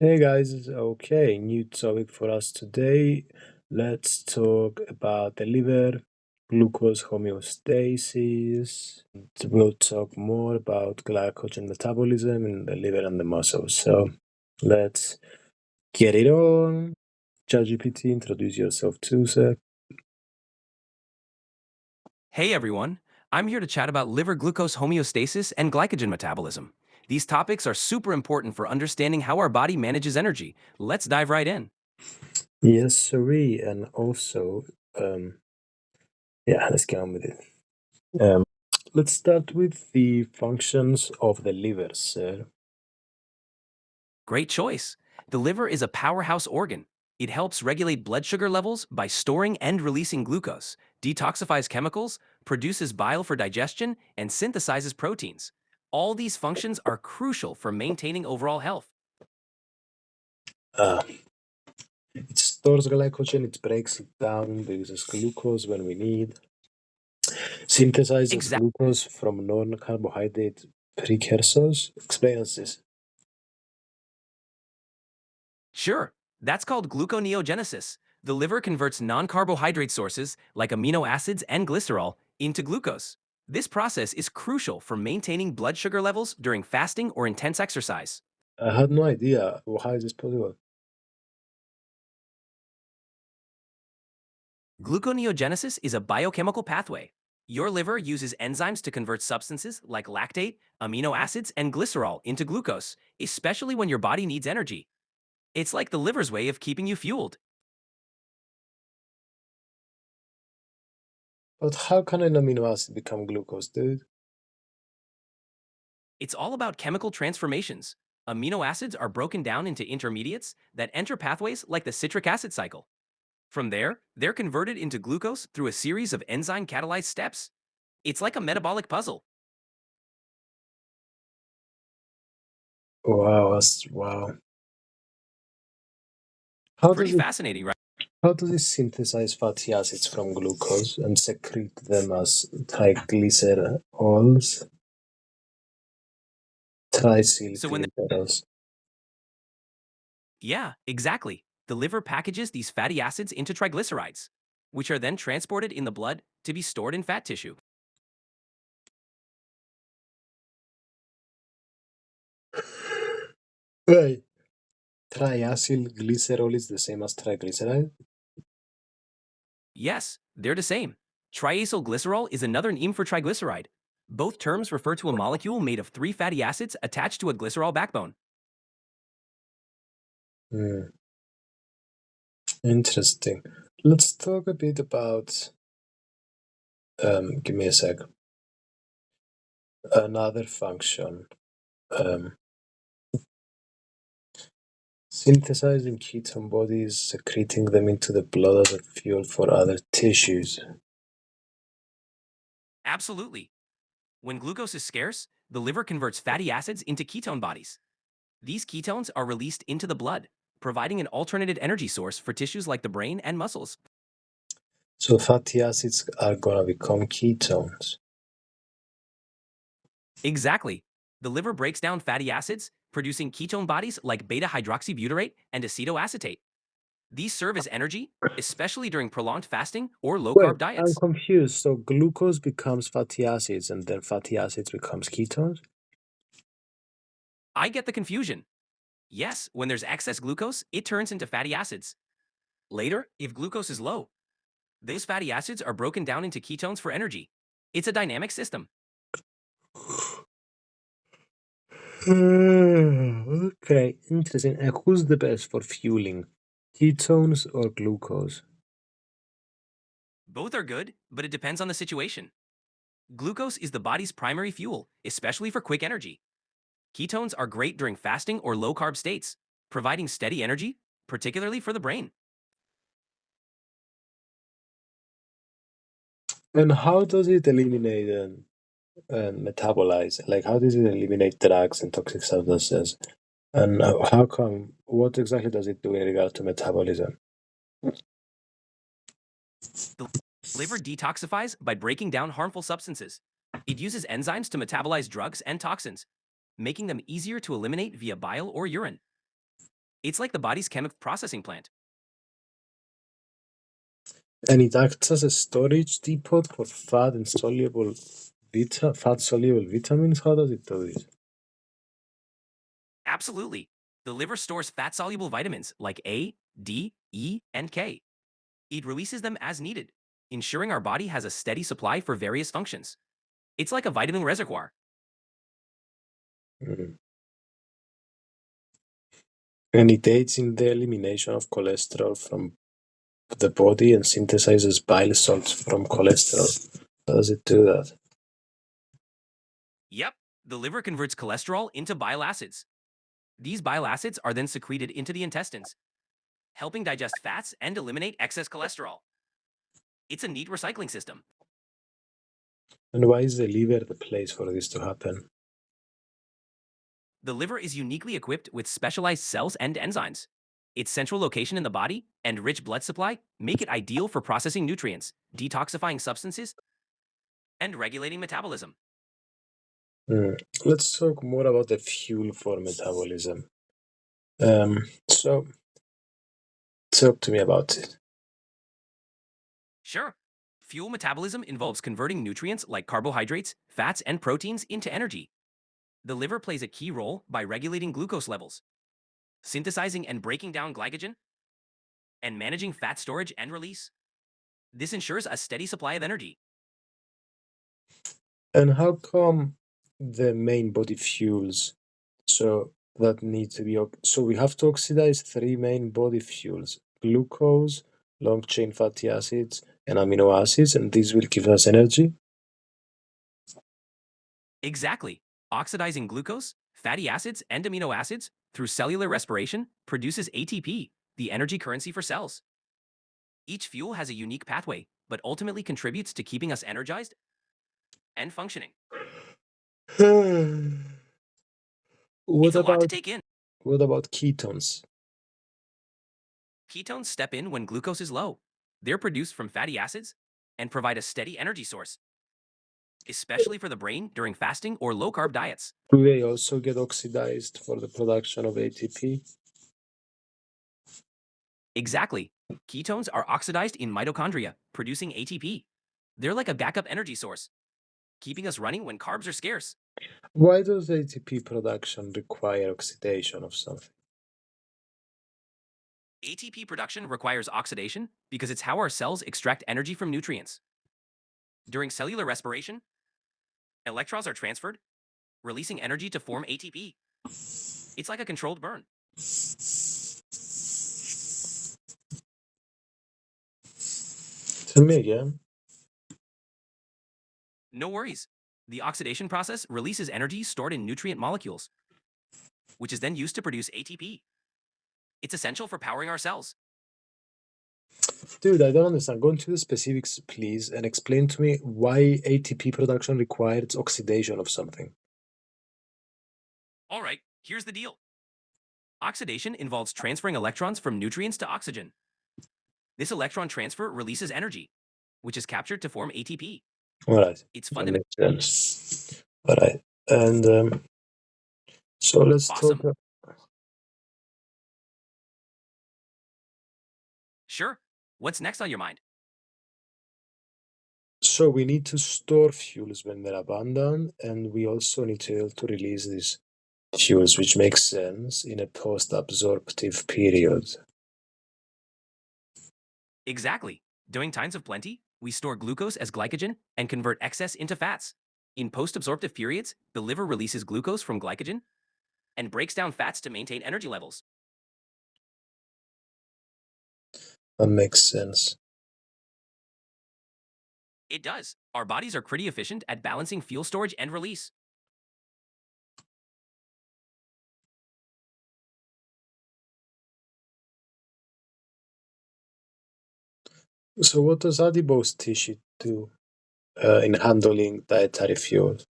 Hey guys, okay, new topic for us today. Let's talk about the liver, glucose homeostasis. We'll talk more about glycogen metabolism in the liver and the muscles. So let's get it on. ChatGPT, introduce yourself too, sir. Hey everyone, I'm here to chat about liver glucose homeostasis and glycogen metabolism. These topics are super important for understanding how our body manages energy. Let's dive right in. Yes, sirree. And also, yeah, let's get on with it. Um, let's start with the functions of the liver, sir. Great choice. The liver is a powerhouse organ. It helps regulate blood sugar levels by storing and releasing glucose, detoxifies chemicals, produces bile for digestion, and synthesizes proteins. All these functions are crucial for maintaining overall health. Uh, It stores glycogen, it breaks it down, produces glucose when we need, synthesizes Exactly. glucose from non-carbohydrate precursors. Explain us this. Sure, that's called gluconeogenesis. The liver converts non-carbohydrate sources like amino acids and glycerol into glucose. This process is crucial for maintaining blood sugar levels during fasting or intense exercise. I had no idea. Well, how is this possible? Gluconeogenesis is a biochemical pathway. Your liver uses enzymes to convert substances like lactate, amino acids, and glycerol into glucose, especially when your body needs energy. It's like the liver's way of keeping you fueled. But how can an amino acid become glucose, dude? It's all about chemical transformations. Amino acids are broken down into intermediates that enter pathways like the citric acid cycle. From there, they're converted into glucose through a series of enzyme-catalyzed steps. It's like a metabolic puzzle. Wow, wow. How Pretty does it fascinating, right? how does it synthesize fatty acids from glucose and secrete them as triglycerols? So when, Triglycerols. yeah, exactly. The liver packages these fatty acids into triglycerides, which are then transported in the blood to be stored in fat tissue. Right. Triacylglycerol is the same as triglyceride? Yes, they're the same. Triacylglycerol is another name for triglyceride. Both terms refer to a molecule made of three fatty acids attached to a glycerol backbone. Hmm. Interesting. Let's talk a bit about, give me a sec, another function. Um, Synthesizing ketone bodies, secreting them into the blood as a fuel for other tissues. Absolutely. When glucose is scarce, the liver converts fatty acids into ketone bodies. These ketones are released into the blood, providing an alternative energy source for tissues like the brain and muscles. So fatty acids are gonna become ketones. Exactly. The liver breaks down fatty acids, producing ketone bodies like beta hydroxybutyrate and acetoacetate. These serve as energy, especially during prolonged fasting or low Wait, carb I'm diets. confused. So glucose becomes fatty acids and then fatty acids becomes ketones? I get the confusion. Yes, when there's excess glucose, it turns into fatty acids. Later, if glucose is low, those fatty acids are broken down into ketones for energy. It's a dynamic system. Okay, interesting. And who's the best for fueling? Ketones or glucose? Both are good, but it depends on the situation. Glucose is the body's primary fuel, especially for quick energy. Ketones are great during fasting or low carb states, providing steady energy, particularly for the brain. And how does it eliminate and metabolize? Like, how does it eliminate drugs and toxic substances? And how come? What exactly does it do in regard to metabolism? The liver detoxifies by breaking down harmful substances. It uses enzymes to metabolize drugs and toxins, making them easier to eliminate via bile or urine. It's like the body's chemical processing plant. And it acts as a storage depot for fat soluble vitamins. How does it do this? Absolutely. The liver stores fat soluble vitamins like A, D, E, and K. It releases them as needed, ensuring our body has a steady supply for various functions. It's like a vitamin reservoir. Mm. And it aids in the elimination of cholesterol from the body and synthesizes bile salts from cholesterol. How does it do that? Yep, the liver converts cholesterol into bile acids. These bile acids are then secreted into the intestines, helping digest fats and eliminate excess cholesterol. It's a neat recycling system. And why is the liver the place for this to happen? The liver is uniquely equipped with specialized cells and enzymes. Its central location in the body and rich blood supply make it ideal for processing nutrients, detoxifying substances, and regulating metabolism. Mm. Let's talk more about the fuel for metabolism. So, talk to me about it. Sure, fuel metabolism involves converting nutrients like carbohydrates, fats, and proteins into energy. The liver plays a key role by regulating glucose levels, synthesizing and breaking down glycogen, and managing fat storage and release. This ensures a steady supply of energy. And how come the main body fuels that need to be so we have to oxidize three main body fuels: glucose, long chain fatty acids, and amino acids, and these will give us energy. Exactly. Oxidizing glucose, fatty acids, and amino acids through cellular respiration produces ATP, the energy currency for cells. Each fuel has a unique pathway, but ultimately contributes to keeping us energized and functioning. what It's a lot to about take in. what about ketones? Ketones step in when glucose is low. They're produced from fatty acids and provide a steady energy source, especially for the brain during fasting or low carb diets. Do they also get oxidized for the production of ATP? Exactly. Ketones are oxidized in mitochondria, producing ATP. They're like a backup energy source, keeping us running when carbs are scarce. Why does ATP production require oxidation of something? ATP production requires oxidation because it's how our cells extract energy from nutrients. During cellular respiration, electrons are transferred, releasing energy to form ATP. It's like a controlled burn. Tell me again. No worries. The oxidation process releases energy stored in nutrient molecules, which is then used to produce ATP. It's essential for powering our cells. Dude, I don't understand. Go into the specifics, please, and explain to me why ATP production requires oxidation of something. All right, here's the deal. Oxidation involves transferring electrons from nutrients to oxygen. This electron transfer releases energy, which is captured to form ATP. All right, It's that fundamental. makes sense. All right, and so let's talk. Awesome. Sure. What's next on your mind? So we need to store fuels when they're abundant, and we also need to be able to release these fuels, which makes sense in a post-absorptive period. Exactly. During times of plenty, we store glucose as glycogen and convert excess into fats. In post-absorptive periods, the liver releases glucose from glycogen and breaks down fats to maintain energy levels. That makes sense. It does. Our bodies are pretty efficient at balancing fuel storage and release. So what does adipose tissue do in handling dietary fuels?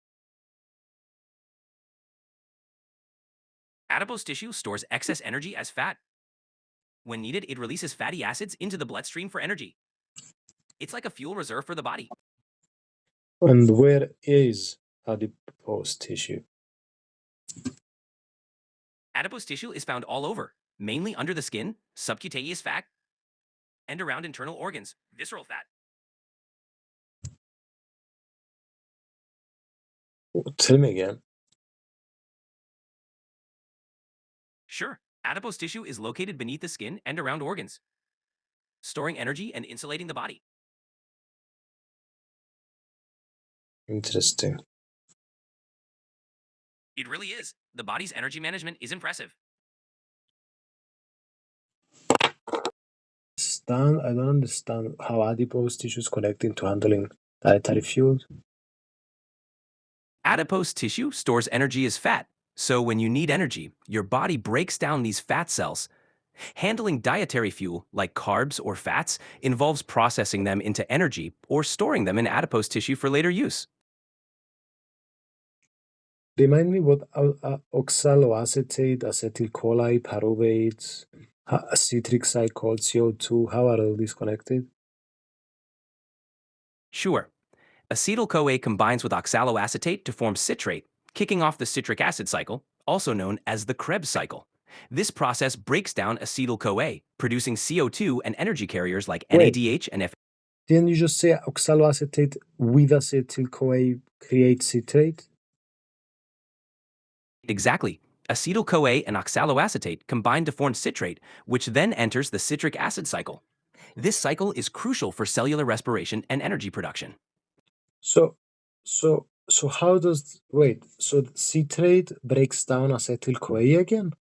Adipose tissue stores excess energy as fat. When needed, it releases fatty acids into the bloodstream for energy. It's like a fuel reserve for the body. And where is adipose tissue? Adipose tissue is found all over. mainly under the skin, subcutaneous fat, and around internal organs, visceral fat. Tell me again. Sure, adipose tissue is located beneath the skin and around organs, storing energy and insulating the body. Interesting. It really is. The body's energy management is impressive. I don't understand how adipose tissue is connecting to handling dietary fuel. Adipose tissue stores energy as fat, so when you need energy, your body breaks down these fat cells. Handling dietary fuel, like carbs or fats, involves processing them into energy or storing them in adipose tissue for later use. Remind me what oxaloacetate, acetylcholine, pyruvate, citric cycle, CO2, how are all these connected? Sure, acetyl-CoA combines with oxaloacetate to form citrate, kicking off the citric acid cycle, also known as the Krebs cycle. This process breaks down acetyl-CoA, producing CO2 and energy carriers like Wait, NADH and F. didn't you just say oxaloacetate with acetyl-CoA creates citrate? Exactly. Acetyl-CoA and oxaloacetate combine to form citrate, which then enters the citric acid cycle. This cycle is crucial for cellular respiration and energy production. So, so how does, wait, so citrate breaks down acetyl-CoA again?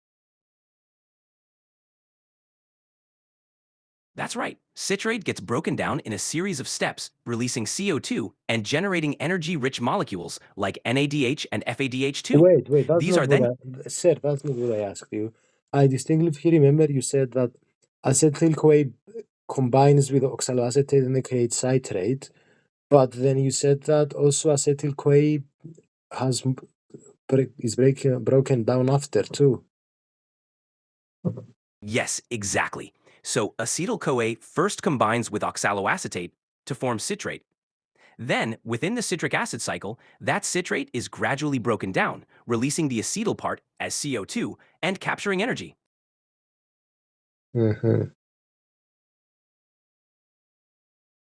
That's right. Citrate gets broken down in a series of steps, releasing CO2 and generating energy-rich molecules like NADH and FADH2. Wait, that's These not are what then sir, that's not what I asked you. I distinctly remember you said that acetyl-CoA combines with oxaloacetate and they create citrate, but then you said that also acetyl-CoA has is broken down after too. Yes, exactly. So acetyl-CoA first combines with oxaloacetate to form citrate. Then, within the citric acid cycle, that citrate is gradually broken down, releasing the acetyl part as CO2 and capturing energy. Hmm.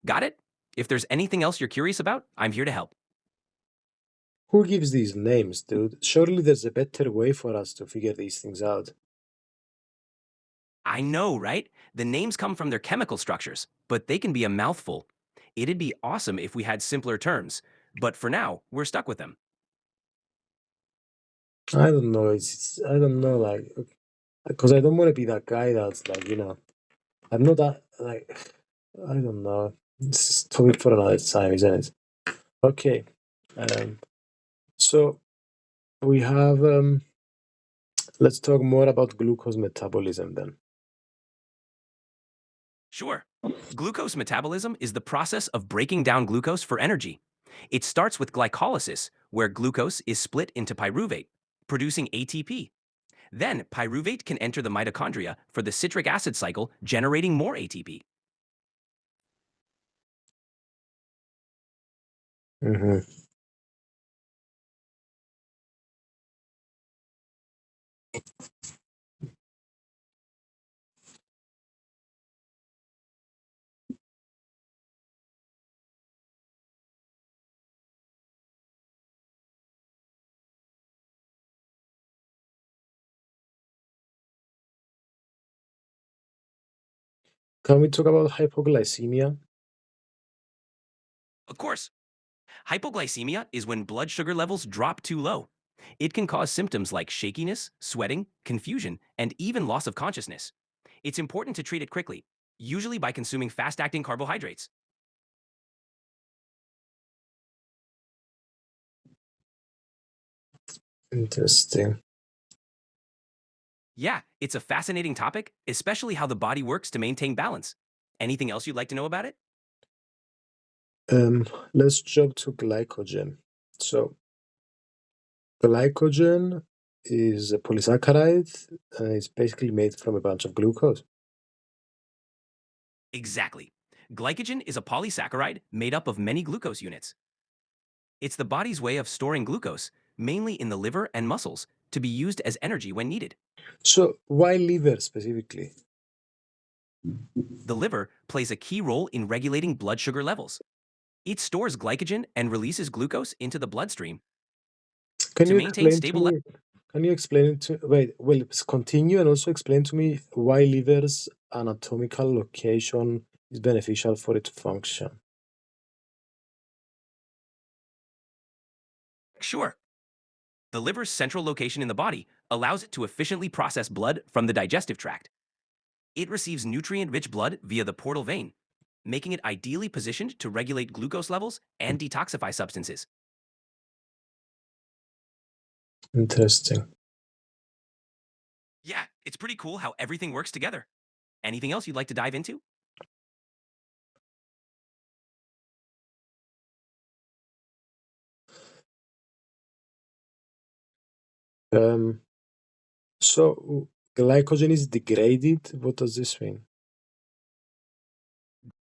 Got it? If there's anything else you're curious about, I'm here to help. Who gives these names, dude? Surely there's a better way for us to figure these things out. I know, right? The names come from their chemical structures, but they can be a mouthful. It'd be awesome if we had simpler terms, but for now, we're stuck with them. I don't know. I don't know, like, because I don't want to be that guy that's like, I'm not that like, I don't know. This is topic for another time, isn't it? Okay. Um. So we have. Let's talk more about glucose metabolism then. Sure. Glucose metabolism is the process of breaking down glucose for energy. It starts with glycolysis, where glucose is split into pyruvate, producing ATP. Then, pyruvate can enter the mitochondria for the citric acid cycle, generating more ATP. Hmm. Can we talk about hypoglycemia? Of course, hypoglycemia is when blood sugar levels drop too low. It can cause symptoms like shakiness, sweating, confusion, and even loss of consciousness. It's important to treat it quickly, usually by consuming fast-acting carbohydrates. Interesting. Yeah, it's a fascinating topic, especially how the body works to maintain balance. Anything else you'd like to know about it? Let's jump to glycogen. So glycogen is a polysaccharide and it's basically made from a bunch of glucose. Exactly. Glycogen is a polysaccharide made up of many glucose units. It's the body's way of storing glucose, mainly in the liver and muscles, to be used as energy when needed. So why liver specifically? The liver plays a key role in regulating blood sugar levels. It stores glycogen and releases glucose into the bloodstream Can to you maintain explain to stable levels. me? Can you explain it to wait? Well, continue and also explain to me why liver's anatomical location is beneficial for its function. Sure. The liver's central location in the body allows it to efficiently process blood from the digestive tract. It receives nutrient-rich blood via the portal vein, making it ideally positioned to regulate glucose levels and detoxify substances. Interesting. Yeah, it's pretty cool how everything works together. Anything else you'd like to dive into? Um, so glycogen is degraded. What does this mean?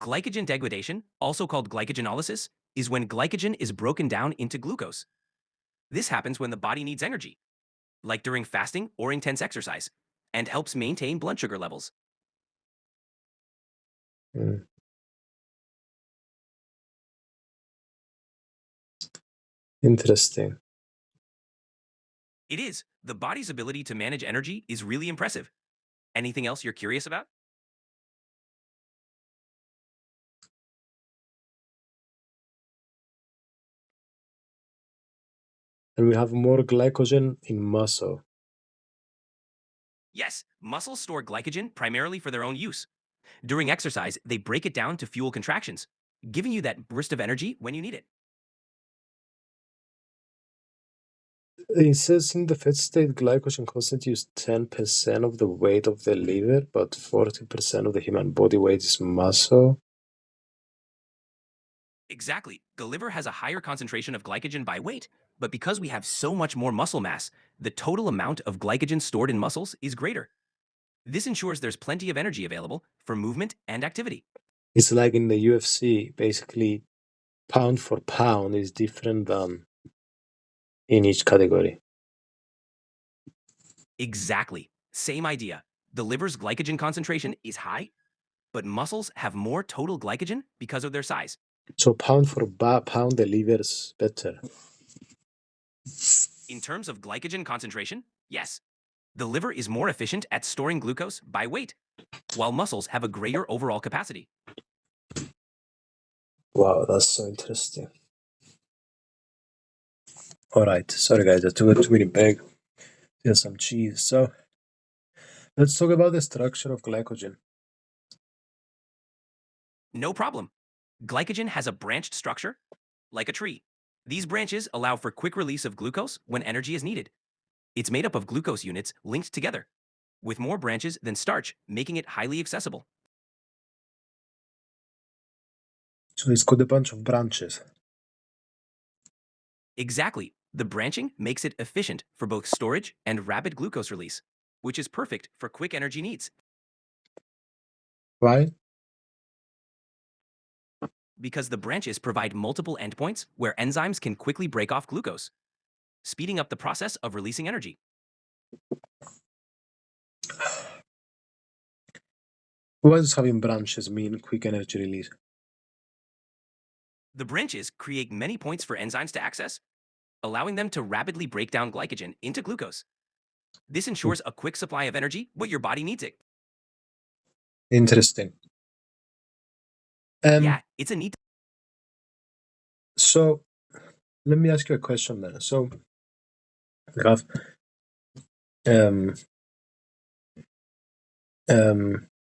Glycogen degradation, also called glycogenolysis, is when glycogen is broken down into glucose. This happens when the body needs energy, like during fasting or intense exercise, and helps maintain blood sugar levels. Hmm, interesting. It is. The body's ability to manage energy is really impressive. Anything else you're curious about? And we have more glycogen in muscle. Yes, muscles store glycogen primarily for their own use. During exercise, they break it down to fuel contractions, giving you that burst of energy when you need it. It says in the fat state, glycogen constitutes 10% of the weight of the liver, but 40% of the human body weight is muscle. Exactly. The liver has a higher concentration of glycogen by weight, but because we have so much more muscle mass, the total amount of glycogen stored in muscles is greater. This ensures there's plenty of energy available for movement and activity. It's like in the UFC, basically, pound for pound is different than in each category. Exactly. Same idea. The liver's glycogen concentration is high, but muscles have more total glycogen because of their size. So pound for pound, the liver's better. In terms of glycogen concentration, yes, the liver is more efficient at storing glucose by weight, while muscles have a greater overall capacity. Wow, that's so interesting. All right, sorry guys, I took a 2 minute break. Here's some cheese. So let's talk about the structure of glycogen. No problem. Glycogen has a branched structure, like a tree. These branches allow for quick release of glucose when energy is needed. It's made up of glucose units linked together, with more branches than starch, making it highly accessible. So it's got a bunch of branches. Exactly. The branching makes it efficient for both storage and rapid glucose release, which is perfect for quick energy needs. Why? Because the branches provide multiple endpoints where enzymes can quickly break off glucose, speeding up the process of releasing energy. What does having branches mean? Quick energy release. The branches create many points for enzymes to access, allowing them to rapidly break down glycogen into glucose. This ensures a quick supply of energy when your body needs it. Interesting. Yeah, it's a neat. So let me ask you a question then. So we have um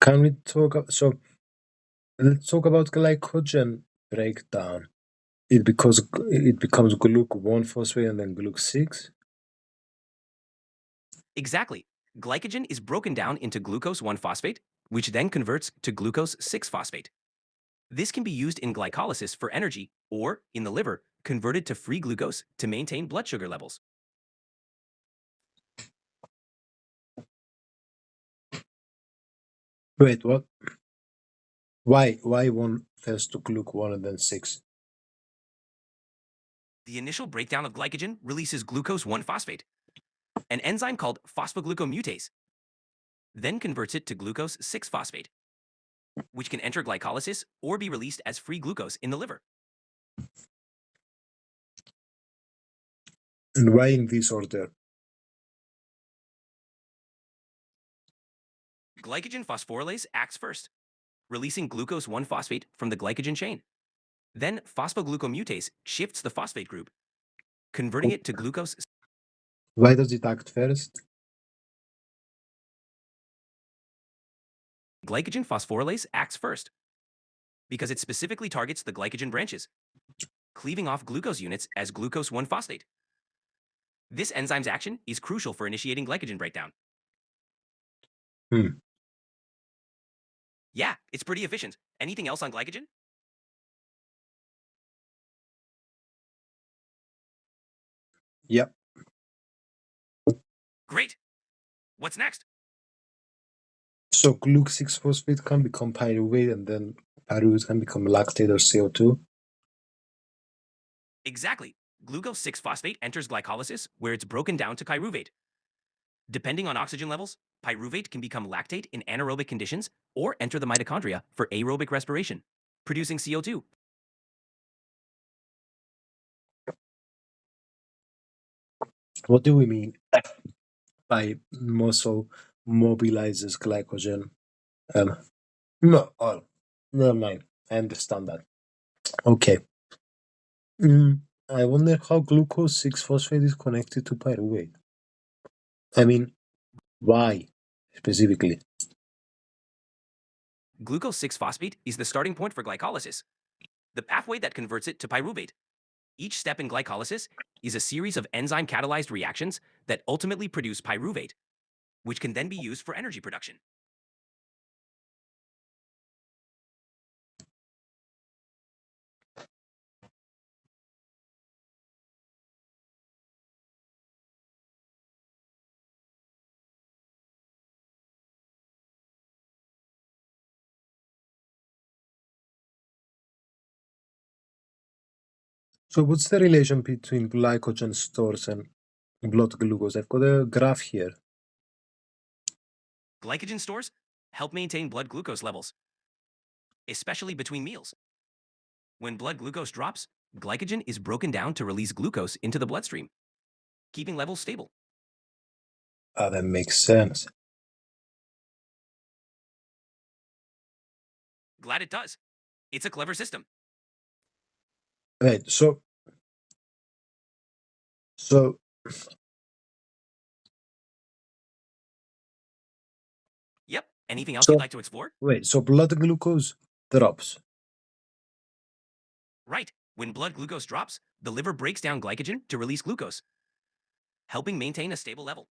can we talk so let's talk about glycogen breakdown. It becomes gluc 1 phosphate and then gluc 6. Exactly. Glycogen is broken down into glucose 1 phosphate, which then converts to glucose 6 phosphate. This can be used in glycolysis for energy or, in the liver, converted to free glucose to maintain blood sugar levels. Wait, what? Why one first to gluc 1 and then 6? The initial breakdown of glycogen releases glucose 1 phosphate. an enzyme called phosphoglucomutase then converts it to glucose 6-phosphate, which can enter glycolysis or be released as free glucose in the liver. And why in this order? Glycogen phosphorylase acts first, releasing glucose 1-phosphate from the glycogen chain. Then phosphoglucomutase shifts the phosphate group, converting it to glucose. Why does it act first? Glycogen phosphorylase acts first because it specifically targets the glycogen branches, cleaving off glucose units as glucose 1-phosphate. This enzyme's action is crucial for initiating glycogen breakdown. Hmm. Yeah, it's pretty efficient. Anything else on glycogen? Yep. Great. What's next? So glucose 6-phosphate can become pyruvate, and then pyruvate can become lactate or CO2. Exactly. Glucose 6-phosphate enters glycolysis where it's broken down to pyruvate. Depending on oxygen levels, pyruvate can become lactate in anaerobic conditions or enter the mitochondria for aerobic respiration, producing CO2. What do we mean by muscle mobilizes glycogen? Um, no, oh, never mind. I understand that. Okay. I wonder how glucose 6-phosphate is connected to pyruvate. I mean, why specifically? Glucose 6-phosphate is the starting point for glycolysis, the pathway that converts it to pyruvate. Each step in glycolysis is a series of enzyme-catalyzed reactions that ultimately produce pyruvate, which can then be used for energy production. So, what's the relation between glycogen stores and blood glucose? I've got a graph here. Glycogen stores help maintain blood glucose levels, especially between meals. When blood glucose drops, glycogen is broken down to release glucose into the bloodstream, keeping levels stable. Ah, that makes sense. Glad it does. It's a clever system. Right. So Yep. Anything else you'd So like to explore? wait, so blood glucose drops. Right. When blood glucose drops, the liver breaks down glycogen to release glucose, helping maintain a stable level.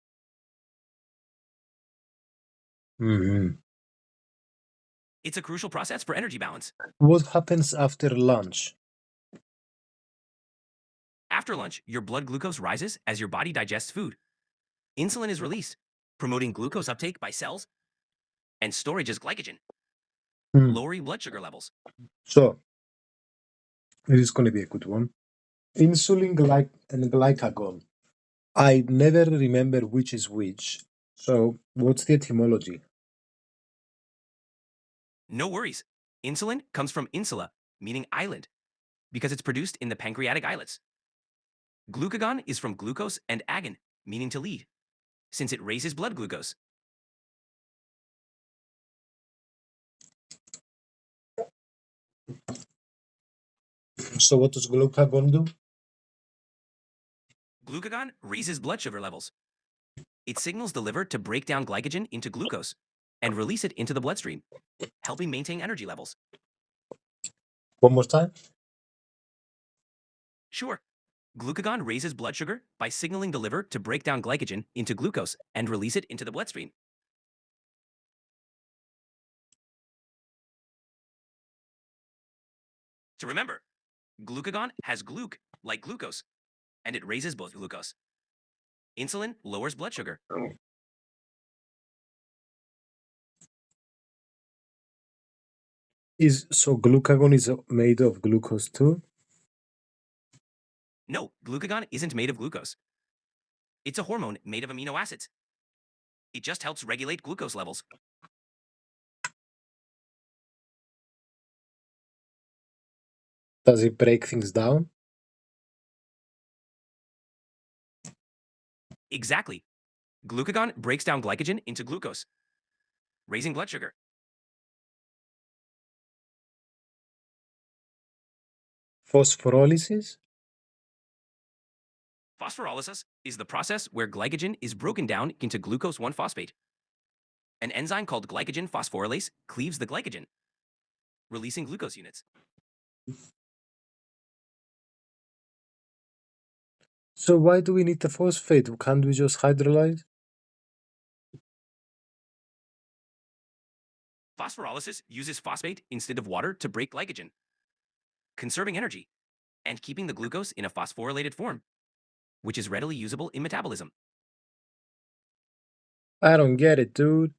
Hmm. It's a crucial process for energy balance. What happens after lunch? After lunch, your blood glucose rises as your body digests food. Insulin is released, promoting glucose uptake by cells and storage as glycogen, Hmm. lowering blood sugar levels. So this is going to be a good one. Insulin and glycagon. I never remember which is which. So what's the etymology? No worries. Insulin comes from insula, meaning island, because it's produced in the pancreatic islets. Glucagon is from glucose and agon, meaning to lead, since it raises blood glucose. So what does glucagon do? Glucagon raises blood sugar levels. It signals the liver to break down glycogen into glucose and release it into the bloodstream, helping maintain energy levels. One more time. Sure, glucagon raises blood sugar by signaling the liver to break down glycogen into glucose and release it into the bloodstream. To remember, glucagon has gluc, like glucose, and it raises both glucose. Insulin lowers blood sugar. Is so glucagon is made of glucose too? No, glucagon isn't made of glucose. It's a hormone made of amino acids. It just helps regulate glucose levels. Does it break things down? Exactly. Glucagon breaks down glycogen into glucose, raising blood sugar. Phosphorolysis? Phosphorolysis is the process where glycogen is broken down into glucose 1-phosphate. An enzyme called glycogen phosphorylase cleaves the glycogen, releasing glucose units. So why do we need the phosphate? Can't we just hydrolyze? Phosphorolysis uses phosphate instead of water to break glycogen, conserving energy and keeping the glucose in a phosphorylated form, which is readily usable in metabolism. I don't get it, dude.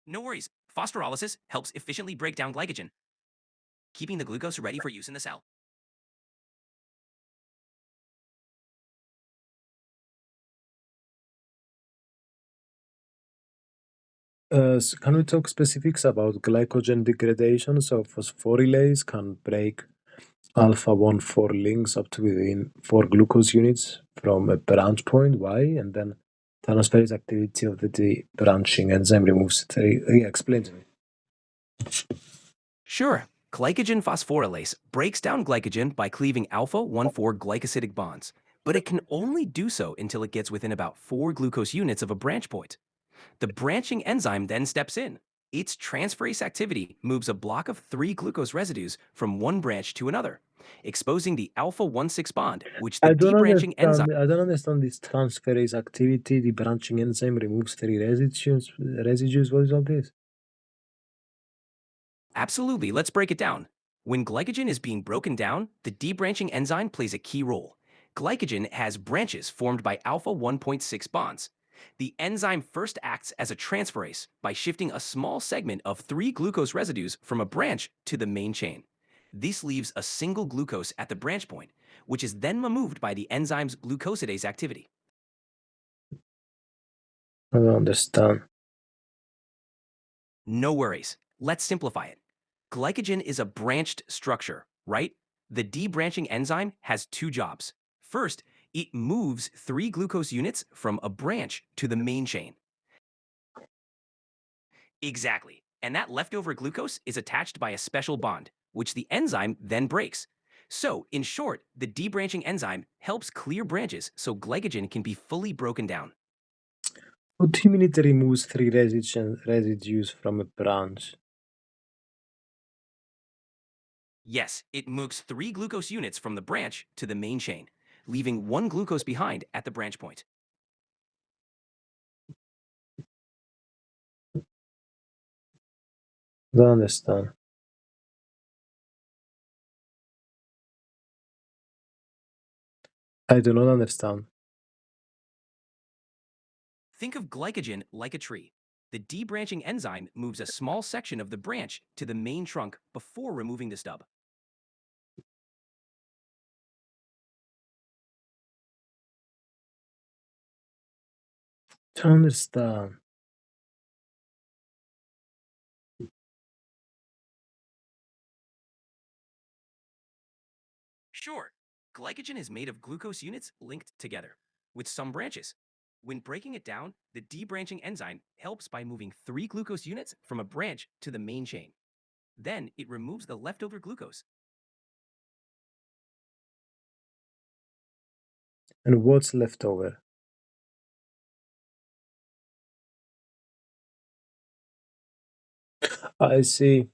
No worries, phosphorolysis helps efficiently break down glycogen, keeping the glucose ready for use in the cell. Can we talk specifics about glycogen degradation? So phosphorylase can break alpha 1,4 links up to within 4 glucose units from a branch point, Y, and then transferase activity of the debranching enzyme removes 3. Yeah, explain to me. Sure, glycogen phosphorylase breaks down glycogen by cleaving alpha 1,4 glycosidic bonds, but it can only do so until it gets within about 4 glucose units of a branch point. The branching enzyme then steps in. Its transferase activity moves a block of 3 glucose residues from one branch to another, exposing the alpha 1,6 bond, which the debranching enzyme. I don't understand this transferase activity. The branching enzyme removes 3 residues. Residues. What is all this? Absolutely, let's break it down. When glycogen is being broken down, the debranching enzyme plays a key role. Glycogen has branches formed by alpha 1.6 bonds. The enzyme first acts as a transferase by shifting a small segment of 3 glucose residues from a branch to the main chain. This leaves a single glucose at the branch point, which is then removed by the enzyme's glucosidase activity. I don't understand. No worries. Let's simplify it. Glycogen is a branched structure, right? The debranching enzyme has two jobs. First, it moves 3 glucose units from a branch to the main chain. Exactly. And that leftover glucose is attached by a special bond, which the enzyme then breaks. So, in short, the debranching enzyme helps clear branches so glycogen can be fully broken down. What do you mean it removes 3 residues from a branch? Yes, it moves 3 glucose units from the branch to the main chain, leaving 1 glucose behind at the branch point. Don't understand. I do not understand. Think of glycogen like a tree. The debranching enzyme moves a small section of the branch to the main trunk before removing the stub. Don't understand. Sure, glycogen is made of glucose units linked together, with some branches. When breaking it down, the debranching enzyme helps by moving 3 glucose units from a branch to the main chain. Then it removes the leftover glucose. And what's left over? I see.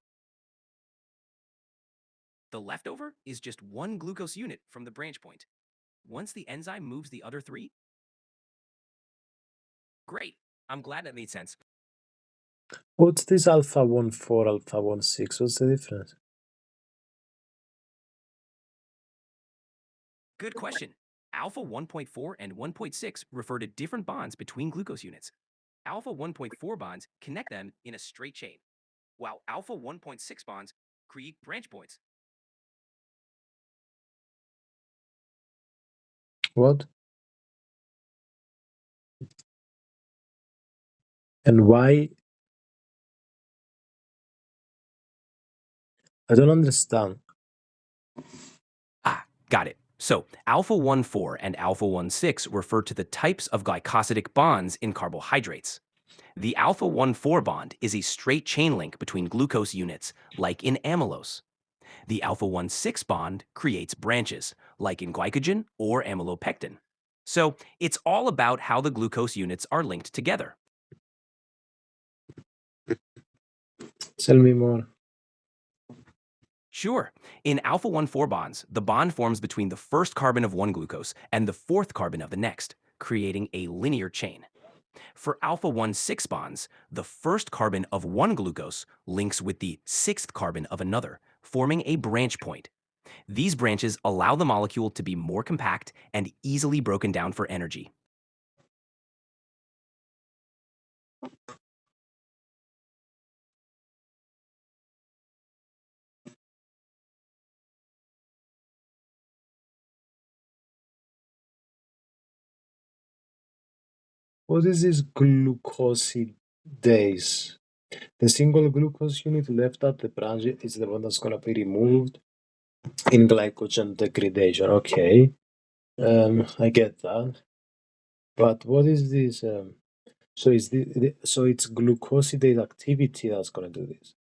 The leftover is just 1 glucose unit from the branch point. Once the enzyme moves the other 3, great. I'm glad that made sense. What's this alpha 1,4, alpha 1,6? What's the difference? Good question. Alpha 1.4 and 1.6 refer to different bonds between glucose units. Alpha 1.4 bonds connect them in a straight chain, while alpha 1.6 bonds create branch points. What? And why? I don't understand. Ah, got it. So, alpha 1 4 and alpha 1 6 refer to the types of glycosidic bonds in carbohydrates. The alpha 1 4 bond is a straight chain link between glucose units, like in amylose. The alpha 1 6 bond creates branches, like in glycogen or amylopectin. So, it's all about how the glucose units are linked together. Tell me more. Sure. In alpha 1 4 bonds, the bond forms between the first carbon of one glucose and the fourth carbon of the next, creating a linear chain. For alpha 1 6 bonds, the first carbon of one glucose links with the sixth carbon of another, forming a branch point. These branches allow the molecule to be more compact and easily broken down for energy. What is this glucosidase? The single glucose unit left at the branch is the one that's gonna be removed in glycogen degradation. Okay, I get that. But what is this? So is so it's glucosidase activity that's gonna do this?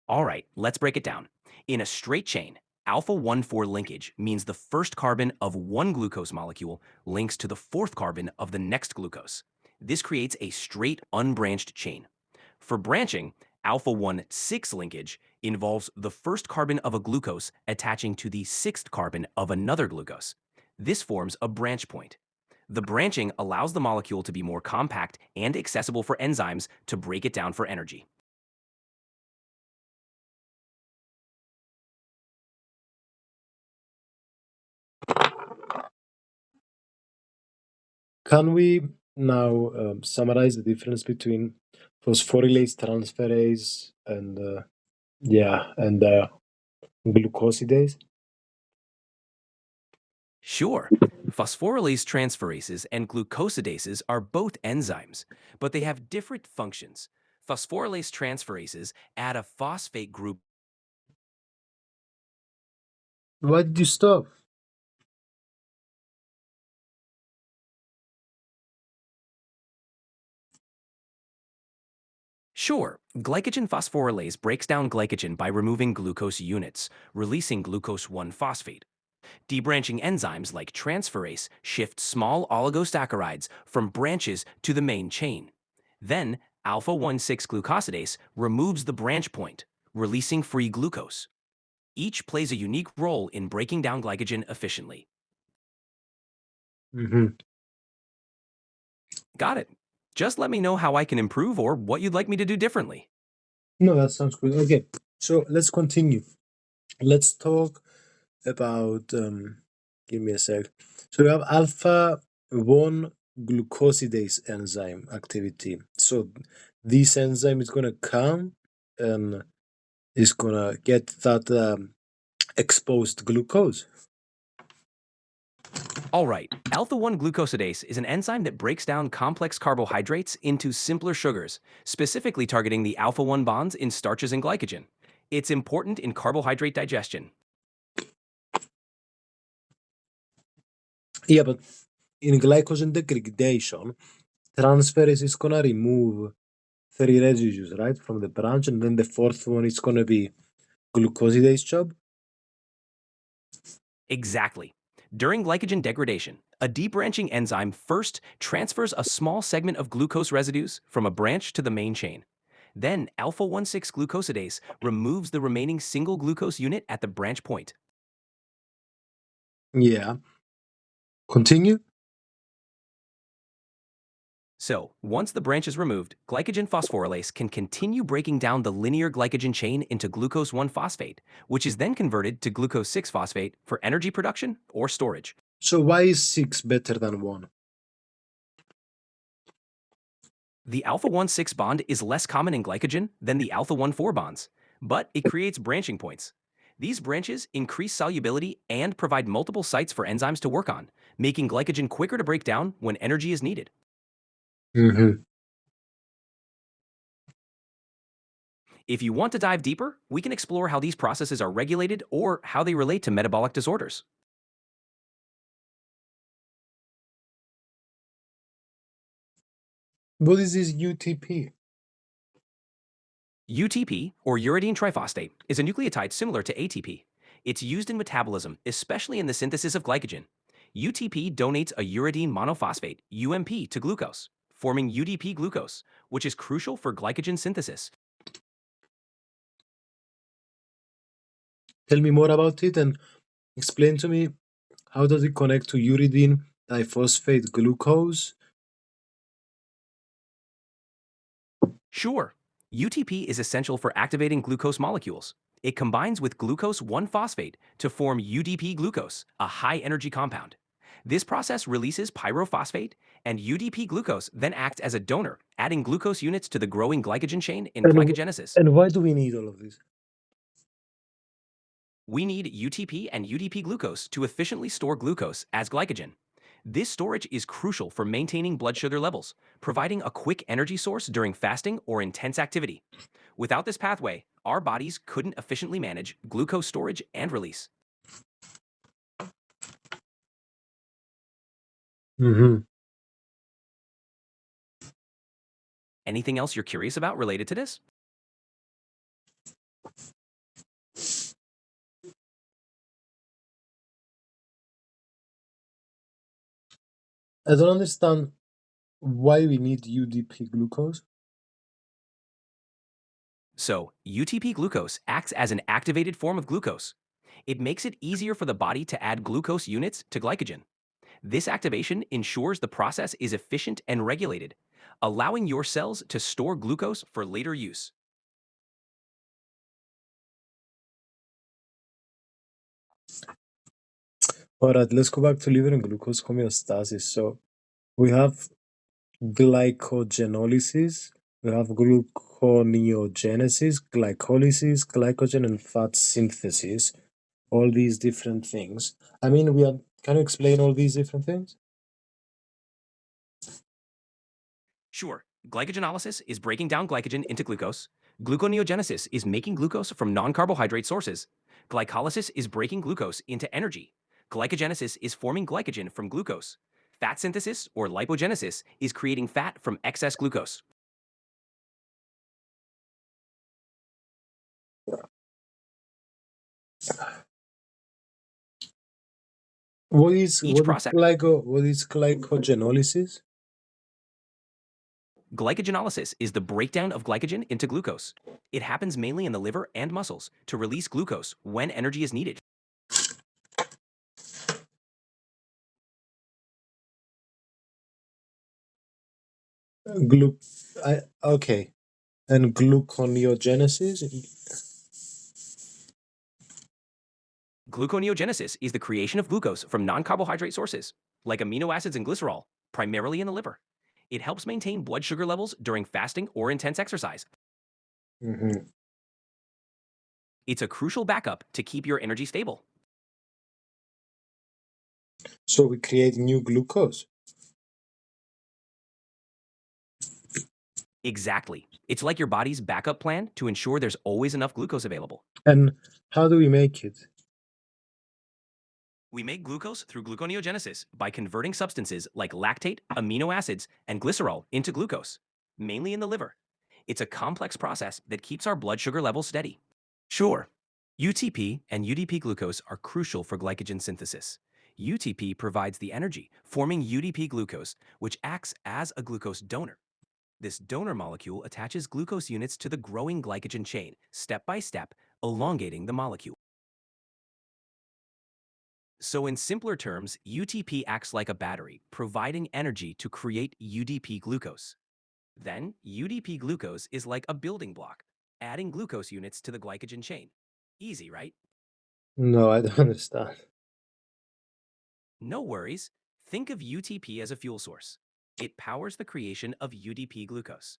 All right, let's break it down. In a straight chain, alpha 1 4 linkage means the first carbon of one glucose molecule links to the fourth carbon of the next glucose. This creates a straight unbranched chain. For branching, alpha 1 6 linkage involves the first carbon of a glucose attaching to the sixth carbon of another glucose. This forms a branch point. The branching allows the molecule to be more compact and accessible for enzymes to break it down for energy. Can we now summarize the difference between phosphorylase transferase and glucosidase? Sure, phosphorylase transferases and glucosidases are both enzymes, but they have different functions. Phosphorylase transferases add a phosphate group. Why did you stop? Sure, glycogen phosphorylase breaks down glycogen by removing glucose units, releasing glucose 1 phosphate. Debranching enzymes like transferase shift small oligosaccharides from branches to the main chain. Then, alpha 1 6 glucosidase removes the branch point, releasing free glucose. Each plays a unique role in breaking down glycogen efficiently. Hmm. Got it. Just let me know how I can improve or what you'd like me to do differently. No, that sounds good. Okay, so let's continue. Let's talk about. Give me a sec. So we have alpha 1 glucosidase enzyme activity. So this enzyme is gonna come and is gonna get that exposed glucose. All right, alpha 1 glucosidase is an enzyme that breaks down complex carbohydrates into simpler sugars, specifically targeting the alpha 1 bonds in starches and glycogen. It's important in carbohydrate digestion. Yeah, but in glycogen degradation, transferase is gonna remove three residues, right, from the branch, and then the fourth one is gonna be glucosidase job. Exactly. During glycogen degradation, a debranching enzyme first transfers a small segment of glucose residues from a branch to the main chain. Then alpha 1 6 glucosidase removes the remaining single glucose unit at the branch point. Yeah. Continue. So, once the branch is removed, glycogen phosphorylase can continue breaking down the linear glycogen chain into glucose 1 phosphate, which is then converted to glucose 6 phosphate for energy production or storage. So why is six better than one? The alpha 1,6 bond is less common in glycogen than the alpha 1,4 bonds, but it creates branching points. These branches increase solubility and provide multiple sites for enzymes to work on, making glycogen quicker to break down when energy is needed. Mm-hmm. If you want to dive deeper, we can explore how these processes are regulated or how they relate to metabolic disorders. What is this UTP? UTP, or uridine triphosphate, is a nucleotide similar to ATP. It's used in metabolism, especially in the synthesis of glycogen. UTP donates a uridine monophosphate, UMP, to glucose, forming UDP glucose, which is crucial for glycogen synthesis. Tell me more about it and explain to me how does it connect to uridine diphosphate glucose? Sure, UTP is essential for activating glucose molecules. It combines with glucose 1-phosphate to form UDP glucose, a high-energy compound. This process releases pyrophosphate, and UDP glucose then acts as a donor, adding glucose units to the growing glycogen chain in And glycogenesis. and why do we need all of this? We need UTP and UDP glucose to efficiently store glucose as glycogen. This storage is crucial for maintaining blood sugar levels, providing a quick energy source during fasting or intense activity. Without this pathway, our bodies couldn't efficiently manage glucose storage and release. Mm-hmm. Anything else you're curious about related to this? I don't understand why we need UDP glucose. So, UTP glucose acts as an activated form of glucose. It makes it easier for the body to add glucose units to glycogen. This activation ensures the process is efficient and regulated, allowing your cells to store glucose for later use. All right, let's go back to liver and glucose homeostasis. So we have glycogenolysis, we have gluconeogenesis, glycolysis, glycogen and fat synthesis, all these different things. I mean, we are, can you explain all these different things? Sure, glycogenolysis is breaking down glycogen into glucose. Gluconeogenesis is making glucose from non-carbohydrate sources. Glycolysis is breaking glucose into energy. Glycogenesis is forming glycogen from glucose. Fat synthesis, or lipogenesis, is creating fat from excess glucose. Each process What is glycogenolysis? Glycogenolysis is the breakdown of glycogen into glucose. It happens mainly in the liver and muscles to release glucose when energy is needed. Glu okay. And gluconeogenesis? Gluconeogenesis is the creation of glucose from non-carbohydrate sources, like amino acids and glycerol, primarily in the liver. It helps maintain blood sugar levels during fasting or intense exercise. Hmm. It's a crucial backup to keep your energy stable. So we create new glucose. Exactly. It's like your body's backup plan to ensure there's always enough glucose available. And how do we make it? We make glucose through gluconeogenesis by converting substances like lactate, amino acids, and glycerol into glucose, mainly in the liver. It's a complex process that keeps our blood sugar levels steady. Sure, UTP and UDP glucose are crucial for glycogen synthesis. UTP provides the energy, forming UDP glucose, which acts as a glucose donor. This donor molecule attaches glucose units to the growing glycogen chain, step by step, elongating the molecule. So in simpler terms, UTP acts like a battery, providing energy to create UDP glucose. Then, UDP glucose is like a building block, adding glucose units to the glycogen chain. Easy, right? No, I don't understand. No worries. Think of UTP as a fuel source. It powers the creation of UDP glucose.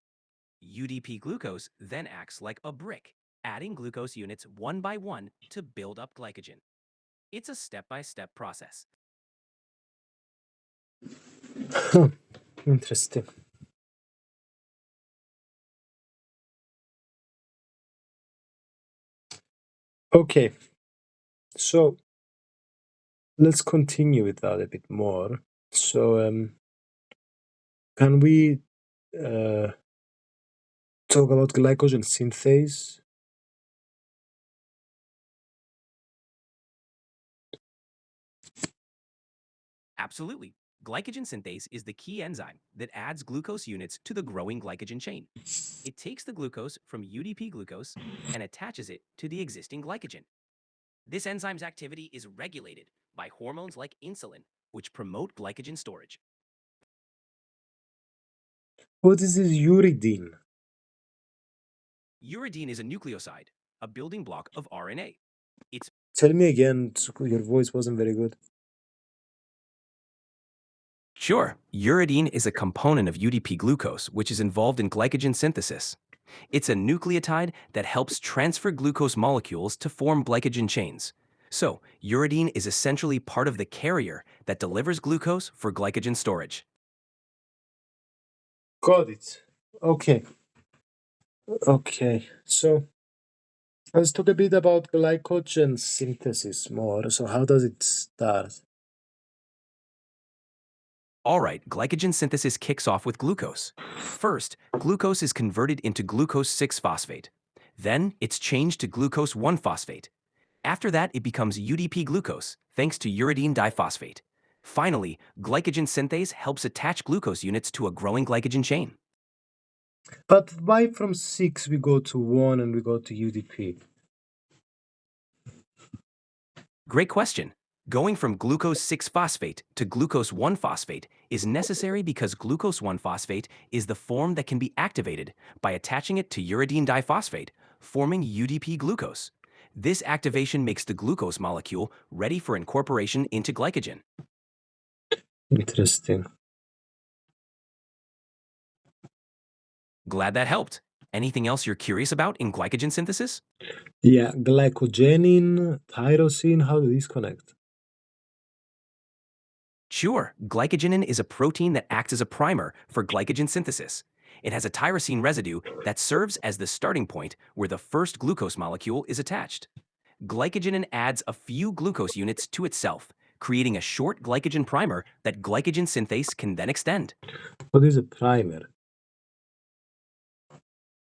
UDP glucose then acts like a brick, adding glucose units one by one to build up glycogen. It's a step-by-step process. Interesting. Okay, so let's continue with that a bit more. So, can we uh, talk about glycogen synthase? Absolutely. Glycogen synthase is the key enzyme that adds glucose units to the growing glycogen chain. It takes the glucose from UDP glucose and attaches it to the existing glycogen. This enzyme's activity is regulated by hormones like insulin, which promote glycogen storage. What is this uridine? Uridine is a nucleoside, a building block of RNA. It's Tell me again, your voice wasn't very good. Sure, uridine is a component of UDP glucose, which is involved in glycogen synthesis. It's a nucleotide that helps transfer glucose molecules to form glycogen chains. So, uridine is essentially part of the carrier that delivers glucose for glycogen storage. Got it. Okay. Okay. So let's talk a bit about glycogen synthesis more. So how does it start? All right, glycogen synthesis kicks off with glucose. First, glucose is converted into glucose 6-phosphate. Then, it's changed to glucose 1-phosphate. After that, it becomes UDP glucose, thanks to uridine diphosphate. Finally, glycogen synthase helps attach glucose units to a growing glycogen chain. But why from 6 we go to 1 and we go to UDP? Great question. Going from glucose 6-phosphate to glucose 1-phosphate is necessary because glucose 1-phosphate is the form that can be activated by attaching it to uridine diphosphate, forming UDP glucose. This activation makes the glucose molecule ready for incorporation into glycogen. Interesting. Glad that helped. Anything else you're curious about in glycogen synthesis? Yeah, glycogenin, tyrosine, how do these connect? Sure, glycogenin is a protein that acts as a primer for glycogen synthesis. It has a tyrosine residue that serves as the starting point where the first glucose molecule is attached. Glycogenin adds a few glucose units to itself, creating a short glycogen primer that glycogen synthase can then extend. What is a primer?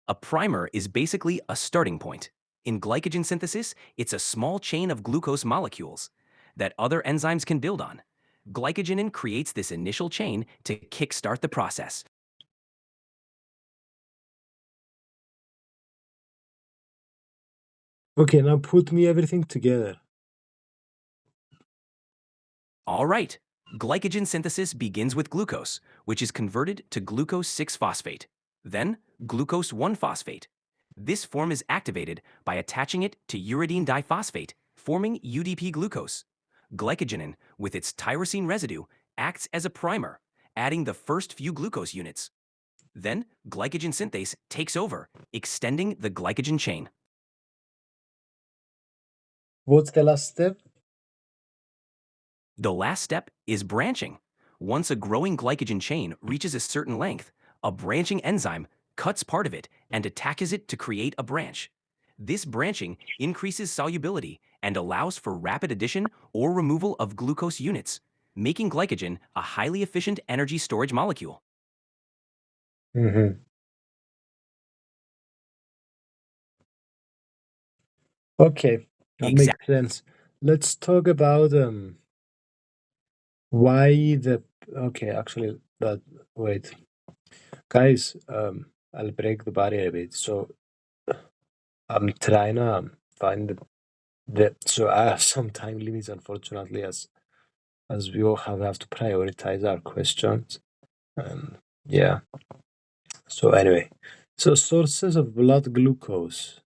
A primer is basically a starting point. In glycogen synthesis, it's a small chain of glucose molecules that other enzymes can build on. Glycogenin creates this initial chain to kickstart the process. Okay, now put me everything together. All right, glycogen synthesis begins with glucose, which is converted to glucose 6-phosphate, then glucose 1-phosphate. This form is activated by attaching it to uridine diphosphate, forming UDP glucose. Glycogenin, with its tyrosine residue, acts as a primer, adding the first few glucose units. Then, glycogen synthase takes over, extending the glycogen chain. What's the last step? The last step is branching. Once a growing glycogen chain reaches a certain length, a branching enzyme cuts part of it and attaches it to create a branch. This branching increases solubility and allows for rapid addition or removal of glucose units, making glycogen a highly efficient energy storage molecule. Mm-hmm. Okay, that Exactly. makes sense. Let's talk about why the okay, actually that wait. Guys, I'll break the barrier a bit. So I'm trying to find so I have some time limits unfortunately as we all have to prioritize our questions. And yeah. So anyway. So sources of blood glucose.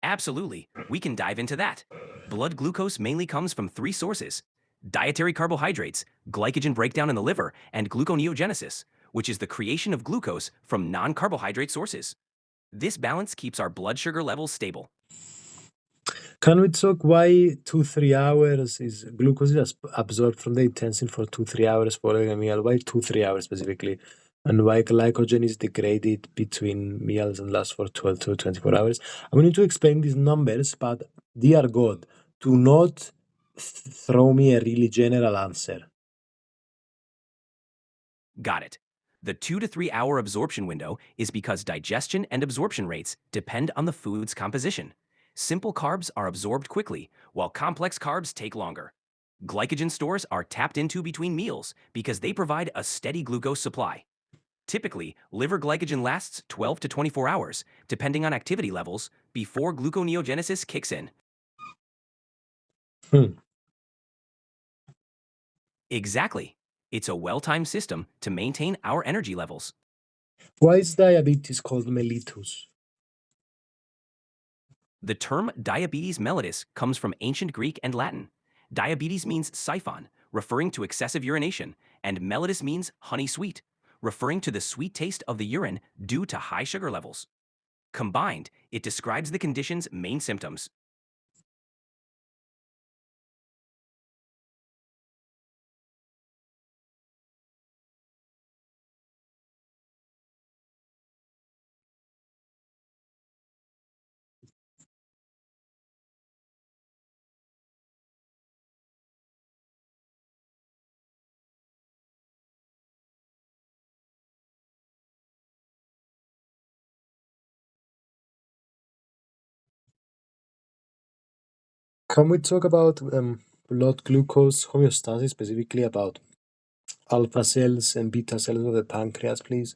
Absolutely, we can dive into that. Blood glucose mainly comes from three sources: dietary carbohydrates, glycogen breakdown in the liver, and gluconeogenesis, which is the creation of glucose from non-carbohydrate sources. This balance keeps our blood sugar levels stable. Can we talk why 2 3 hours is glucose is absorbed from the intestine for 2 3 hours following a meal? Why 2 3 hours specifically? And why glycogen is degraded between meals and lasts for 12 to 24 hours? I'm going to explain these numbers, but dear God, do not throw me a really general answer. Got it. The 2 to 3 hour absorption window is because digestion and absorption rates depend on the food's composition. Simple carbs are absorbed quickly, while complex carbs take longer. Glycogen stores are tapped into between meals because they provide a steady glucose supply. Typically, liver glycogen lasts 12 to 24 hours, depending on activity levels, before gluconeogenesis kicks in. Hmm. Exactly. It's a well-timed system to maintain our energy levels. Why is diabetes called mellitus? The term diabetes mellitus comes from ancient Greek and Latin. Diabetes means siphon, referring to excessive urination, and mellitus means honey sweet, referring to the sweet taste of the urine due to high sugar levels. Combined, it describes the condition's main symptoms. Can we talk about blood glucose homeostasis, specifically about alpha cells and beta cells of the pancreas, please?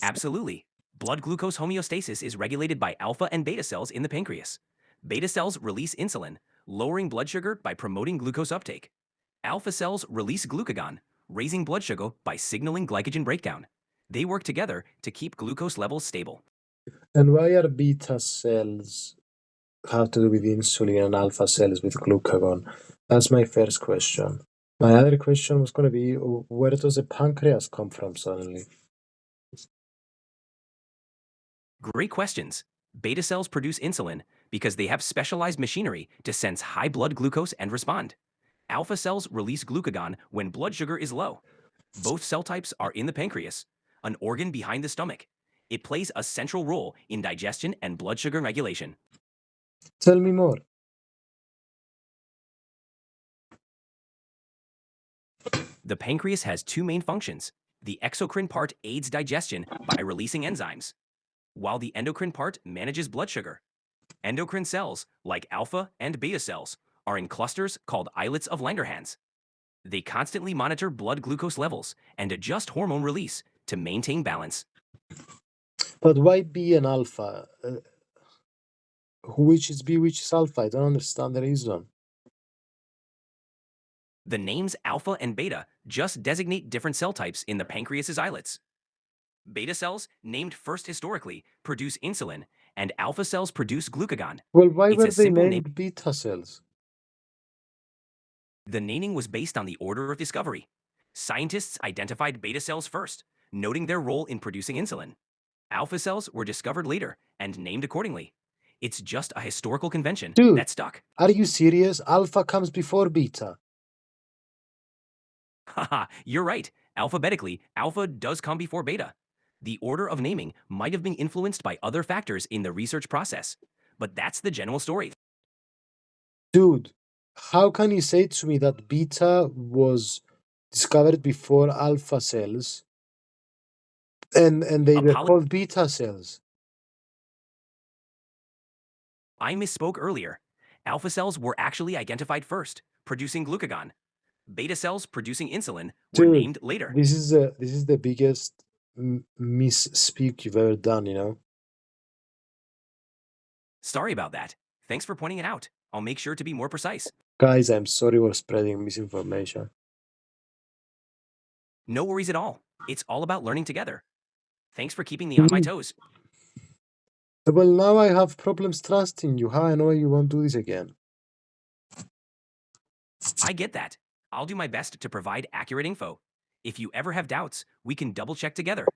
Absolutely. Blood glucose homeostasis is regulated by alpha and beta cells in the pancreas. Beta cells release insulin, lowering blood sugar by promoting glucose uptake. Alpha cells release glucagon, raising blood sugar by signaling glycogen breakdown. They work together to keep glucose levels stable. And why are beta cells have to do with insulin and alpha cells with glucagon? That's my first question. My other question was going to be, where does the pancreas come from suddenly? Great questions. Beta cells produce insulin because they have specialized machinery to sense high blood glucose and respond. Alpha cells release glucagon when blood sugar is low. Both cell types are in the pancreas, an organ behind the stomach. It plays a central role in digestion and blood sugar regulation. Tell me more. The pancreas has two main functions. The exocrine part aids digestion by releasing enzymes, while the endocrine part manages blood sugar. Endocrine cells, like alpha and beta cells, are in clusters called islets of Langerhans. They constantly monitor blood glucose levels and adjust hormone release to maintain balance. But why B and alpha? Which is B, which is alpha? I don't understand the reason. The names alpha and beta just designate different cell types in the pancreas's islets. Beta cells, named first historically, produce insulin, and alpha cells produce glucagon. Well, why It's were a they simple name. named beta cells? The naming was based on the order of discovery. Scientists identified beta cells first, noting their role in producing insulin. Alpha cells were discovered later and named accordingly. It's just a historical convention Dude, that stuck. are you serious? Alpha comes before beta. Haha, you're right. Alphabetically, alpha does come before beta. The order of naming might have been influenced by other factors in the research process, but that's the general story. Dude, how can you say to me that beta was discovered before alpha cells and they were Apologies, called beta cells? I misspoke earlier. Alpha cells were actually identified first, producing glucagon. Beta cells producing insulin were Dude, named later. this is the biggest misspeak you've ever done, you know? Sorry about that. Thanks for pointing it out. I'll make sure to be more precise. Guys, I'm sorry for spreading misinformation. No worries at all. It's all about learning together. Thanks for keeping me on my toes. Well, now I have problems trusting you. How I know you won't do this again? I get that. I'll do my best to provide accurate info. If you ever have doubts, we can double check together.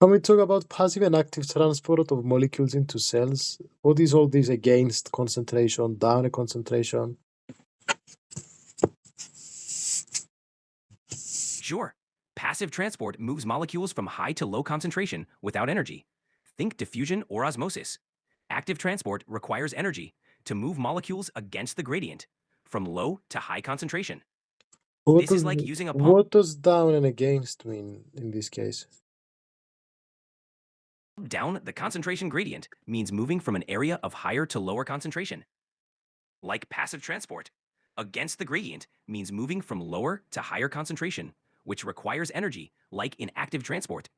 Can we talk about passive and active transport of molecules into cells? What is all this against concentration, down a concentration? Sure. Passive transport moves molecules from high to low concentration without energy. Think diffusion or osmosis. Active transport requires energy to move molecules against the gradient, from low to high concentration. What This does is like using a pump. what does down and against mean in this case? Down the concentration gradient means moving from an area of higher to lower concentration, like passive transport. Against the gradient means moving from lower to higher concentration, which requires energy, like in active transport.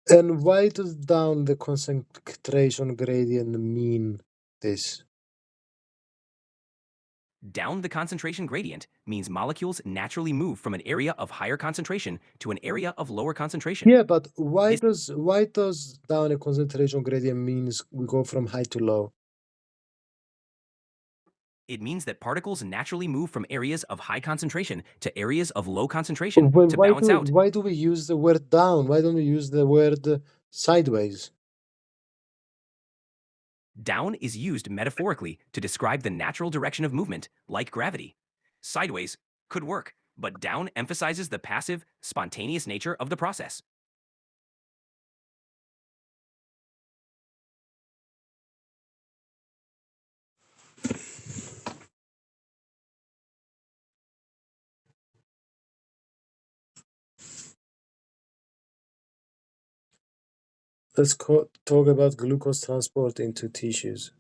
And why does down the concentration gradient mean this? Down the concentration gradient means molecules naturally move from an area of higher concentration to an area of lower concentration. Yeah, but why This does down a concentration gradient means we go from high to low? it means that particles naturally move from areas of high concentration to areas of low concentration Well, to balance out. why do we use the word down? Why don't we use the word sideways? Down is used metaphorically to describe the natural direction of movement, like gravity. Sideways could work, but down emphasizes the passive, spontaneous nature of the process. Let's talk about glucose transport into tissues.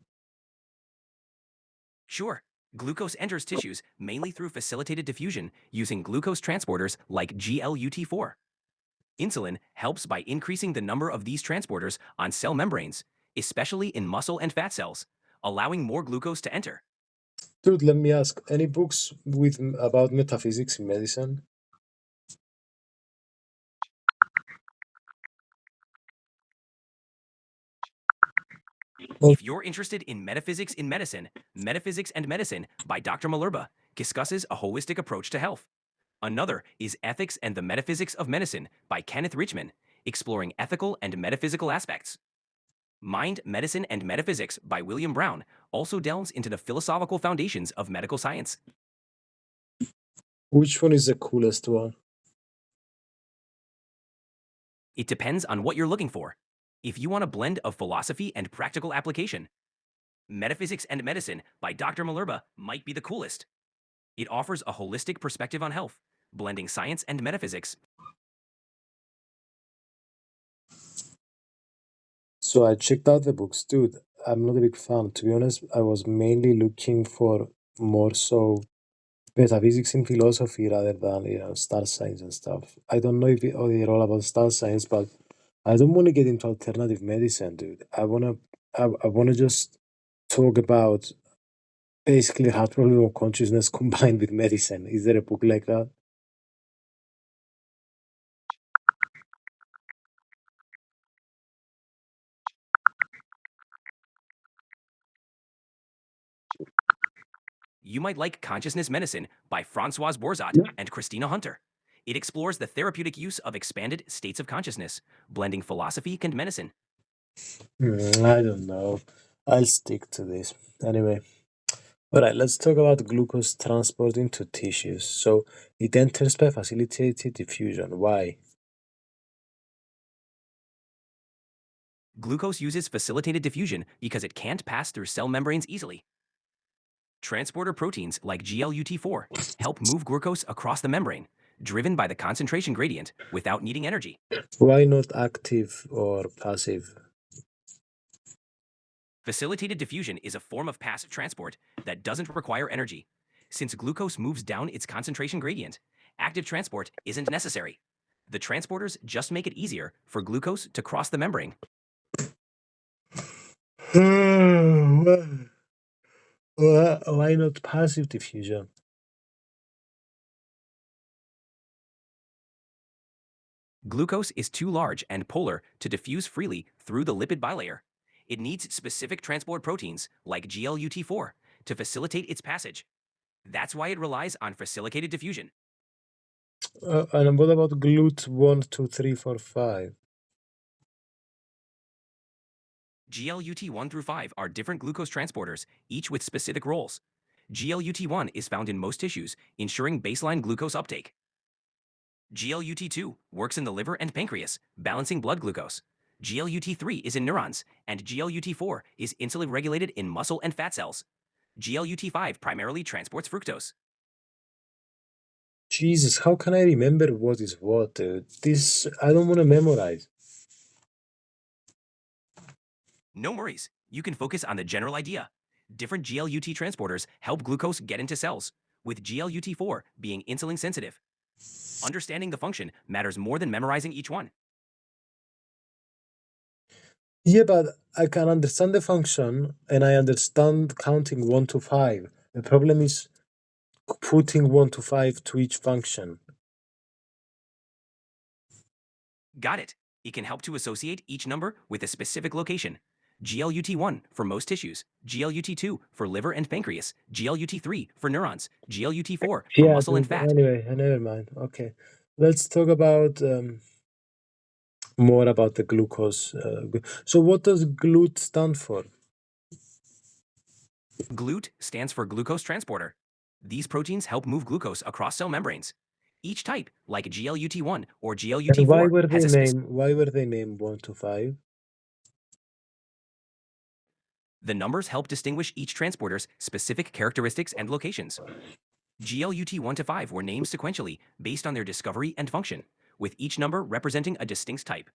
Sure, glucose enters tissues mainly through facilitated diffusion using glucose transporters like GLUT4. Insulin helps by increasing the number of these transporters on cell membranes, especially in muscle and fat cells, allowing more glucose to enter. Dude, let me ask, any books with about metaphysics in medicine? Well, If you're interested in metaphysics in medicine, Metaphysics and Medicine by Dr. Malerba discusses a holistic approach to health. Another is Ethics and the Metaphysics of Medicine by Kenneth Richman, exploring ethical and metaphysical aspects. Mind, Medicine, and Metaphysics by William Brown also delves into the philosophical foundations of medical science. which one is the coolest one? It depends on what you're looking for. If you want a blend of philosophy and practical application, Metaphysics and Medicine by Dr. Malerba might be the coolest. It offers a holistic perspective on health, blending science and metaphysics. So I checked out the books, dude. I'm not a big fan. To be honest, I was mainly looking for more so metaphysics in philosophy rather than, star science and stuff. I don't know if they're all about star science, but I don't want to get into alternative medicine, dude. I wanna just talk about basically heart problem of consciousness combined with medicine. Is there a book like that? You might like Consciousness Medicine by Francoise Borzot Yeah. and Christina Hunter. It explores the therapeutic use of expanded states of consciousness, blending philosophy and medicine. I don't know. I'll stick to this. Anyway, all right, let's talk about glucose transport into tissues. So it enters by facilitated diffusion. Why? Glucose uses facilitated diffusion because it can't pass through cell membranes easily. Transporter proteins like GLUT4 help move glucose across the membrane, driven by the concentration gradient without needing energy. Why not active or passive? Facilitated diffusion is a form of passive transport that doesn't require energy. Since glucose moves down its concentration gradient, active transport isn't necessary. The transporters just make it easier for glucose to cross the membrane. Why not passive diffusion? Glucose is too large and polar to diffuse freely through the lipid bilayer. It needs specific transport proteins, like GLUT4, to facilitate its passage. That's why it relies on facilitated diffusion. And what about GLUT 1, 2, 3, 4, 5? GLUT1 through 5 are different glucose transporters, each with specific roles. GLUT1 is found in most tissues, ensuring baseline glucose uptake. GLUT2 works in the liver and pancreas, balancing blood glucose. GLUT3 is in neurons, and GLUT4 is insulin regulated in muscle and fat cells. GLUT5 primarily transports fructose. Jesus, how can I remember what is what, dude? This, I don't want to memorize. No worries, you can focus on the general idea. Different GLUT transporters help glucose get into cells, with GLUT4 being insulin sensitive. Understanding the function matters more than memorizing each one. Yeah, but I can understand the function and I understand counting 1 to 5. The problem is putting 1 to 5 to each function. Got it. It can help to associate each number with a specific location. GLUT1 for most tissues, GLUT2 for liver and pancreas, GLUT3 for neurons, GLUT4 for Yeah, muscle and dude. fat. Anyway, never mind. Okay. Let's talk about more about the glucose. So, what does GLUT stand for? GLUT stands for glucose transporter. These proteins help move glucose across cell membranes. Each type, like GLUT1 or And GLUT4, has a specific. why were they named 1 to 5? The numbers help distinguish each transporter's specific characteristics and locations. GLUT1 to 5 were named sequentially based on their discovery and function, with each number representing a distinct type.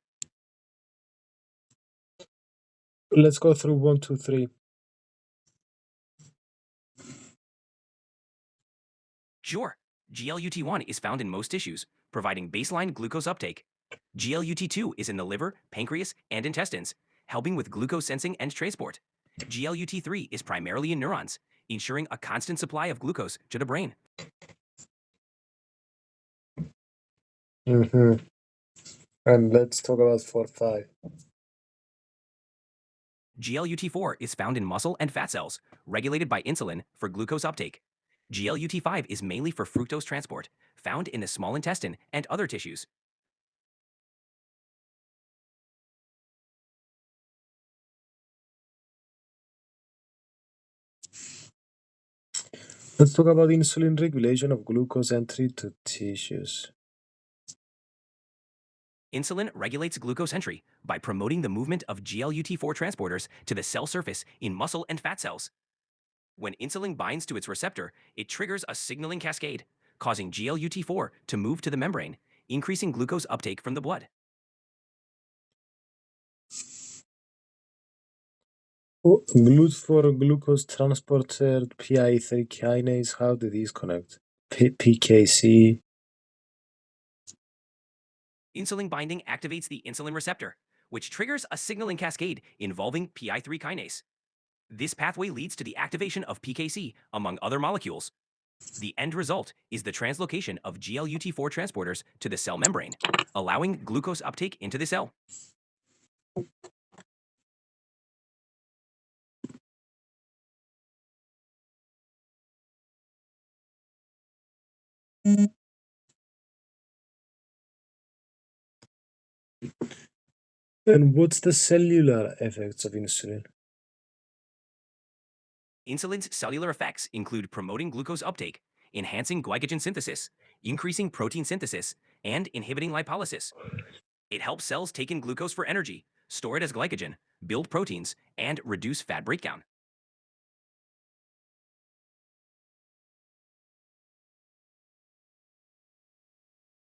Let's go through 1, 2, 3. Sure, GLUT1 is found in most tissues, providing baseline glucose uptake. GLUT2 is in the liver, pancreas, and intestines, helping with glucose sensing and transport. GLUT3 is primarily in neurons, ensuring a constant supply of glucose to the brain. Mm-hmm. And let's talk about 4, 5. GLUT4 is found in muscle and fat cells, regulated by insulin for glucose uptake. GLUT5 is mainly for fructose transport, found in the small intestine and other tissues. Let's talk about insulin regulation of glucose entry to tissues. Insulin regulates glucose entry by promoting the movement of GLUT4 transporters to the cell surface in muscle and fat cells. When insulin binds to its receptor, it triggers a signaling cascade, causing GLUT4 to move to the membrane, increasing glucose uptake from the blood. GLUT for glucose transporter, PI3 kinase, how do these connect? PKC. Insulin binding activates the insulin receptor, which triggers a signaling cascade involving PI3 kinase. This pathway leads to the activation of PKC, among other molecules. The end result is the translocation of GLUT4 transporters to the cell membrane, allowing glucose uptake into the cell. And what's the cellular effects of insulin? Insulin's cellular effects include promoting glucose uptake, enhancing glycogen synthesis, increasing protein synthesis, and inhibiting lipolysis. It helps cells take in glucose for energy, store it as glycogen, build proteins, and reduce fat breakdown.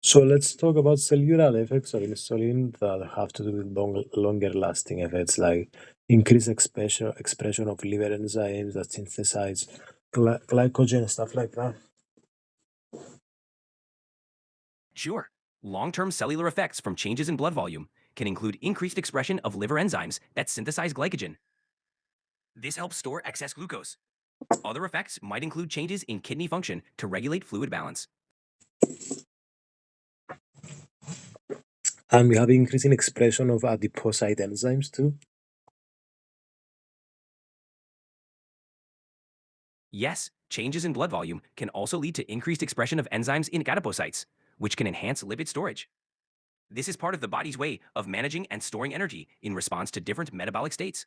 So let's talk about cellular effects of insulin that have to do with longer lasting effects like increased expression of liver enzymes that synthesize glycogen, stuff like that. Sure, Long-term cellular effects from changes in blood volume can include increased expression of liver enzymes that synthesize glycogen. This helps store excess glucose. Other effects might include changes in kidney function to regulate fluid balance. And we have increasing expression of adipocyte enzymes too. Yes, changes in blood volume can also lead to increased expression of enzymes in adipocytes, which can enhance lipid storage. This is part of the body's way of managing and storing energy in response to different metabolic states.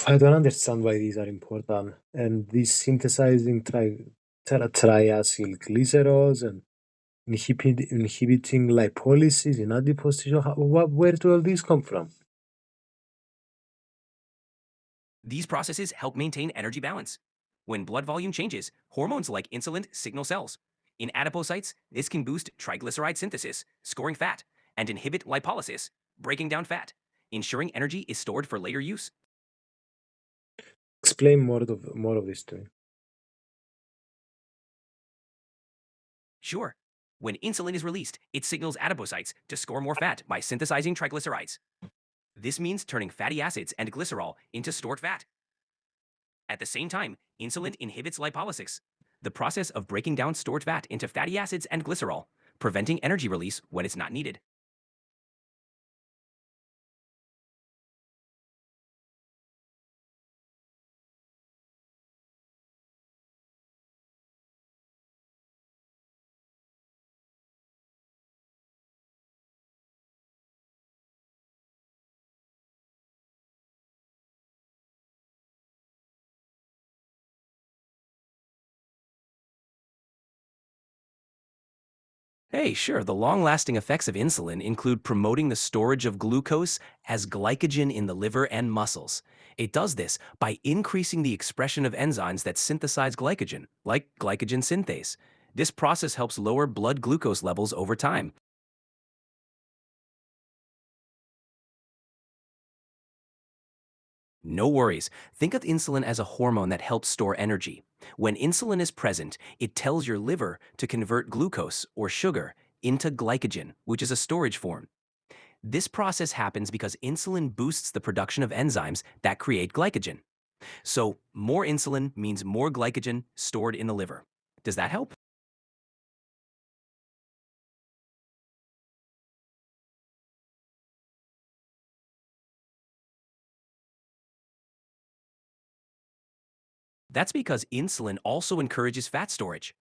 I don't understand why these are important. And these synthesizing triacyl glycerols and inhibiting lipolysis in adipose tissue. Where do all these come from? These processes help maintain energy balance. When blood volume changes, hormones like insulin signal cells. In adipocytes, this can boost triglyceride synthesis, storing fat, and inhibit lipolysis, breaking down fat, ensuring energy is stored for later use. Explain more of this to me. Sure, when insulin is released, it signals adipocytes to store more fat by synthesizing triglycerides. This means turning fatty acids and glycerol into stored fat. At the same time, insulin inhibits lipolysis, the process of breaking down stored fat into fatty acids and glycerol, preventing energy release when it's not needed. Hey, sure, the long-lasting effects of insulin include promoting the storage of glucose as glycogen in the liver and muscles. It does this by increasing the expression of enzymes that synthesize glycogen, like glycogen synthase. This process helps lower blood glucose levels over time. No worries. Think of insulin as a hormone that helps store energy. When insulin is present, it tells your liver to convert glucose or sugar into glycogen, which is a storage form. This process happens because insulin boosts the production of enzymes that create glycogen. So, more insulin means more glycogen stored in the liver. Does that help? That's because insulin also encourages fat storage.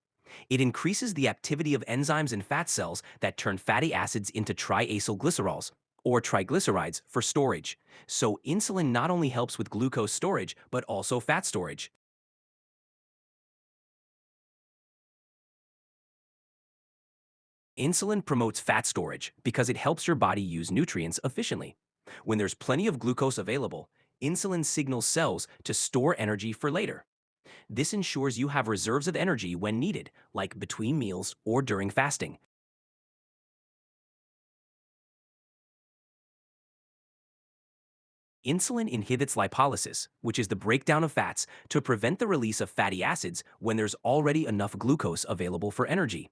It increases the activity of enzymes in fat cells that turn fatty acids into triacylglycerols, or triglycerides, for storage. So insulin not only helps with glucose storage, but also fat storage. Insulin promotes fat storage because it helps your body use nutrients efficiently. When there's plenty of glucose available, insulin signals cells to store energy for later. This ensures you have reserves of energy when needed, like between meals or during fasting. Insulin inhibits lipolysis, which is the breakdown of fats, to prevent the release of fatty acids when there's already enough glucose available for energy.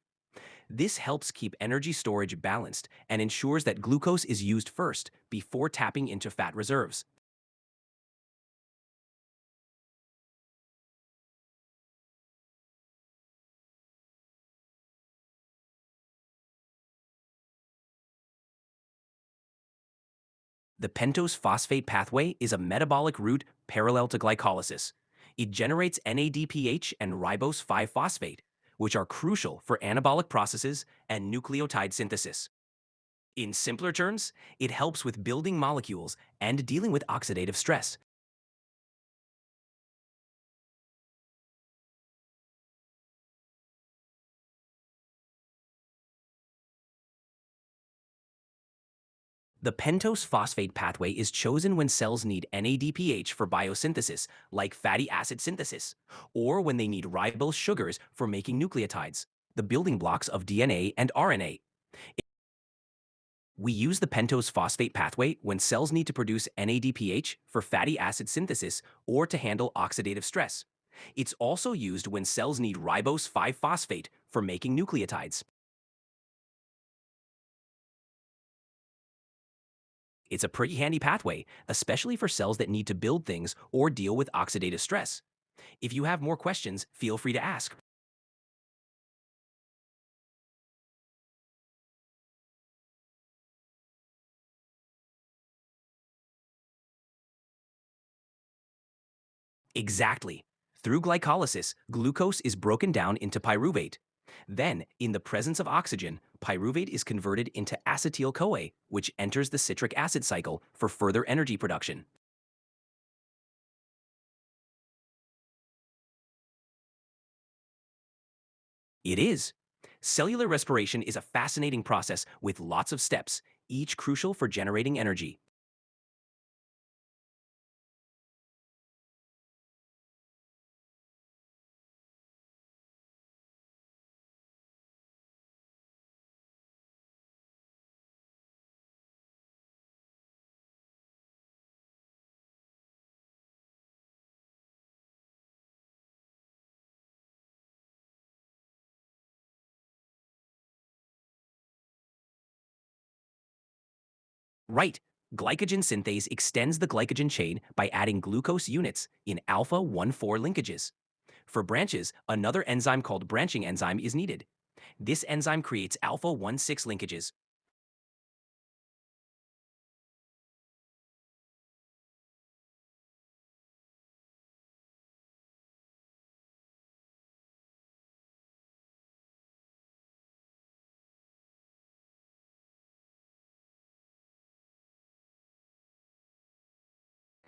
This helps keep energy storage balanced and ensures that glucose is used first before tapping into fat reserves. The pentose phosphate pathway is a metabolic route parallel to glycolysis. It generates NADPH and ribose 5 phosphate, which are crucial for anabolic processes and nucleotide synthesis. In simpler terms, it helps with building molecules and dealing with oxidative stress. The pentose phosphate pathway is chosen when cells need NADPH for biosynthesis, like fatty acid synthesis, or when they need ribose sugars for making nucleotides, the building blocks of DNA and RNA. We use the pentose phosphate pathway when cells need to produce NADPH for fatty acid synthesis or to handle oxidative stress. It's also used when cells need ribose 5-phosphate for making nucleotides. It's a pretty handy pathway, especially for cells that need to build things or deal with oxidative stress. If you have more questions, feel free to ask. Exactly. Through glycolysis, glucose is broken down into pyruvate. Then, in the presence of oxygen, pyruvate is converted into acetyl-CoA, which enters the citric acid cycle for further energy production. It is. Cellular respiration is a fascinating process with lots of steps, each crucial for generating energy. Right. Glycogen synthase extends the glycogen chain by adding glucose units in alpha 1,4 linkages. For branches, another enzyme called branching enzyme is needed. This enzyme creates alpha 1,6 linkages.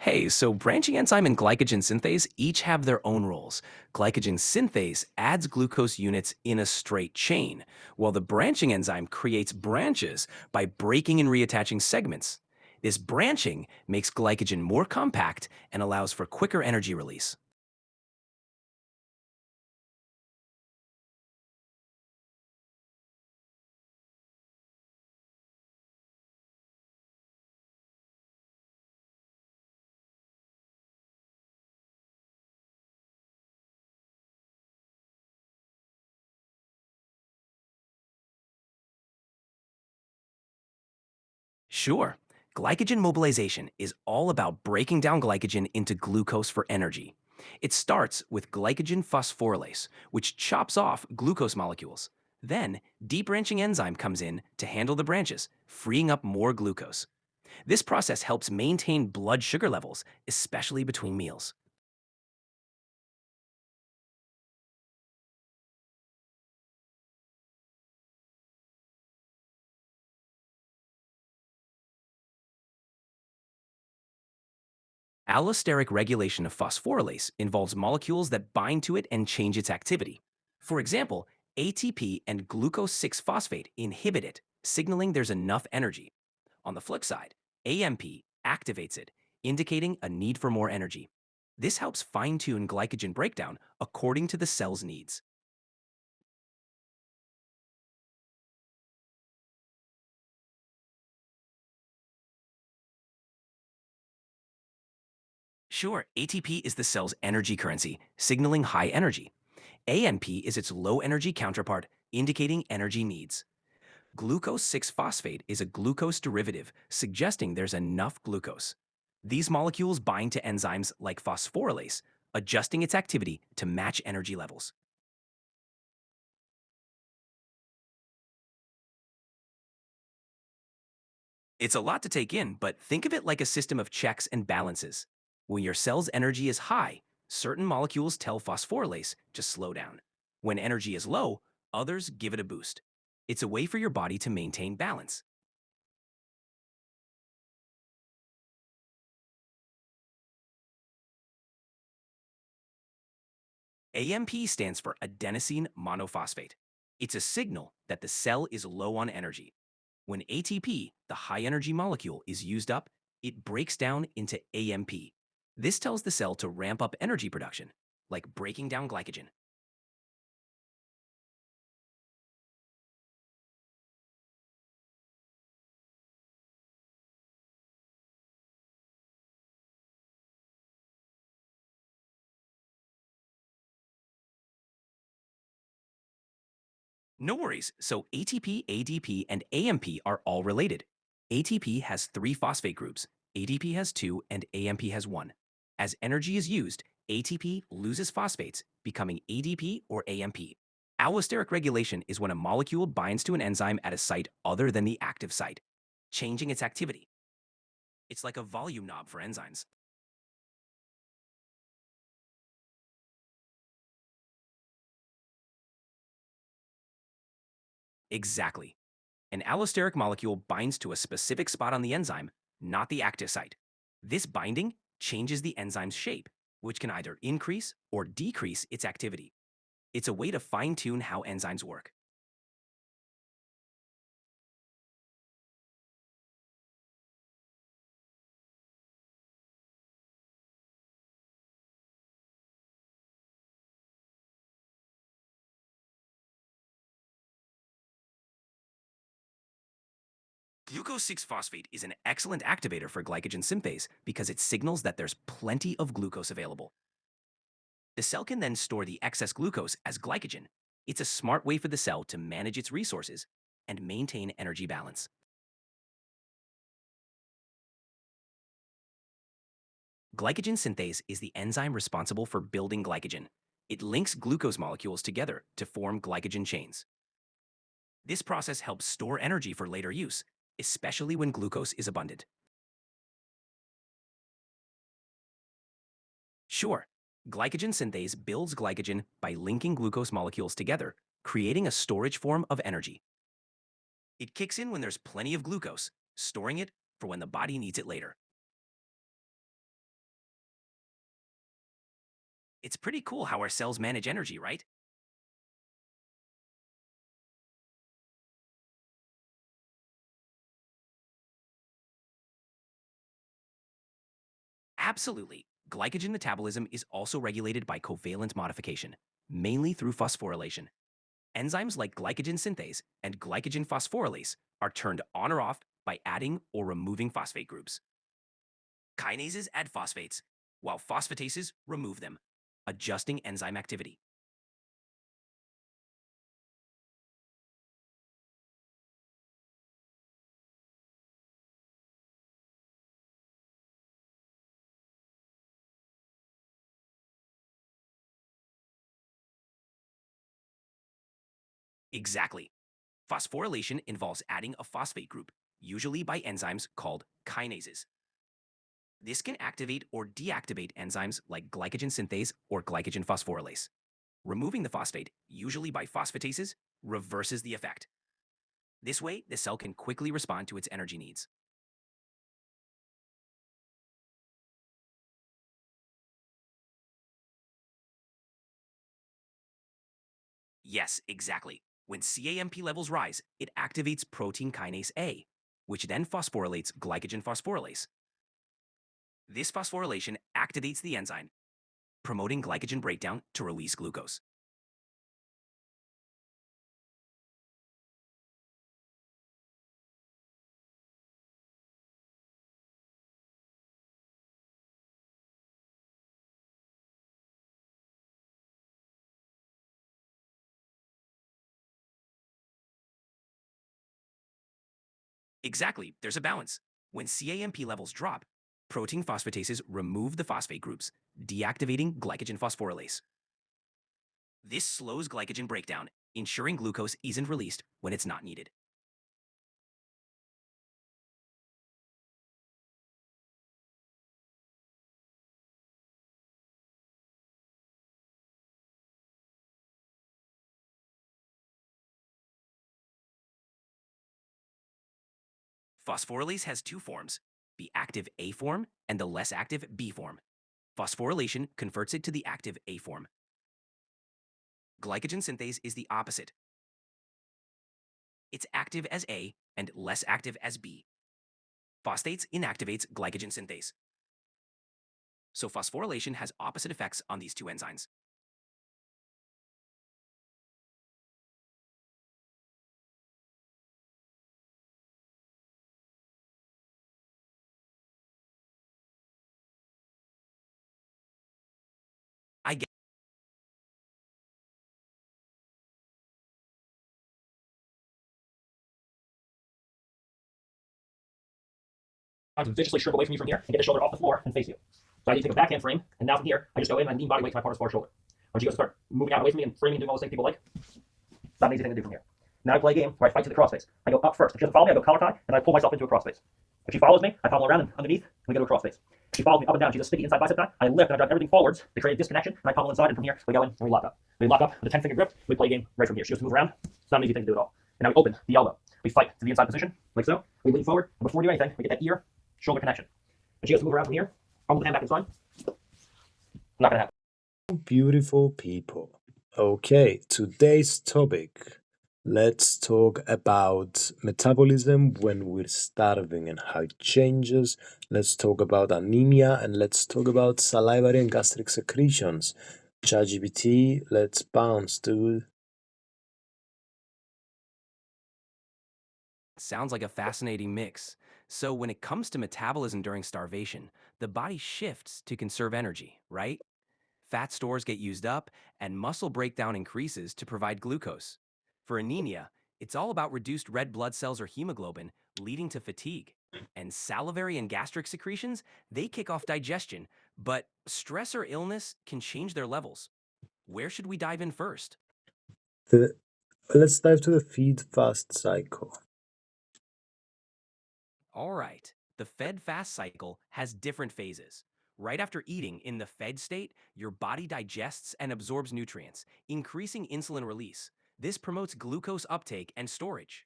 Hey, so branching enzyme and glycogen synthase each have their own roles. Glycogen synthase adds glucose units in a straight chain, while the branching enzyme creates branches by breaking and reattaching segments. This branching makes glycogen more compact and allows for quicker energy release. Sure, glycogen mobilization is all about breaking down glycogen into glucose for energy. It starts with glycogen phosphorylase, which chops off glucose molecules. Then, debranching enzyme comes in to handle the branches, freeing up more glucose. This process helps maintain blood sugar levels, especially between meals. Allosteric regulation of phosphorylase involves molecules that bind to it and change its activity. For example, ATP and glucose 6 phosphate inhibit it, signaling there's enough energy. On the flip side, AMP activates it, indicating a need for more energy. This helps fine tune glycogen breakdown according to the cell's needs. Sure, ATP is the cell's energy currency, signaling high energy. AMP is its low energy counterpart, indicating energy needs. Glucose 6 phosphate is a glucose derivative, suggesting there's enough glucose. These molecules bind to enzymes like phosphorylase, adjusting its activity to match energy levels. It's a lot to take in, but think of it like a system of checks and balances. When your cell's energy is high, certain molecules tell phosphorylase to slow down. When energy is low, others give it a boost. It's a way for your body to maintain balance. AMP stands for adenosine monophosphate. It's a signal that the cell is low on energy. When ATP, the high energy molecule, is used up, it breaks down into AMP. This tells the cell to ramp up energy production, like breaking down glycogen. No worries. So ATP, ADP, and AMP are all related. ATP has 3 phosphate groups, ADP has 2, and AMP has 1. As energy is used, ATP loses phosphates, becoming ADP or AMP. Allosteric regulation is when a molecule binds to an enzyme at a site other than the active site, changing its activity. It's like a volume knob for enzymes. Exactly. An allosteric molecule binds to a specific spot on the enzyme, not the active site. This binding changes the enzyme's shape, which can either increase or decrease its activity. It's a way to fine-tune how enzymes work. Glucose 6-phosphate is an excellent activator for glycogen synthase because it signals that there's plenty of glucose available. The cell can then store the excess glucose as glycogen. It's a smart way for the cell to manage its resources and maintain energy balance. Glycogen synthase is the enzyme responsible for building glycogen. It links glucose molecules together to form glycogen chains. This process helps store energy for later use, especially when glucose is abundant. Sure, glycogen synthase builds glycogen by linking glucose molecules together, creating a storage form of energy. It kicks in when there's plenty of glucose, storing it for when the body needs it later. It's pretty cool how our cells manage energy, right? Absolutely. Glycogen metabolism is also regulated by covalent modification, mainly through phosphorylation. Enzymes like glycogen synthase and glycogen phosphorylase are turned on or off by adding or removing phosphate groups. Kinases add phosphates, while phosphatases remove them, adjusting enzyme activity. Exactly. Phosphorylation involves adding a phosphate group, usually by enzymes called kinases. This can activate or deactivate enzymes like glycogen synthase or glycogen phosphorylase. Removing the phosphate, usually by phosphatases, reverses the effect. This way, the cell can quickly respond to its energy needs. Yes, exactly. When CAMP levels rise, it activates protein kinase A, which then phosphorylates glycogen phosphorylase. This phosphorylation activates the enzyme, promoting glycogen breakdown to release glucose. Exactly, there's a balance. When CAMP levels drop, protein phosphatases remove the phosphate groups, deactivating glycogen phosphorylase. This slows glycogen breakdown, ensuring glucose isn't released when it's not needed. Phosphorylase has 2 forms, the active A form and the less active B form. Phosphorylation converts it to the active A form. Glycogen synthase is the opposite. It's active as A and less active as B. Phosphates inactivates glycogen synthase. So phosphorylation has opposite effects on these 2 enzymes. I to viciously shrink away from you from here and get the shoulder off the floor and face you. So I need to take a backhand frame, and now from here, I just go in and I lean body weight to my partner's far shoulder. When she goes to start moving out away from me and framing and doing all those things people like, it's not an easy thing to do from here. Now I play a game where I fight to the crossface. I go up first. If she doesn't follow me, I go collar tie, and I pull myself into a crossface. If she follows me, I pommel around and underneath, and we go to a crossface. If she follows me up and down, she's a sticky inside bicep tie. I lift and I drive everything forwards to create a disconnection, and I pommel inside, and from here, we go in and we lock up. We lock up with a 10-finger grip, we play a game right from here. She goes to move around. It's not an easy thing to do at all. And now we open the elbow. We fight to the inside position, like so. We lean forward, and before we do anything, we get that ear-shoulder connection. And she goes to move around from here, pummel the hand back inside. Not gonna happen. Beautiful people. Okay, today's topic. Let's talk about metabolism when we're starving and how it changes. Let's talk about anemia and let's talk about salivary and gastric secretions. ChatGPT, let's bounce, dude. Sounds like a fascinating mix. So when it comes to metabolism during starvation, the body shifts to conserve energy, right? Fat stores get used up, and muscle breakdown increases to provide glucose. For anemia, it's all about reduced red blood cells or hemoglobin, leading to fatigue. And salivary and gastric secretions, they kick off digestion, but stress or illness can change their levels. Where should we dive in first? The, let's dive to the feed fast cycle. All right, the fed fast cycle has different phases. Right after eating, in the fed state, your body digests and absorbs nutrients, increasing insulin release. This promotes glucose uptake and storage.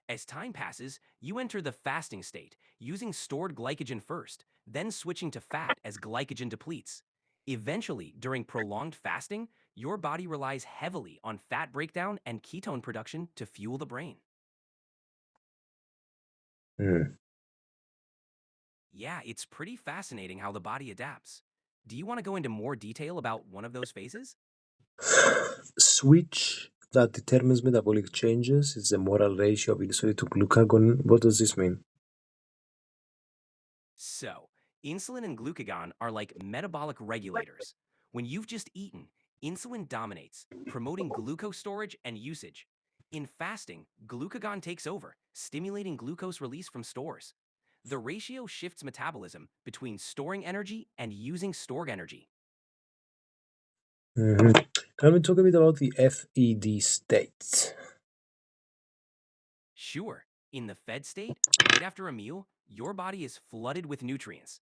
As time passes, you enter the fasting state, using stored glycogen first, then switching to fat as glycogen depletes. Eventually, during prolonged fasting, your body relies heavily on fat breakdown and ketone production to fuel the brain. Hmm. Yeah, it's pretty fascinating how the body adapts. Do you want to go into more detail about one of those phases? Switch that determines metabolic changes is the moral ratio of insulin to glucagon. What does this mean? So, insulin and glucagon are like metabolic regulators. When you've just eaten, insulin dominates, promoting glucose storage and usage. In fasting, glucagon takes over, stimulating glucose release from stores. The ratio shifts metabolism between storing energy and using stored energy. Mhm. Can we talk a bit about the FED state? Sure, in the fed state, right after a meal, your body is flooded with nutrients.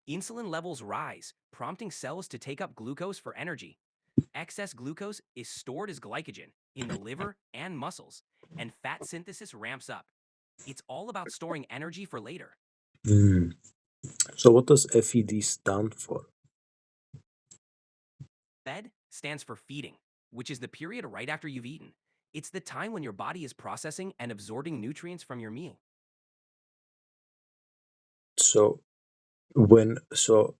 Insulin levels rise, prompting cells to take up glucose for energy. Excess glucose is stored as glycogen in the liver and muscles, and fat synthesis ramps up. It's all about storing energy for later. Hmm. So, what does FED stand for? Fed stands for feeding, which is the period right after you've eaten. It's the time when your body is processing and absorbing nutrients from your meal. So, when, so,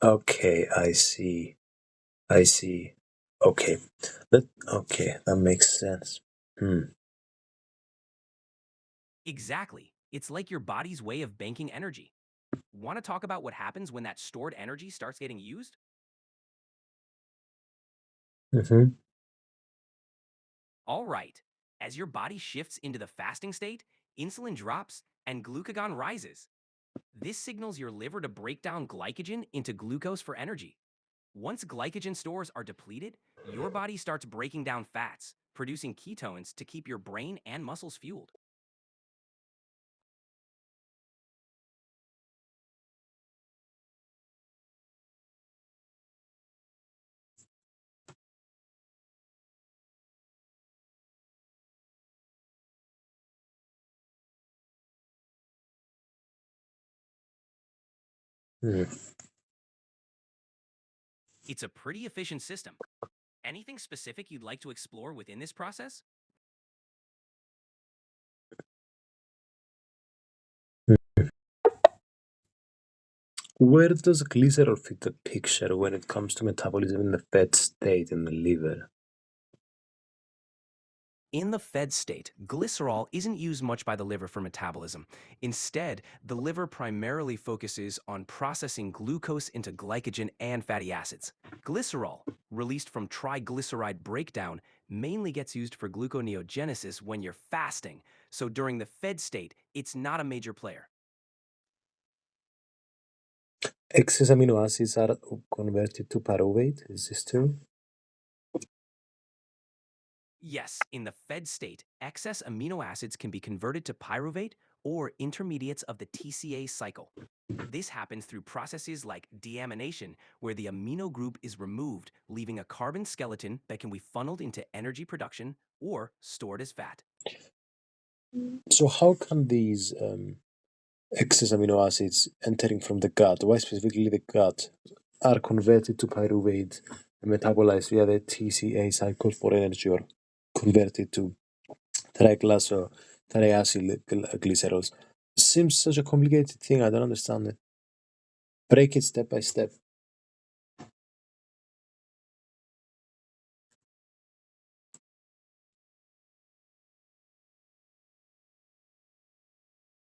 okay, I see. I see. Okay. Okay, that makes sense. Hmm. Exactly. It's like your body's way of banking energy. Want to talk about what happens when that stored energy starts getting used? Mm-hmm. All right. As your body shifts into the fasting state, insulin drops and glucagon rises. This signals your liver to break down glycogen into glucose for energy. Once glycogen stores are depleted, your body starts breaking down fats, producing ketones to keep your brain and muscles fueled. Hmm. It's a pretty efficient system. Anything specific you'd like to explore within this process? Where does glycerol fit the picture when it comes to metabolism in the fat state in the liver? In the fed state, glycerol isn't used much by the liver for metabolism. Instead, the liver primarily focuses on processing glucose into glycogen and fatty acids. Glycerol, released from triglyceride breakdown, mainly gets used for gluconeogenesis when you're fasting, so during the fed state, it's not a major player. Excess amino acids are converted to pyruvate. Is this true? Yes, in the fed state, excess amino acids can be converted to pyruvate or intermediates of the TCA cycle. This happens through processes like deamination, where the amino group is removed, leaving a carbon skeleton that can be funneled into energy production or stored as fat. So how can these excess amino acids entering from the gut, why specifically the gut, are converted to pyruvate and metabolized via the TCA cycle for energy or converted to triacylglycerols? Seems such a complicated thing. I don't understand it. Break it step by step.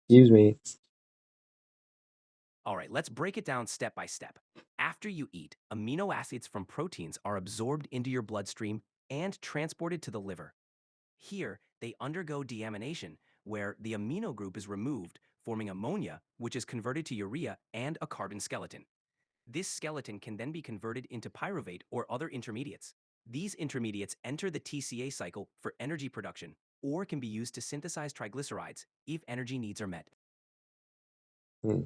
Excuse me. All right, let's break it down step by step. After you eat, amino acids from proteins are absorbed into your bloodstream and transported to the liver. Here, they undergo deamination, where the amino group is removed, forming ammonia, which is converted to urea and a carbon skeleton. This skeleton can then be converted into pyruvate or other intermediates. These intermediates enter the TCA cycle for energy production or can be used to synthesize triglycerides if energy needs are met. Hmm.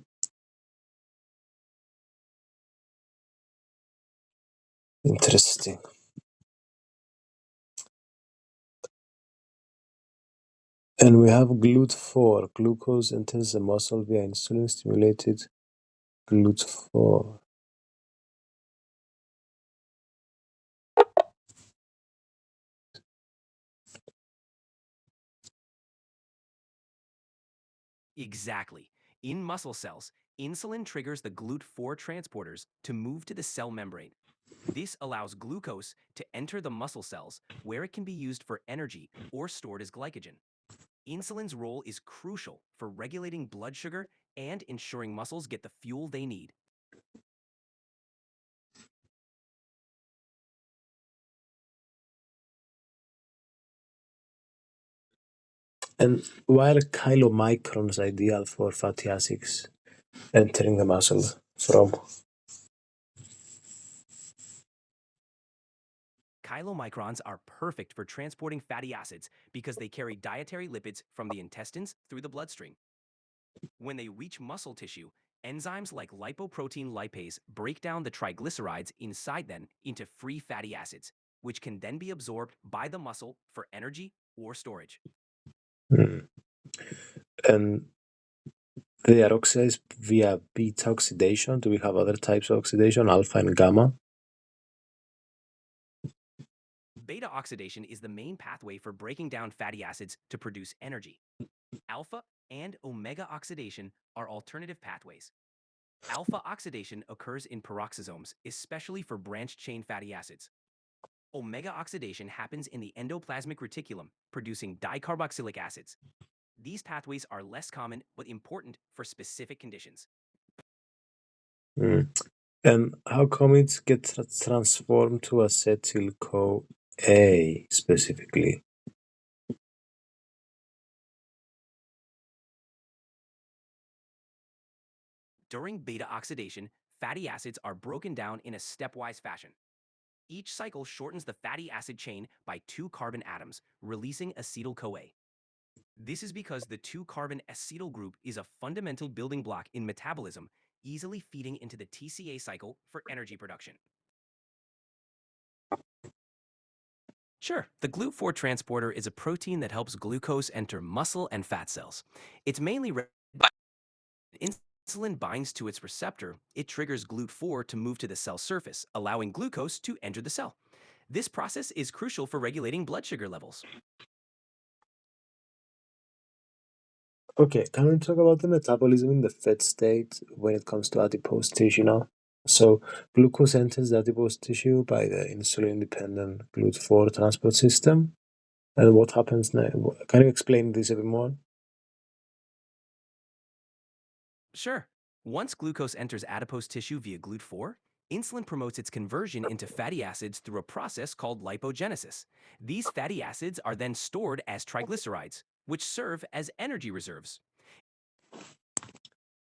Interesting. And we have GLUT4. Glucose enters the muscle via insulin stimulated GLUT4. Exactly. In muscle cells, insulin triggers the GLUT4 transporters to move to the cell membrane. This allows glucose to enter the muscle cells where it can be used for energy or stored as glycogen. Insulin's role is crucial for regulating blood sugar and ensuring muscles get the fuel they need. And why are chylomicrons ideal for fatty acids entering the muscle from? Chylomicrons are perfect for transporting fatty acids because they carry dietary lipids from the intestines through the bloodstream. When they reach muscle tissue, enzymes like lipoprotein lipase break down the triglycerides inside them into free fatty acids, which can then be absorbed by the muscle for energy or storage. Hmm. And they are oxidized via beta oxidation. Do we have other types of oxidation, alpha and gamma? Beta oxidation is the main pathway for breaking down fatty acids to produce energy. Alpha and omega oxidation are alternative pathways. Alpha oxidation occurs in peroxisomes, especially for branched chain fatty acids. Omega oxidation happens in the endoplasmic reticulum, producing dicarboxylic acids. These pathways are less common but important for specific conditions. Hmm. And how come it gets transformed to acetyl-CoA specifically? During beta oxidation, fatty acids are broken down in a stepwise fashion. Each cycle shortens the fatty acid chain by 2 carbon atoms, releasing acetyl-CoA. This is because the 2-carbon acetyl group is a fundamental building block in metabolism, easily feeding into the TCA cycle for energy production. Sure, the GLUT4 transporter is a protein that helps glucose enter muscle and fat cells. It's mainly insulin binds to its receptor, it triggers GLUT4 to move to the cell surface, allowing glucose to enter the cell. This process is crucial for regulating blood sugar levels. Okay, can we talk about the metabolism in the fat state when it comes to adipose tissue now? So, glucose enters the adipose tissue by the insulin-dependent GLUT4 transport system. And what happens next? Can you explain this a bit more? Sure, once glucose enters adipose tissue via GLUT4, insulin promotes its conversion into fatty acids through a process called lipogenesis. These fatty acids are then stored as triglycerides, which serve as energy reserves.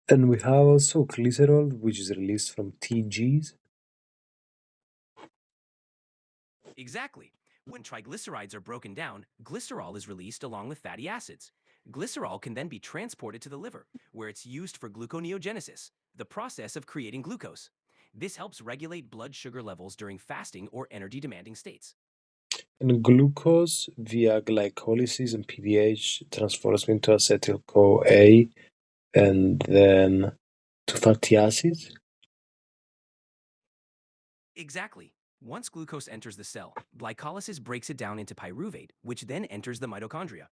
And we have also glycerol, which is released from TGs. Exactly. When triglycerides are broken down, glycerol is released along with fatty acids. Glycerol can then be transported to the liver, where it's used for gluconeogenesis, the process of creating glucose. This helps regulate blood sugar levels during fasting or energy-demanding states. And glucose via glycolysis and PDH transforms into acetyl CoA and then to fatty acids. Exactly. Once glucose enters the cell, glycolysis breaks it down into pyruvate, which then enters the mitochondria.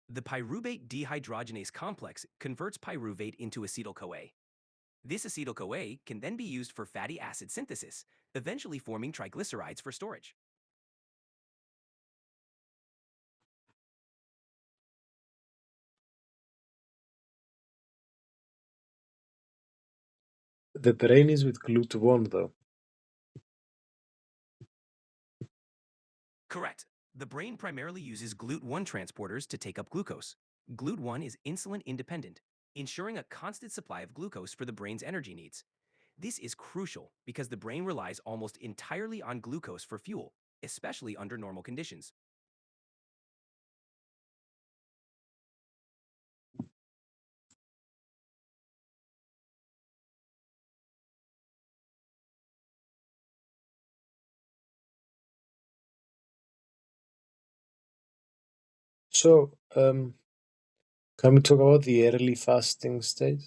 The pyruvate dehydrogenase complex converts pyruvate into acetyl-CoA. This acetyl-CoA can then be used for fatty acid synthesis, eventually forming triglycerides for storage. The brain is with GLUT1 though. Correct. The brain primarily uses GLUT1 transporters to take up glucose. GLUT1 is insulin independent, ensuring a constant supply of glucose for the brain's energy needs. This is crucial because the brain relies almost entirely on glucose for fuel, especially under normal conditions. So, can we talk about the early fasting state?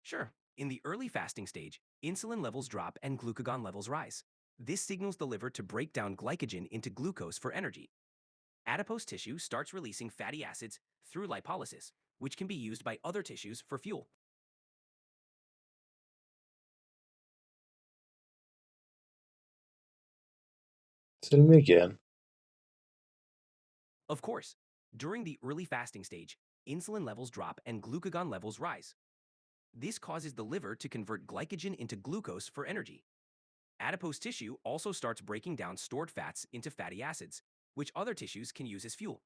Sure, in the early fasting stage, insulin levels drop and glucagon levels rise. This signals the liver to break down glycogen into glucose for energy. Adipose tissue starts releasing fatty acids through lipolysis, which can be used by other tissues for fuel. Tell me again. Of course, during the early fasting stage, insulin levels drop and glucagon levels rise. This causes the liver to convert glycogen into glucose for energy. Adipose tissue also starts breaking down stored fats into fatty acids, which other tissues can use as fuel.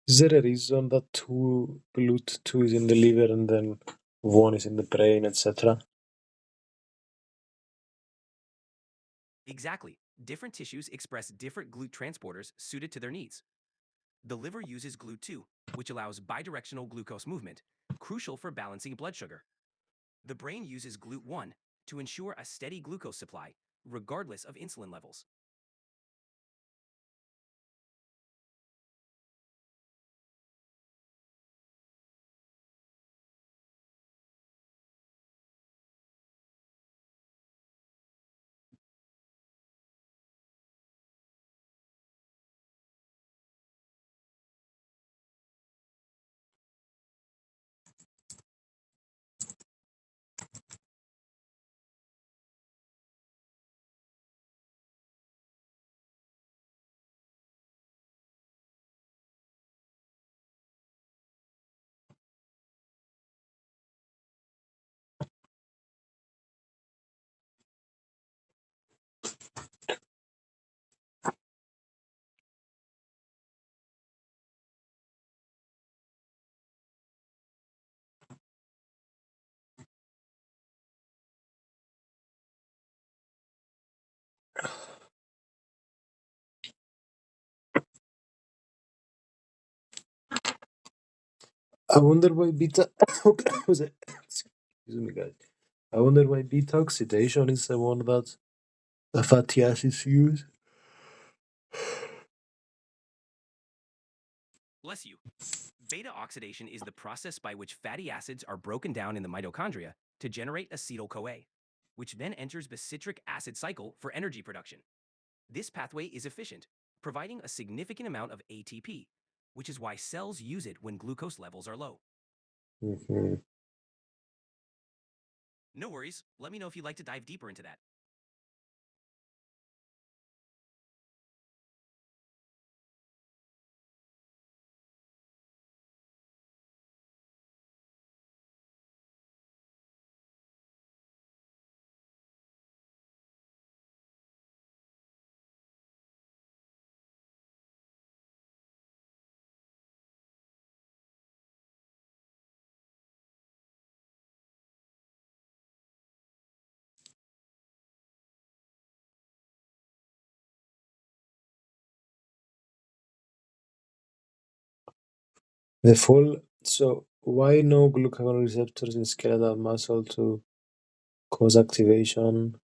Is there a reason that GLUT2 is in the liver and then one is in the brain, etc.? Exactly. Different tissues express different GLUT transporters suited to their needs. The liver uses GLUT2, which allows bidirectional glucose movement, crucial for balancing blood sugar. The brain uses GLUT1 to ensure a steady glucose supply, regardless of insulin levels. I wonder why beta. Was it? Excuse me, guys. I wonder why beta oxidation is the one that the fatty acids use. Bless you. Beta oxidation is the process by which fatty acids are broken down in the mitochondria to generate acetyl-CoA, which then enters the citric acid cycle for energy production. This pathway is efficient, providing a significant amount of ATP, which is why cells use it when glucose levels are low. Hmm. No worries, let me know if you'd like to dive deeper into that. The full. So why no glucagon receptors in skeletal muscle to cause activation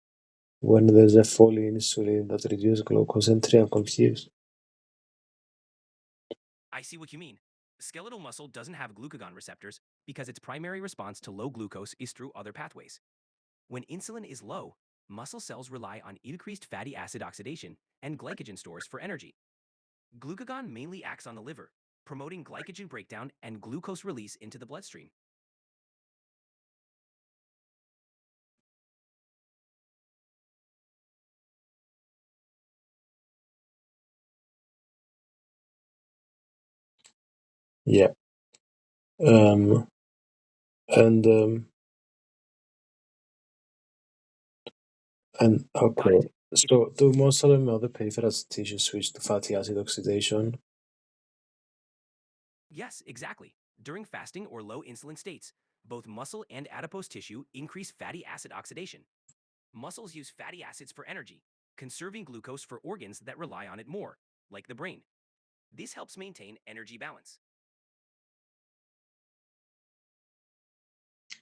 when there's a fall in insulin that reduces glucose entry? I'm confused. I see what you mean. Skeletal muscle doesn't have glucagon receptors because its primary response to low glucose is through other pathways. When insulin is low, muscle cells rely on increased fatty acid oxidation and glycogen stores for energy. Glucagon mainly acts on the liver, promoting glycogen breakdown and glucose release into the bloodstream. Yeah. Um. And Got okay. it? So do muscle and other peripheral tissues switch to fatty acid oxidation? Yes, exactly. During fasting or low insulin states, both muscle and adipose tissue increase fatty acid oxidation. Muscles use fatty acids for energy, conserving glucose for organs that rely on it more, like the brain. This helps maintain energy balance.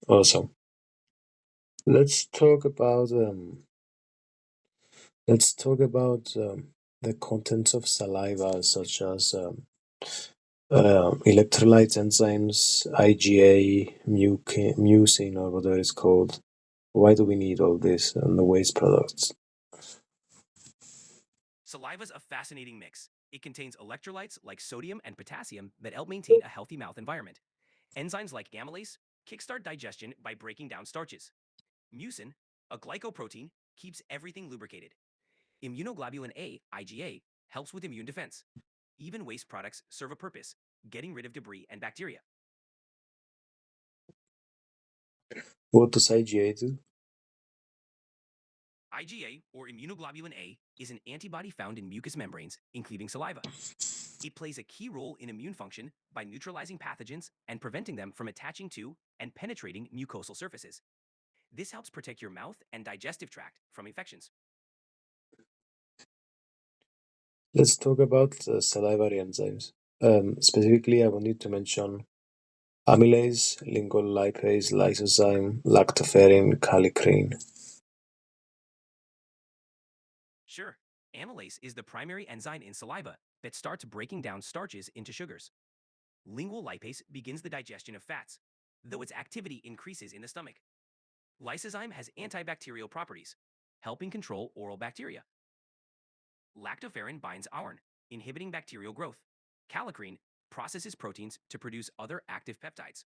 Awesome. Let's talk about the contents of saliva, such as electrolytes, enzymes, IgA, mucin, or whatever it's called. Why do we need all this and the waste products? Saliva's a fascinating mix. It contains electrolytes like sodium and potassium that help maintain a healthy mouth environment. Enzymes like gammalase kickstart digestion by breaking down starches. Mucin, a glycoprotein, keeps everything lubricated. Immunoglobulin A, IgA, helps with immune defense. Even waste products serve a purpose, getting rid of debris and bacteria. What does IgA do? IgA, or immunoglobulin A, is an antibody found in mucous membranes, including saliva. It plays a key role in immune function by neutralizing pathogens and preventing them from attaching to and penetrating mucosal surfaces. This helps protect your mouth and digestive tract from infections. Let's talk about salivary enzymes. Specifically, I wanted to mention amylase, lingual lipase, lysozyme, lactoferrin, kallikrein. Sure, amylase is the primary enzyme in saliva that starts breaking down starches into sugars. Lingual lipase begins the digestion of fats, though its activity increases in the stomach. Lysozyme has antibacterial properties, helping control oral bacteria. Lactoferrin binds iron, inhibiting bacterial growth. Kallikrein processes proteins to produce other active peptides.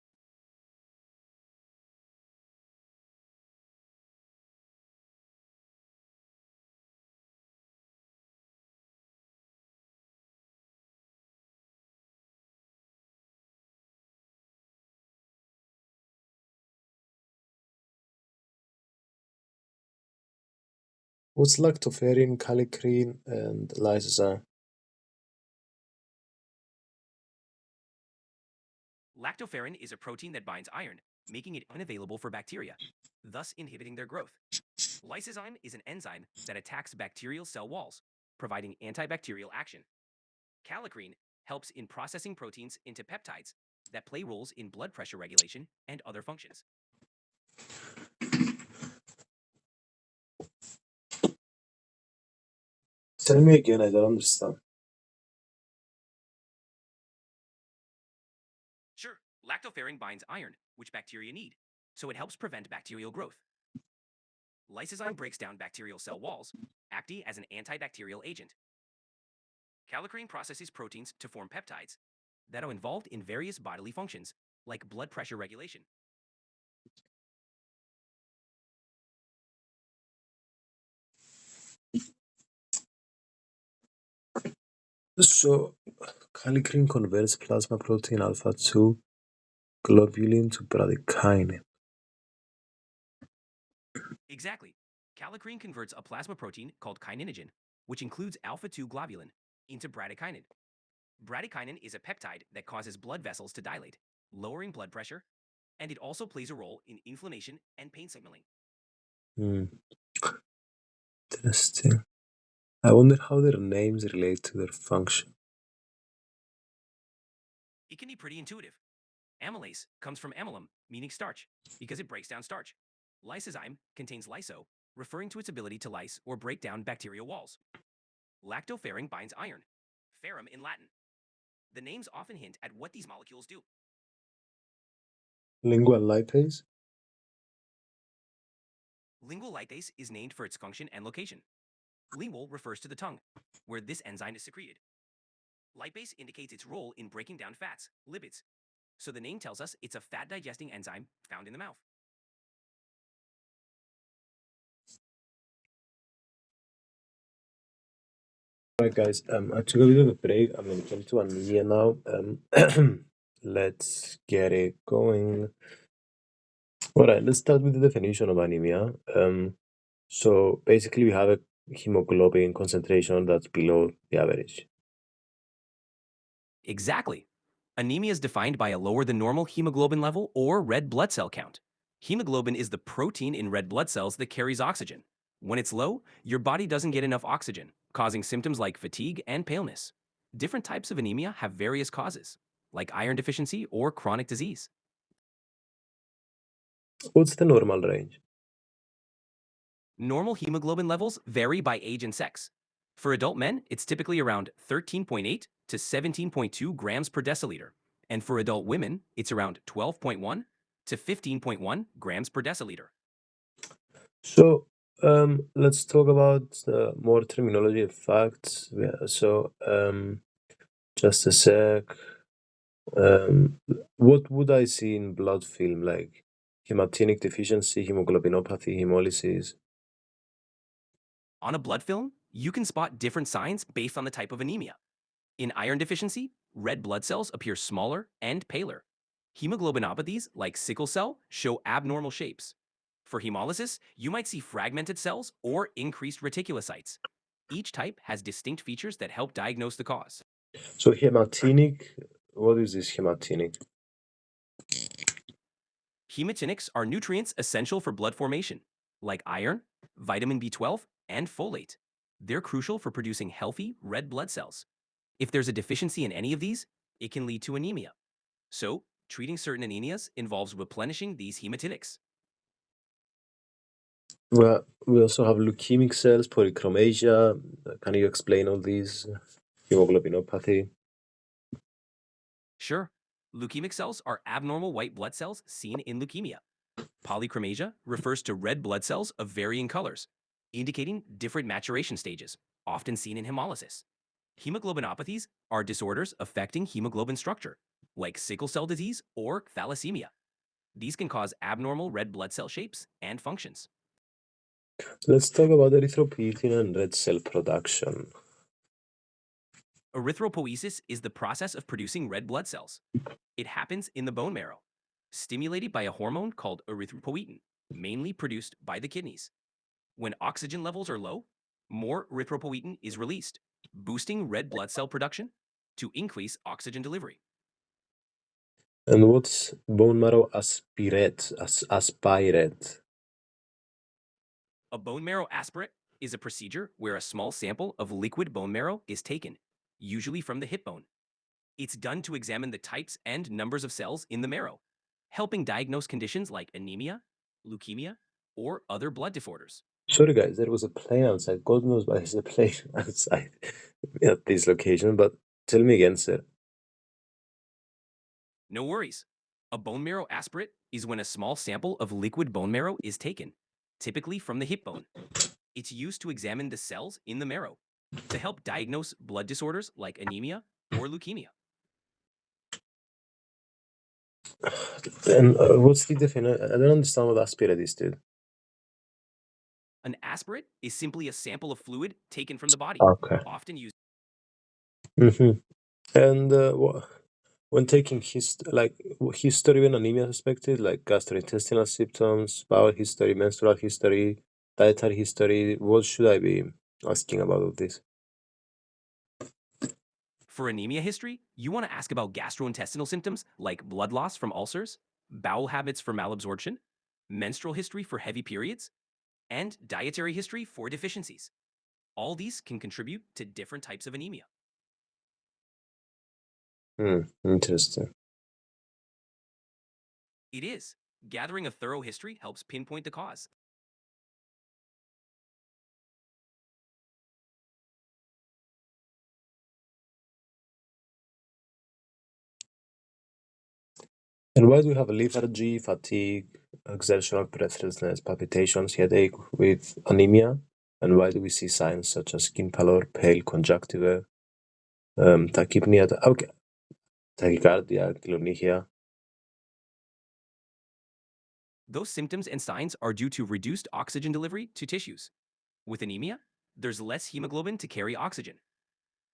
What's lactoferrin, kallikrein, and lysozyme? Lactoferrin is a protein that binds iron, making it unavailable for bacteria, thus inhibiting their growth. Lysozyme is an enzyme that attacks bacterial cell walls, providing antibacterial action. Kallikrein helps in processing proteins into peptides that play roles in blood pressure regulation and other functions. Tell me again, I don't understand. Sure, lactoferrin binds iron, which bacteria need, so it helps prevent bacterial growth. Lysozyme breaks down bacterial cell walls, acting as an antibacterial agent. Kallikrein processes proteins to form peptides that are involved in various bodily functions, like blood pressure regulation. So, kallikrein converts plasma protein alpha 2 globulin to bradykinin. Exactly. Kallikrein converts a plasma protein called kininogen, which includes alpha 2 globulin, into bradykinin. Bradykinin is a peptide that causes blood vessels to dilate, lowering blood pressure, and it also plays a role in inflammation and pain signaling. Hmm, interesting. I wonder how their names relate to their function. It can be pretty intuitive. Amylase comes from amylum, meaning starch, because it breaks down starch. Lysozyme contains lyso, referring to its ability to lyse or break down bacterial walls. Lactoferrin binds iron, ferrum in Latin. The names often hint at what these molecules do. Lingual lipase? Lingual lipase is named for its function and location. Lingual refers to the tongue, where this enzyme is secreted. Lipase indicates its role in breaking down fats, lipids. So the name tells us it's a fat-digesting enzyme found in the mouth. Alright, guys, I took a bit of a break. I'm going to come to anemia now. Let's get it going. Alright, let's start with the definition of anemia. So basically, we have a hemoglobin concentration that's below the average. Exactly. Anemia is defined by a lower than normal hemoglobin level or red blood cell count. Hemoglobin is the protein in red blood cells that carries oxygen. When it's low, your body doesn't get enough oxygen, causing symptoms like fatigue and paleness. Different types of anemia have various causes, like iron deficiency or chronic disease. What's the normal range? Normal hemoglobin levels vary by age and sex. For adult men, it's typically around 13.8 to 17.2 grams per deciliter. And for adult women, it's around 12.1 to 15.1 grams per deciliter. So let's talk about more terminology and facts. So just a sec. What would I see in blood film, like hematinic deficiency, hemoglobinopathy, hemolysis? On a blood film, you can spot different signs based on the type of anemia. In iron deficiency, red blood cells appear smaller and paler. Hemoglobinopathies, like sickle cell, show abnormal shapes. For hemolysis, you might see fragmented cells or increased reticulocytes. Each type has distinct features that help diagnose the cause. So hematinic, what is this hematinic? Hematinics are nutrients essential for blood formation, like iron, vitamin B12, and folate. They're crucial for producing healthy red blood cells. If there's a deficiency in any of these, it can lead to anemia. So, treating certain anemias involves replenishing these hematinics. Well, we also have leukemic cells, polychromasia. Can you explain all these? Hemoglobinopathy. Sure, leukemic cells are abnormal white blood cells seen in leukemia. Polychromasia refers to red blood cells of varying colors, indicating different maturation stages, often seen in hemolysis. Hemoglobinopathies are disorders affecting hemoglobin structure, like sickle cell disease or thalassemia. These can cause abnormal red blood cell shapes and functions. Let's talk about erythropoietin and red cell production. Erythropoiesis is the process of producing red blood cells. It happens in the bone marrow, stimulated by a hormone called erythropoietin, mainly produced by the kidneys. When oxygen levels are low, more erythropoietin is released, boosting red blood cell production to increase oxygen delivery. And what's bone marrow aspirate? Aspirate. A bone marrow aspirate is a procedure where a small sample of liquid bone marrow is taken, usually from the hip bone. It's done to examine the types and numbers of cells in the marrow, helping diagnose conditions like anemia, leukemia, or other blood disorders. Sorry, guys, there was a plane outside. God knows why there's a plane outside at this location. But tell me again, sir. No worries. A bone marrow aspirate is when a small sample of liquid bone marrow is taken, typically from the hip bone. It's used to examine the cells in the marrow to help diagnose blood disorders like anemia or leukemia. And what's the definition? I don't understand what aspirate is, dude. An aspirate is simply a sample of fluid taken from the body, Okay. often used. Mm-hmm. And when taking history when anemia suspected, like gastrointestinal symptoms, bowel history, menstrual history, dietary history, what should I be asking about all this? For anemia history, you want to ask about gastrointestinal symptoms like blood loss from ulcers, bowel habits for malabsorption, menstrual history for heavy periods, and dietary history for deficiencies. All these can contribute to different types of anemia. Interesting. It is. Gathering a thorough history helps pinpoint the cause. And why do we have lethargy, fatigue, exertional breathlessness, palpitations, headache with anemia? And why do we see signs such as skin pallor, pale conjunctiva, tachypnea, okay, tachycardia, clonichia? Those symptoms and signs are due to reduced oxygen delivery to tissues. With anemia, there's less hemoglobin to carry oxygen.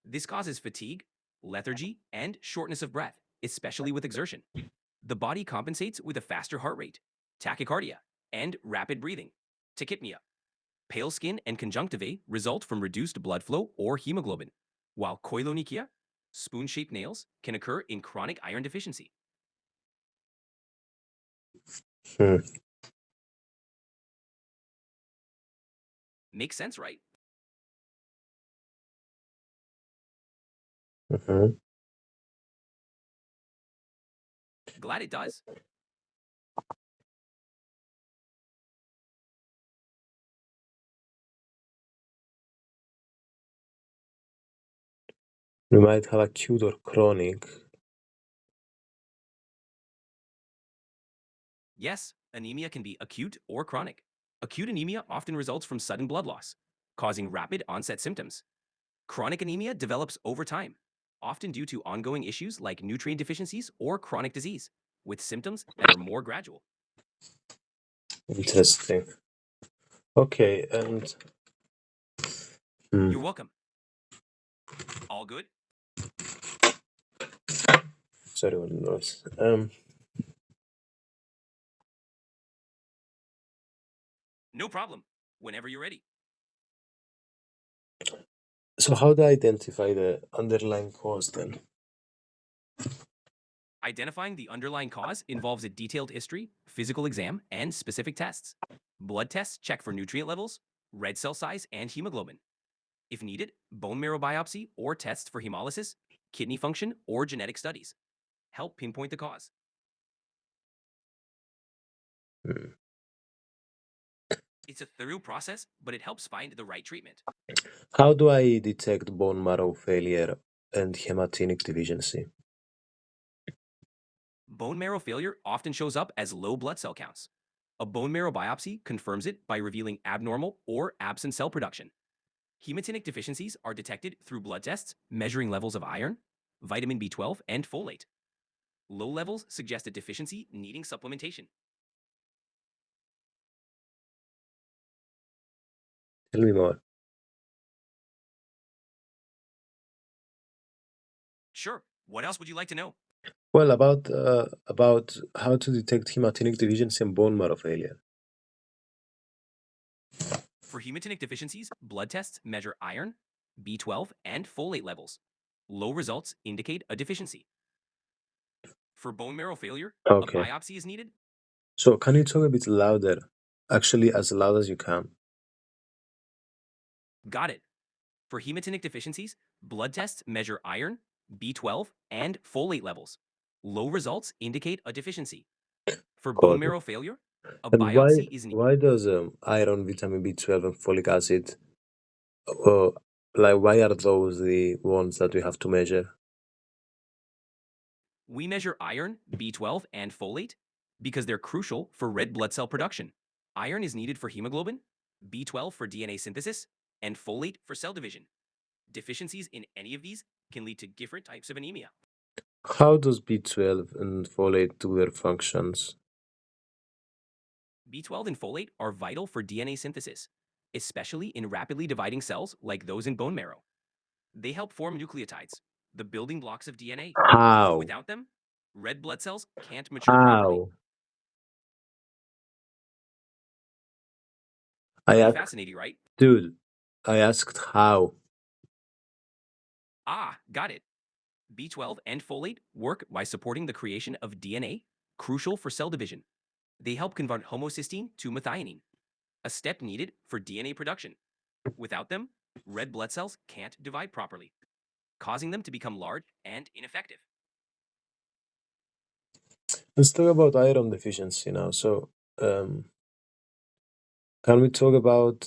This causes fatigue, lethargy, and shortness of breath, especially with exertion. The body compensates with a faster heart rate, tachycardia, and rapid breathing, tachypnea. Pale skin and conjunctivae result from reduced blood flow or hemoglobin, while koilonychia, spoon-shaped nails, can occur in chronic iron deficiency. Hmm. Makes sense, right? Mhm. Glad it does. We might have acute or chronic. Yes, anemia can be acute or chronic. Acute anemia often results from sudden blood loss, causing rapid onset symptoms. Chronic anemia develops over time, often due to ongoing issues like nutrient deficiencies or chronic disease, with symptoms that are more gradual. Interesting. Okay, and You're welcome. All good? sorry for the noise. No problem. Whenever you're ready. So how do I identify the underlying cause then? Identifying the underlying cause involves a detailed history, physical exam, and specific tests. Blood tests check for nutrient levels, red cell size, and hemoglobin. If needed, bone marrow biopsy or tests for hemolysis, kidney function, or genetic studies help pinpoint the cause. Hmm. It's a thorough process, but it helps find the right treatment. How do I detect bone marrow failure and hematinic deficiency? Bone marrow failure often shows up as low blood cell counts. A bone marrow biopsy confirms it by revealing abnormal or absent cell production. Hematinic deficiencies are detected through blood tests measuring levels of iron, vitamin B12, and folate. Low levels suggest a deficiency needing supplementation. Tell me more. Sure, what else would you like to know? Well, about how to detect hematinic deficiency and bone marrow failure. For hematinic deficiencies, blood tests measure iron, B12, and folate levels. Low results indicate a deficiency. For bone marrow failure, a Okay. biopsy is needed. So can you talk a bit louder? Actually, as loud as you can. Got it. For hematinic deficiencies, blood tests measure iron, B12, and folate levels. Low results indicate a deficiency. For bone Got it. marrow failure, a And why biopsy is needed. why does iron, vitamin B12, and folic acid, uh, like why are those the ones that we have to measure? We measure iron, B12, and folate because they're crucial for red blood cell production. Iron is needed for hemoglobin, B12 for DNA synthesis, and folate for cell division. Deficiencies in any of these can lead to different types of anemia. How does B12 and folate do their functions? B12 and folate are vital for DNA synthesis, especially in rapidly dividing cells like those in bone marrow. They help form nucleotides, the building blocks of DNA. How? Without them, red blood cells can't mature properly. How? I Pretty asked, fascinating, right? dude, I asked how. Ah, got it. B12 and folate work by supporting the creation of DNA, crucial for cell division. They help convert homocysteine to methionine, a step needed for DNA production. Without them, red blood cells can't divide properly, causing them to become large and ineffective. Let's talk about iron deficiency now. So, can we talk about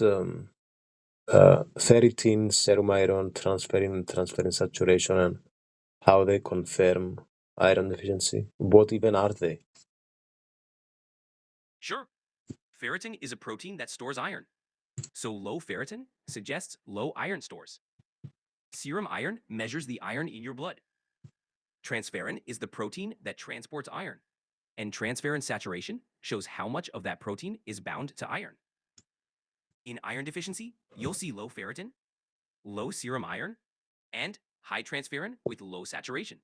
ferritin, serum iron, transferrin saturation, and how they confirm iron deficiency? What even are they? Sure. Ferritin is a protein that stores iron. So low ferritin suggests low iron stores. Serum iron measures the iron in your blood. Transferrin is the protein that transports iron. And transferrin saturation shows how much of that protein is bound to iron. In iron deficiency, you'll see low ferritin, low serum iron, and high transferrin with low saturation.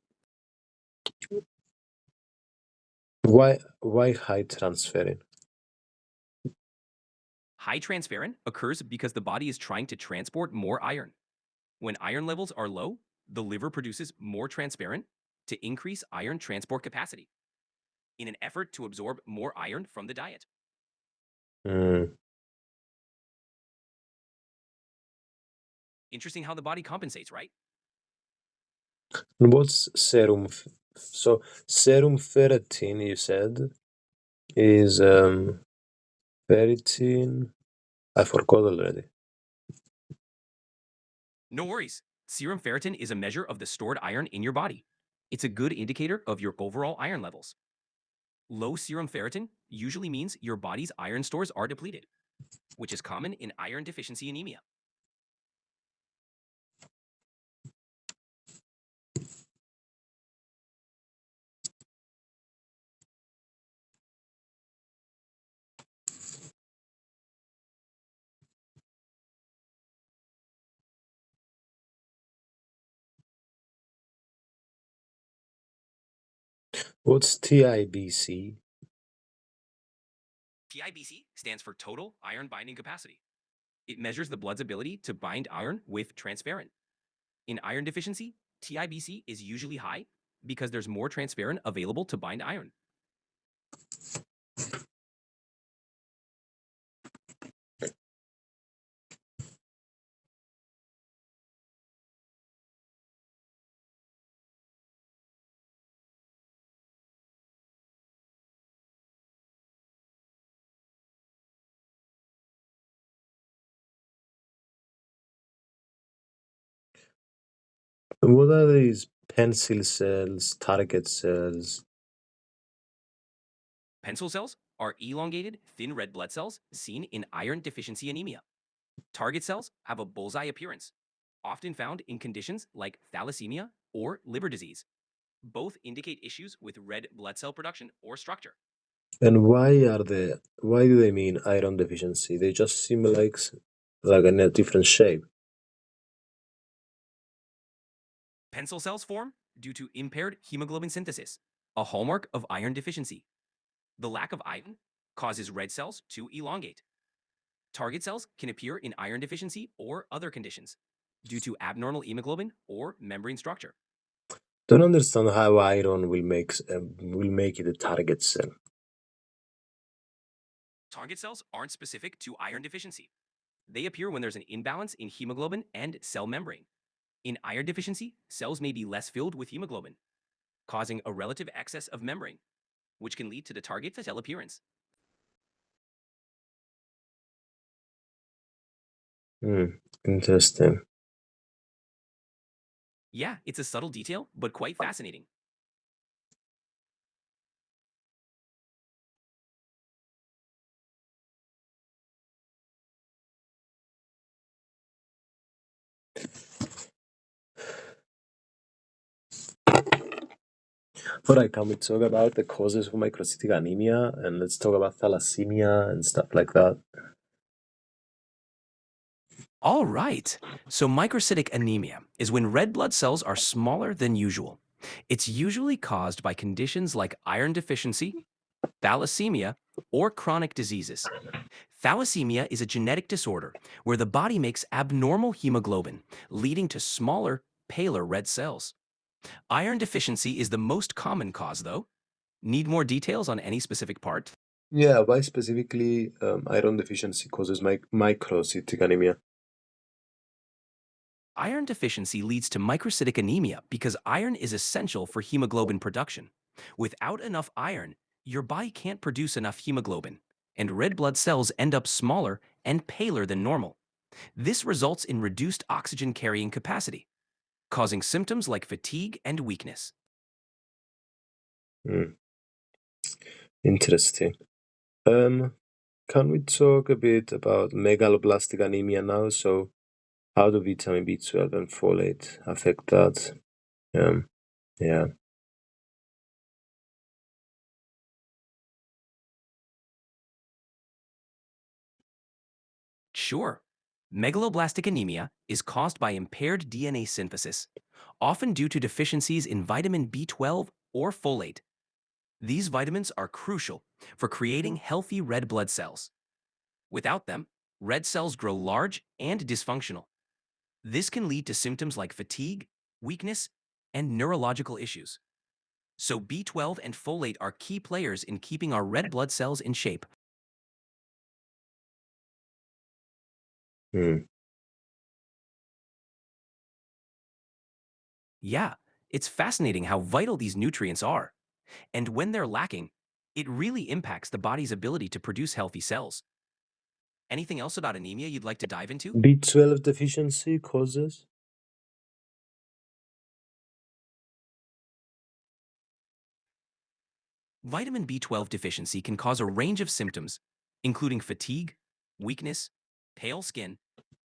Why high transferrin? High transferrin occurs because the body is trying to transport more iron. When iron levels are low, the liver produces more transferrin to increase iron transport capacity in an effort to absorb more iron from the diet. Mm. Interesting how the body compensates, right? And what's serum? So serum ferritin, you said, is ferritin. I forgot already. No worries. Serum ferritin is a measure of the stored iron in your body. It's a good indicator of your overall iron levels. Low serum ferritin usually means your body's iron stores are depleted, which is common in iron deficiency anemia. What's TIBC? TIBC stands for total iron binding capacity. It measures the blood's ability to bind iron with transferrin. In iron deficiency, TIBC is usually high because there's more transferrin available to bind iron. And what are these pencil cells, target cells? Pencil cells are elongated, thin red blood cells seen in iron deficiency anemia. Target cells have a bullseye appearance, often found in conditions like thalassemia or liver disease. Both indicate issues with red blood cell production or structure. And why do they mean iron deficiency? They just seem like in a different shape. Pencil cells form due to impaired hemoglobin synthesis, a hallmark of iron deficiency. The lack of iron causes red cells to elongate. Target cells can appear in iron deficiency or other conditions due to abnormal hemoglobin or membrane structure. Don't understand how iron will make it a target cell. Target cells aren't specific to iron deficiency. They appear when there's an imbalance in hemoglobin and cell membrane. In iron deficiency, cells may be less filled with hemoglobin, causing a relative excess of membrane, which can lead to the target cell appearance. Interesting. Yeah, it's a subtle detail, but quite fascinating. Alright, can we talk about the causes of microcytic anemia and let's talk about thalassemia and stuff like that? All right. So microcytic anemia is when red blood cells are smaller than usual. It's usually caused by conditions like iron deficiency, thalassemia, or chronic diseases. Thalassemia is a genetic disorder where the body makes abnormal hemoglobin, leading to smaller, paler red cells. Iron deficiency is the most common cause, though. Need more details on any specific part? Yeah, why specifically iron deficiency causes microcytic anemia? Iron deficiency leads to microcytic anemia because iron is essential for hemoglobin production. Without enough iron, your body can't produce enough hemoglobin, and red blood cells end up smaller and paler than normal. This results in reduced oxygen carrying capacity, causing symptoms like fatigue and weakness. Hmm. Interesting. Um, can we talk a bit about megaloblastic anemia now? So, how do vitamin B12 and folate affect that? Um, yeah. Sure, megaloblastic anemia is caused by impaired DNA synthesis, often due to deficiencies in vitamin B12 or folate. These vitamins are crucial for creating healthy red blood cells. Without them, red cells grow large and dysfunctional. This can lead to symptoms like fatigue, weakness, and neurological issues. So B12 and folate are key players in keeping our red blood cells in shape. Hmm. Yeah, it's fascinating how vital these nutrients are. And when they're lacking, it really impacts the body's ability to produce healthy cells. Anything else about anemia you'd like to dive into? B12 deficiency causes? Vitamin B12 deficiency can cause a range of symptoms, including fatigue, weakness, pale skin,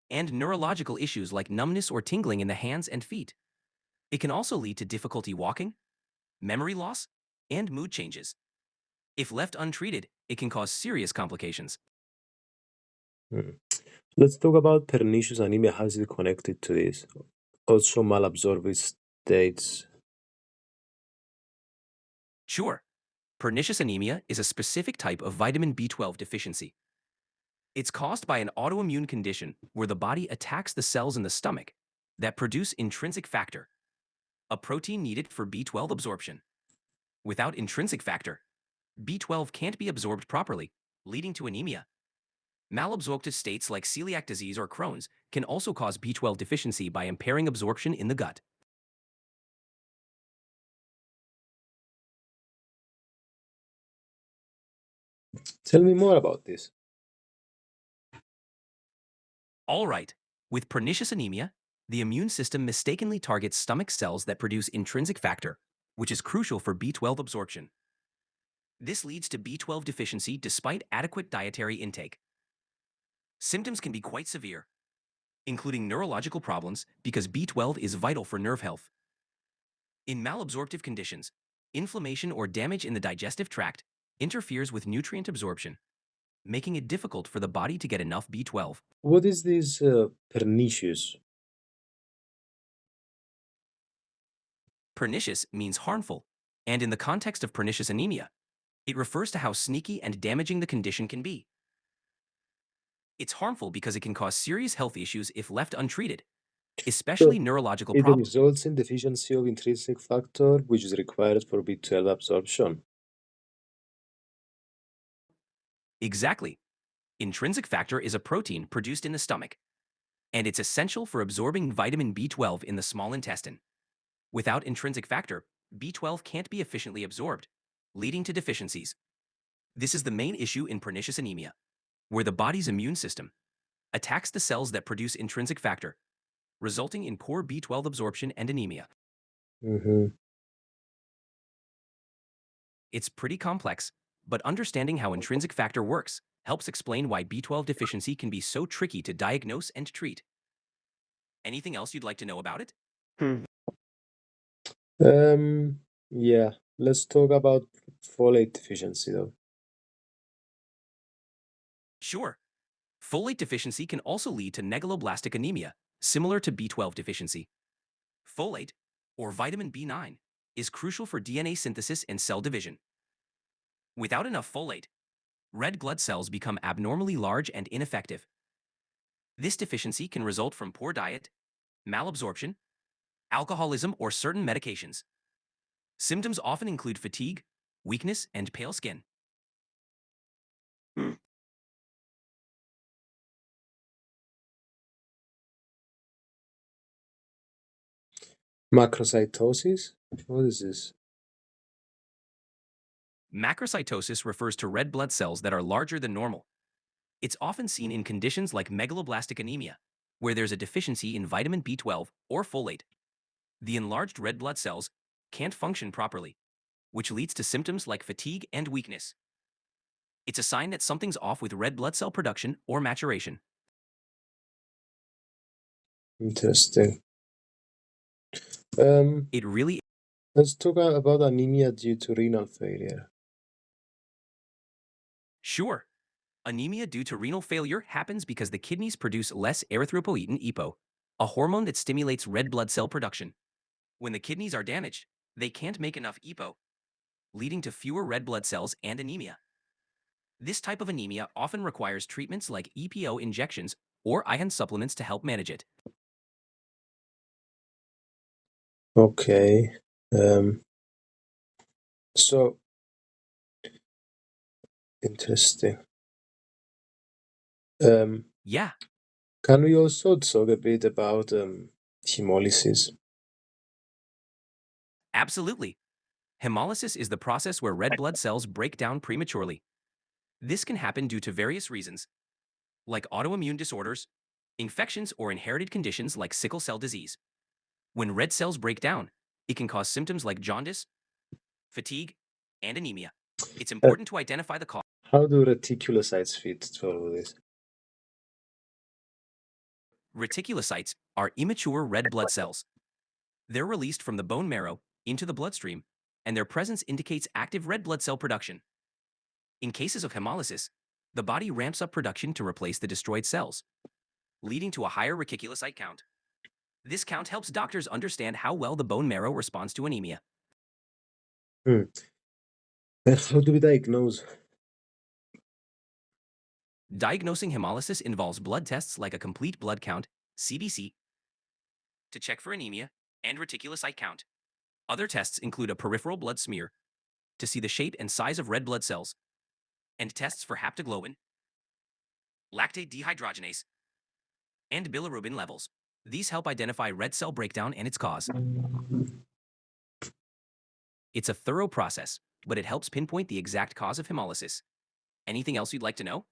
and neurological issues like numbness or tingling in the hands and feet. It can also lead to difficulty walking, memory loss, and mood changes. If left untreated, it can cause serious complications. Hmm. Let's talk about pernicious anemia. How is it connected to this? Also, malabsorbed states. Sure, pernicious anemia is a specific type of vitamin B12 deficiency. It's caused by an autoimmune condition where the body attacks the cells in the stomach that produce intrinsic factor, a protein needed for B12 absorption. Without intrinsic factor, B12 can't be absorbed properly, leading to anemia. Malabsorptive states like celiac disease or Crohn's can also cause B12 deficiency by impairing absorption in the gut. Tell me more about this. All right, with pernicious anemia, the immune system mistakenly targets stomach cells that produce intrinsic factor, which is crucial for B12 absorption. This leads to B12 deficiency despite adequate dietary intake. Symptoms can be quite severe, including neurological problems because B12 is vital for nerve health. In malabsorptive conditions, inflammation or damage in the digestive tract interferes with nutrient absorption, making it difficult for the body to get enough B12. What is this pernicious? Pernicious means harmful, and in the context of pernicious anemia, it refers to how sneaky and damaging the condition can be. It's harmful because it can cause serious health issues if left untreated, especially So, neurological it problems. results in deficiency of intrinsic factor, which is required for B12 absorption. Exactly. Intrinsic factor is a protein produced in the stomach, and it's essential for absorbing vitamin B12 in the small intestine. Without intrinsic factor, B12 can't be efficiently absorbed, leading to deficiencies. This is the main issue in pernicious anemia, where the body's immune system attacks the cells that produce intrinsic factor, resulting in poor B12 absorption and anemia. Hmm. It's pretty complex, but understanding how intrinsic factor works helps explain why B12 deficiency can be so tricky to diagnose and treat. Anything else you'd like to know about it? Um, yeah, let's talk about folate deficiency though. Sure. Folate deficiency can also lead to megaloblastic anemia, similar to B12 deficiency. Folate, or vitamin B9, is crucial for DNA synthesis and cell division. Without enough folate, red blood cells become abnormally large and ineffective. This deficiency can result from poor diet, malabsorption, alcoholism, or certain medications. Symptoms often include fatigue, weakness, and pale skin. Macrocytosis? What is this? Macrocytosis refers to red blood cells that are larger than normal. It's often seen in conditions like megaloblastic anemia, where there's a deficiency in vitamin B12 or folate. The enlarged red blood cells can't function properly, which leads to symptoms like fatigue and weakness. It's a sign that something's off with red blood cell production or maturation. Interesting. It really Let's talk about anemia due to renal failure. Sure. Anemia due to renal failure happens because the kidneys produce less erythropoietin EPO, a hormone that stimulates red blood cell production. When the kidneys are damaged, they can't make enough EPO, leading to fewer red blood cells and anemia. This type of anemia often requires treatments like EPO injections or iron supplements to help manage it. Okay. So interesting. Yeah, Can we also talk a bit about hemolysis? absolutely. Hemolysis is the process where red blood cells break down prematurely. This can happen due to various reasons, like autoimmune disorders, infections, or inherited conditions like sickle cell disease. When red cells break down, it can cause symptoms like jaundice, fatigue, and anemia. It's important to identify the cause. How do reticulocytes fit to all of this? Reticulocytes are immature red blood cells. They're released from the bone marrow into the bloodstream, and their presence indicates active red blood cell production. In cases of hemolysis, the body ramps up production to replace the destroyed cells, leading to a higher reticulocyte count. This count helps doctors understand how well the bone marrow responds to anemia. And how do we diagnose? Diagnosing hemolysis involves blood tests like a complete blood count, CBC, to check for anemia and reticulocyte count. Other tests include a peripheral blood smear to see the shape and size of red blood cells, and tests for haptoglobin, lactate dehydrogenase, and bilirubin levels. These help identify red cell breakdown and its cause. It's a thorough process, but it helps pinpoint the exact cause of hemolysis. Anything else you'd like to know?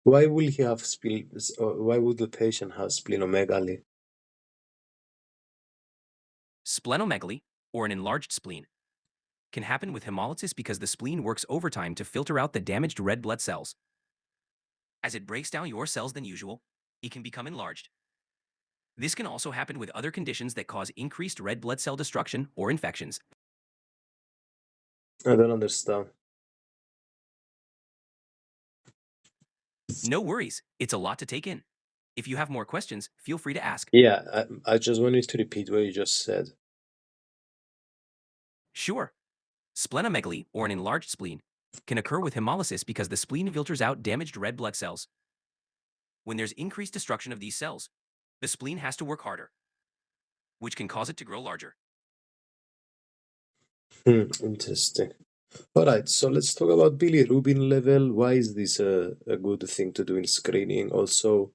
Why will he have why would the patient have splenomegaly? Splenomegaly, or an enlarged spleen, can happen with hemolysis because the spleen works overtime to filter out the damaged red blood cells. As it breaks down more cells than usual, it can become enlarged. This can also happen with other conditions that cause increased red blood cell destruction or infections. I don't understand. No worries, it's a lot to take in. If you have more questions, feel free to ask. Yeah, I just wanted to repeat what you just said. Sure. Splenomegaly, or an enlarged spleen, can occur with hemolysis because the spleen filters out damaged red blood cells. When there's increased destruction of these cells, the spleen has to work harder, which can cause it to grow larger. Interesting. All right, so let's talk about bilirubin level. Why is this a good thing to do in screening? Also,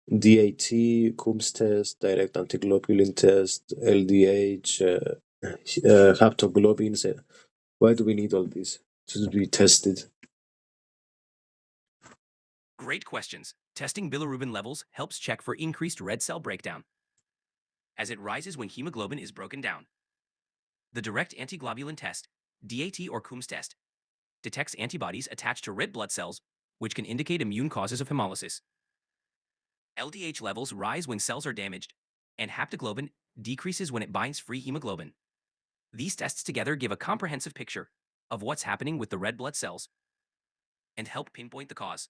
DAT, Coombs test, direct antiglobulin test, LDH, haptoglobins. Why do we need all this to be tested? Great questions. Testing bilirubin levels helps check for increased red cell breakdown, as it rises when hemoglobin is broken down. The direct antiglobulin test, DAT or Coombs test, detects antibodies attached to red blood cells, which can indicate immune causes of hemolysis. LDH levels rise when cells are damaged, and haptoglobin decreases when it binds free hemoglobin. These tests together give a comprehensive picture of what's happening with the red blood cells and help pinpoint the cause.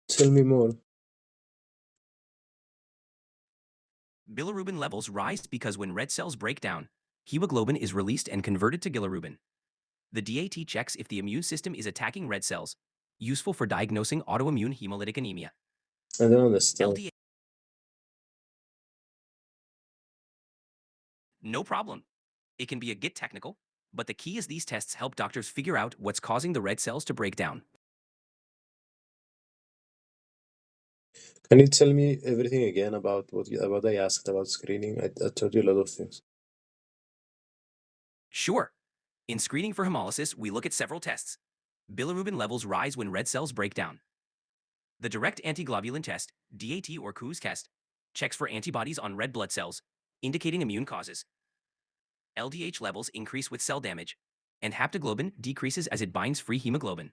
Tell me more. Bilirubin levels rise because when red cells break down, hemoglobin is released and converted to bilirubin. The DAT checks if the immune system is attacking red cells, useful for diagnosing autoimmune hemolytic anemia. I don't understand. LDH. No problem. It can be a bit technical, but the key is these tests help doctors figure out what's causing the red cells to break down. Can you tell me everything again about what I asked about screening? I told you a lot of things. Sure. In screening for hemolysis, we look at several tests. Bilirubin levels rise when red cells break down. The direct antiglobulin test, DAT or Coues test, checks for antibodies on red blood cells, indicating immune causes. LDH levels increase with cell damage, and haptoglobin decreases as it binds free hemoglobin.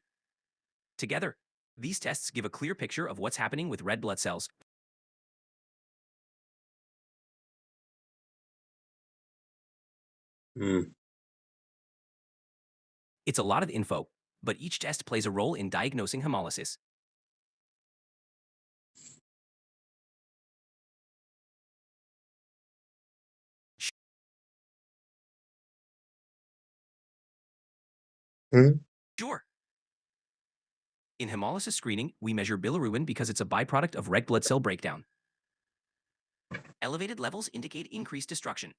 Together, these tests give a clear picture of what's happening with red blood cells. Hmm. It's a lot of info, but each test plays a role in diagnosing hemolysis. Hmm? Sure. In hemolysis screening, we measure bilirubin because it's a byproduct of red blood cell breakdown. Elevated levels indicate increased destruction.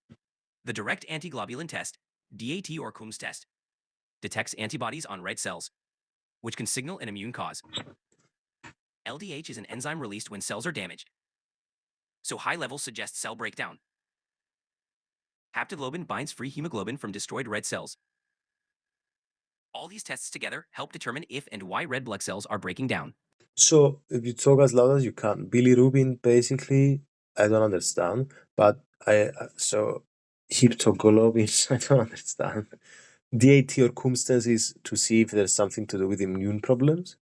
The direct antiglobulin test, DAT or Coombs test, detects antibodies on red cells, which can signal an immune cause. LDH is an enzyme released when cells are damaged, so high levels suggest cell breakdown. Haptoglobin binds free hemoglobin from destroyed red cells. All these tests together help determine if and why red blood cells are breaking down. So if you talk as loud as you can, bilirubin basically, I don't understand, but so heptoglobin, I don't understand. DAT or Coombs test is to see if there's something to do with immune problems.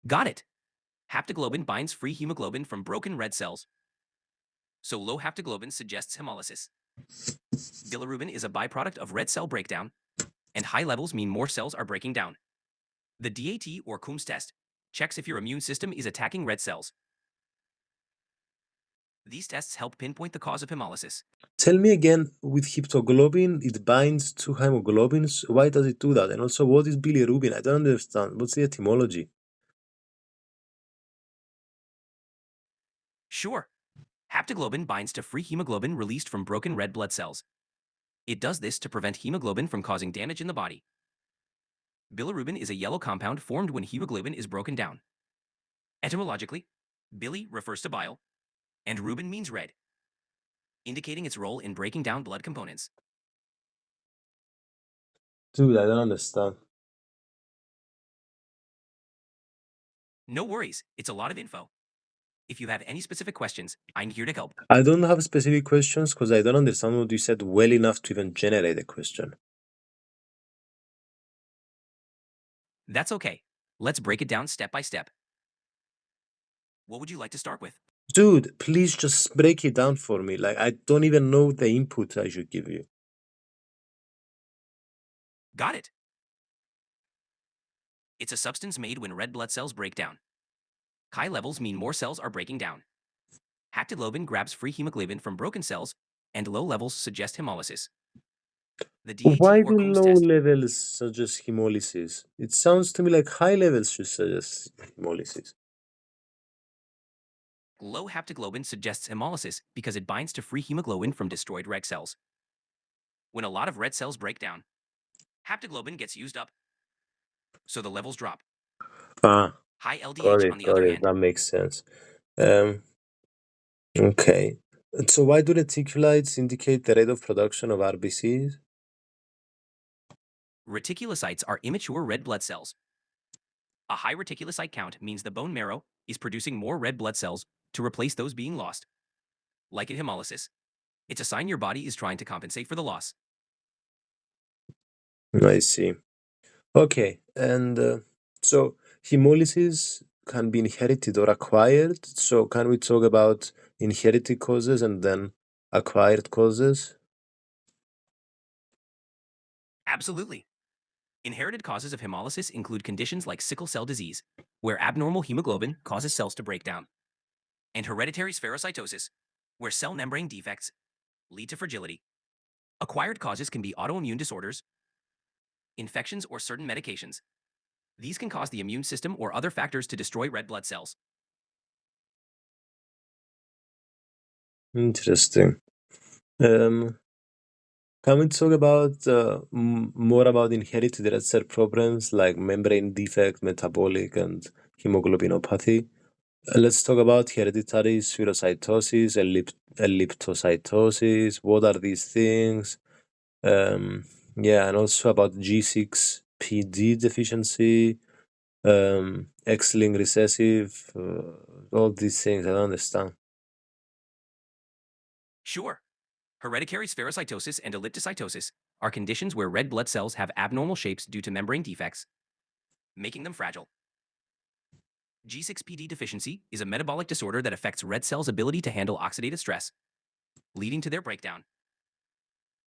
Got it. Haptoglobin binds free hemoglobin from broken red cells, so low haptoglobin suggests hemolysis. Bilirubin is a byproduct of red cell breakdown, and high levels mean more cells are breaking down. The DAT or Coombs test checks if your immune system is attacking red cells. These tests help pinpoint the cause of hemolysis. Tell me again, with heptoglobin, it binds to hemoglobins. Why does it do that? And also, what is bilirubin? I don't understand. What's the etymology? Sure, haptoglobin binds to free hemoglobin released from broken red blood cells. It does this to prevent hemoglobin from causing damage in the body. Bilirubin is a yellow compound formed when hemoglobin is broken down. Etymologically, bili refers to bile, and rubin means red, indicating its role in breaking down blood components. Dude, I don't understand. No worries, it's a lot of info. If you have any specific questions, I'm here to help. I don't have specific questions because I don't understand what you said well enough to even generate a question. That's okay. Let's break it down step by step. What would you like to start with? Dude, please just break it down for me. Like, I don't even know the input I should give you. Got it. It's a substance made when red blood cells break down. High levels mean more cells are breaking down. Haptoglobin grabs free hemoglobin from broken cells, and low levels suggest hemolysis. The DAT Why or do Coombs low test. levels suggest hemolysis? It sounds to me like high levels should suggest hemolysis. Low haptoglobin suggests hemolysis because it binds to free hemoglobin from destroyed red cells. When a lot of red cells break down, haptoglobin gets used up, so the levels drop. Ah, High got LDH, on it, the got other it. hand, That makes sense. Okay. So why do reticulites indicate the rate of production of RBCs? reticulocytes are immature red blood cells. A high reticulocyte count means the bone marrow is producing more red blood cells to replace those being lost. Like in hemolysis, it's a sign your body is trying to compensate for the loss. I see. Okay, and so hemolysis can be inherited or acquired. So can we talk about inherited causes and then acquired causes? Absolutely. Inherited causes of hemolysis include conditions like sickle cell disease, where abnormal hemoglobin causes cells to break down, and hereditary spherocytosis, where cell membrane defects lead to fragility. Acquired causes can be autoimmune disorders, infections, or certain medications. These can cause the immune system or other factors to destroy red blood cells. Interesting. Um, Can we talk about more about inherited red cell problems like membrane defect, metabolic, and hemoglobinopathy? Let's talk about hereditary spherocytosis, elliptocytosis. What are these things? Um, yeah, and also about G6PD deficiency, X-linked recessive, all these things. I don't understand. Sure. Hereditary spherocytosis and elliptocytosis are conditions where red blood cells have abnormal shapes due to membrane defects, making them fragile. G6PD deficiency is a metabolic disorder that affects red cells' ability to handle oxidative stress, leading to their breakdown.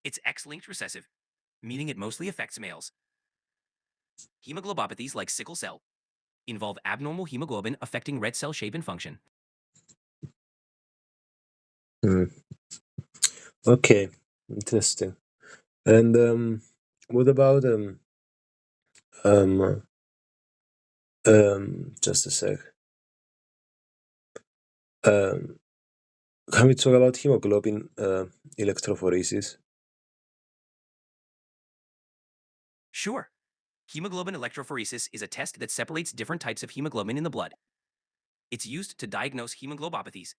It's X-linked recessive, meaning it mostly affects males. Hemoglobopathies like sickle cell involve abnormal hemoglobin affecting red cell shape and function. Hmm. Okay, interesting. And what about um, just a sec. Um, can we talk about hemoglobin electrophoresis? Sure. Hemoglobin electrophoresis is a test that separates different types of hemoglobin in the blood. It's used to diagnose hemoglobopathies,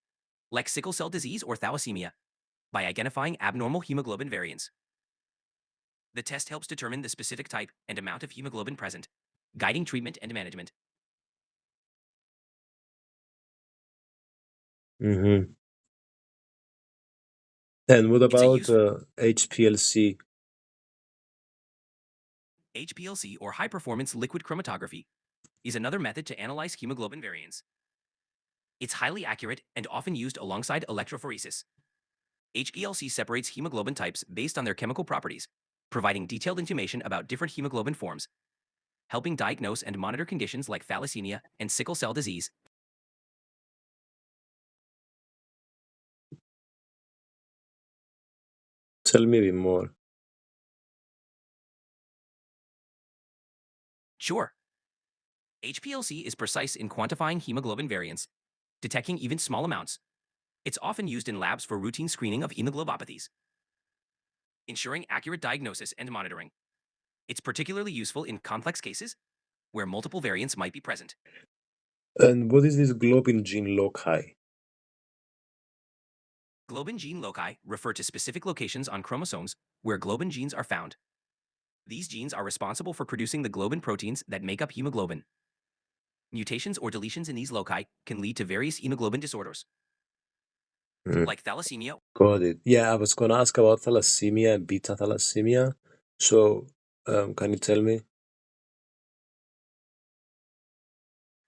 like sickle cell disease or thalassemia, by identifying abnormal hemoglobin variants. The test helps determine the specific type and amount of hemoglobin present, guiding treatment and management. Mm-hmm. And what It's a about useful HPLC? HPLC or high performance liquid chromatography is another method to analyze hemoglobin variants. It's highly accurate and often used alongside electrophoresis. HPLC separates hemoglobin types based on their chemical properties, providing detailed information about different hemoglobin forms, helping diagnose and monitor conditions like thalassemia and sickle cell disease. Tell me a bit more. Sure, HPLC is precise in quantifying hemoglobin variants, detecting even small amounts. It's often used in labs for routine screening of hemoglobopathies, ensuring accurate diagnosis and monitoring. It's particularly useful in complex cases where multiple variants might be present. And what is this globin gene loci? Globin gene loci refer to specific locations on chromosomes where globin genes are found. These genes are responsible for producing the globin proteins that make up hemoglobin. Mutations or deletions in these loci can lead to various hemoglobin disorders, Hmm, like thalassemia. got it. Yeah, I was gonna ask about thalassemia and beta thalassemia. So, can you tell me?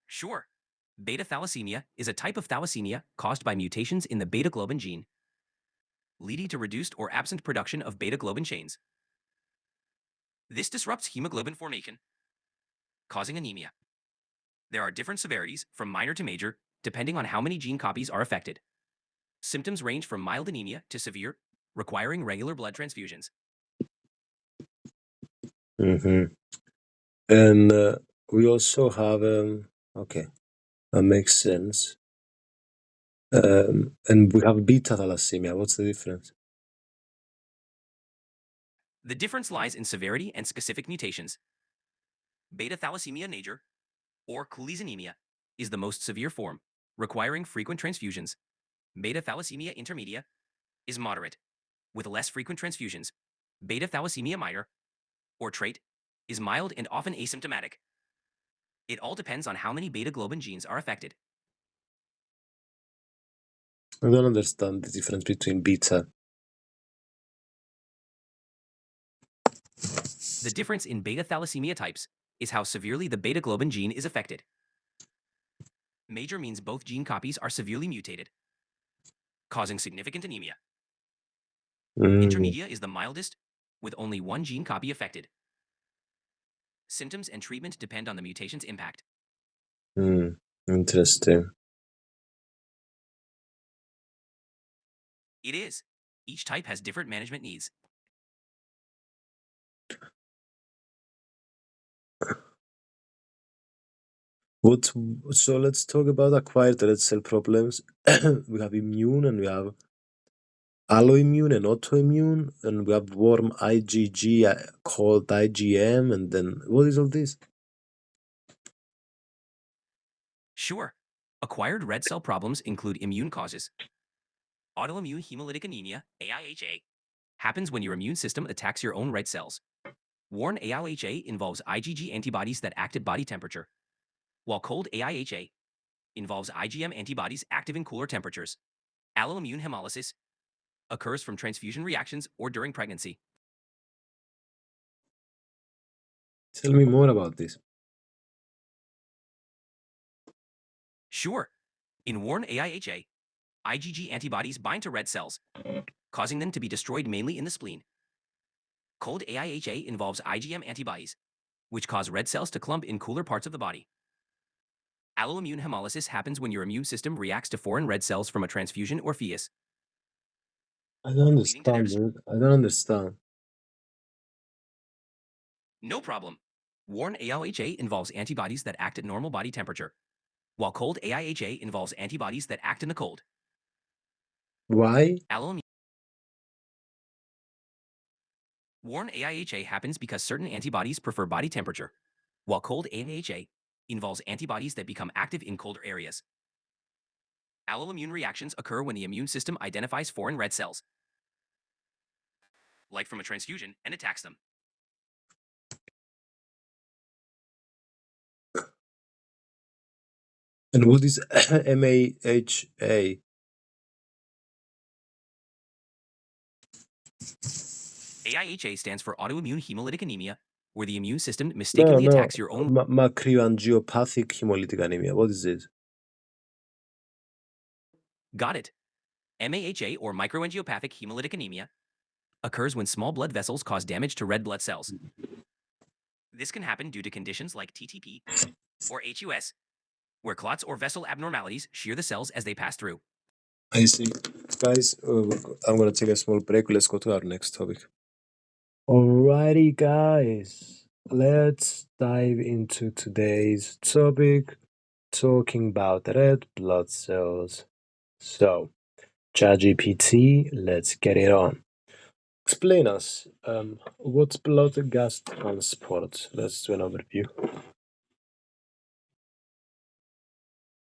Sure, beta thalassemia is a type of thalassemia caused by mutations in the beta globin gene, leading to reduced or absent production of beta globin chains. This disrupts hemoglobin formation, causing anemia. There are different severities from minor to major, depending on how many gene copies are affected. Symptoms range from mild anemia to severe, requiring regular blood transfusions. Mm-hmm. And we also have okay, that makes sense. And we have beta thalassemia. What's the difference? The difference lies in severity and specific mutations. Beta thalassemia major, or Cooley's anemia, is the most severe form, requiring frequent transfusions. Beta thalassemia intermedia is moderate, with less frequent transfusions. Beta thalassemia minor, or trait, is mild and often asymptomatic. It all depends on how many beta globin genes are affected. I don't understand the difference between beta. The difference in beta thalassemia types is how severely the beta globin gene is affected. Major means both gene copies are severely mutated, causing significant anemia. Mm, Intermedia is the mildest, with only one gene copy affected. Symptoms and treatment depend on the mutation's impact. interesting. It is. Each type has different management needs. What? So let's talk about acquired red cell problems. We have immune and we have alloimmune and autoimmune, and we have warm IgG, cold IgM, and then what is all this? Sure. Acquired red cell problems include immune causes. Autoimmune hemolytic anemia, AIHA, happens when your immune system attacks your own red cells. Warm AIHA involves IgG antibodies that act at body temperature, while cold AIHA involves IgM antibodies active in cooler temperatures. Alloimmune hemolysis occurs from transfusion reactions or during pregnancy. Tell me more about this. Sure. In worn AIHA, IgG antibodies bind to red cells, causing them to be destroyed mainly in the spleen. Cold AIHA involves IgM antibodies, which cause red cells to clump in cooler parts of the body. Alloimmune hemolysis happens when your immune system reacts to foreign red cells from a transfusion or fetus. I don't Leading to their understand, dude. I don't understand. No problem. Worn AIHA involves antibodies that act at normal body temperature, while cold AIHA involves antibodies that act in the cold. Why? Alloimmune. Worn AIHA happens because certain antibodies prefer body temperature, while cold AIHA involves antibodies that become active in colder areas. Alloimmune reactions occur when the immune system identifies foreign red cells, like from a transfusion, and attacks them. And what is MAHA? AIHA stands for autoimmune hemolytic anemia, where the immune system No, mistakenly no. attacks your own. Macroangiopathic hemolytic anemia. What is this? Got it. MAHA, or microangiopathic hemolytic anemia, occurs when small blood vessels cause damage to red blood cells. This can happen due to conditions like TTP or HUS, where clots or vessel abnormalities shear the cells as they pass through. I see. Guys, I'm gonna take a small break. Let's go to our next topic. Alrighty, guys. Let's dive into today's topic, talking about red blood cells. So, ChatGPT, let's get it on. Explain us, what's blood gas transport? Let's do an overview.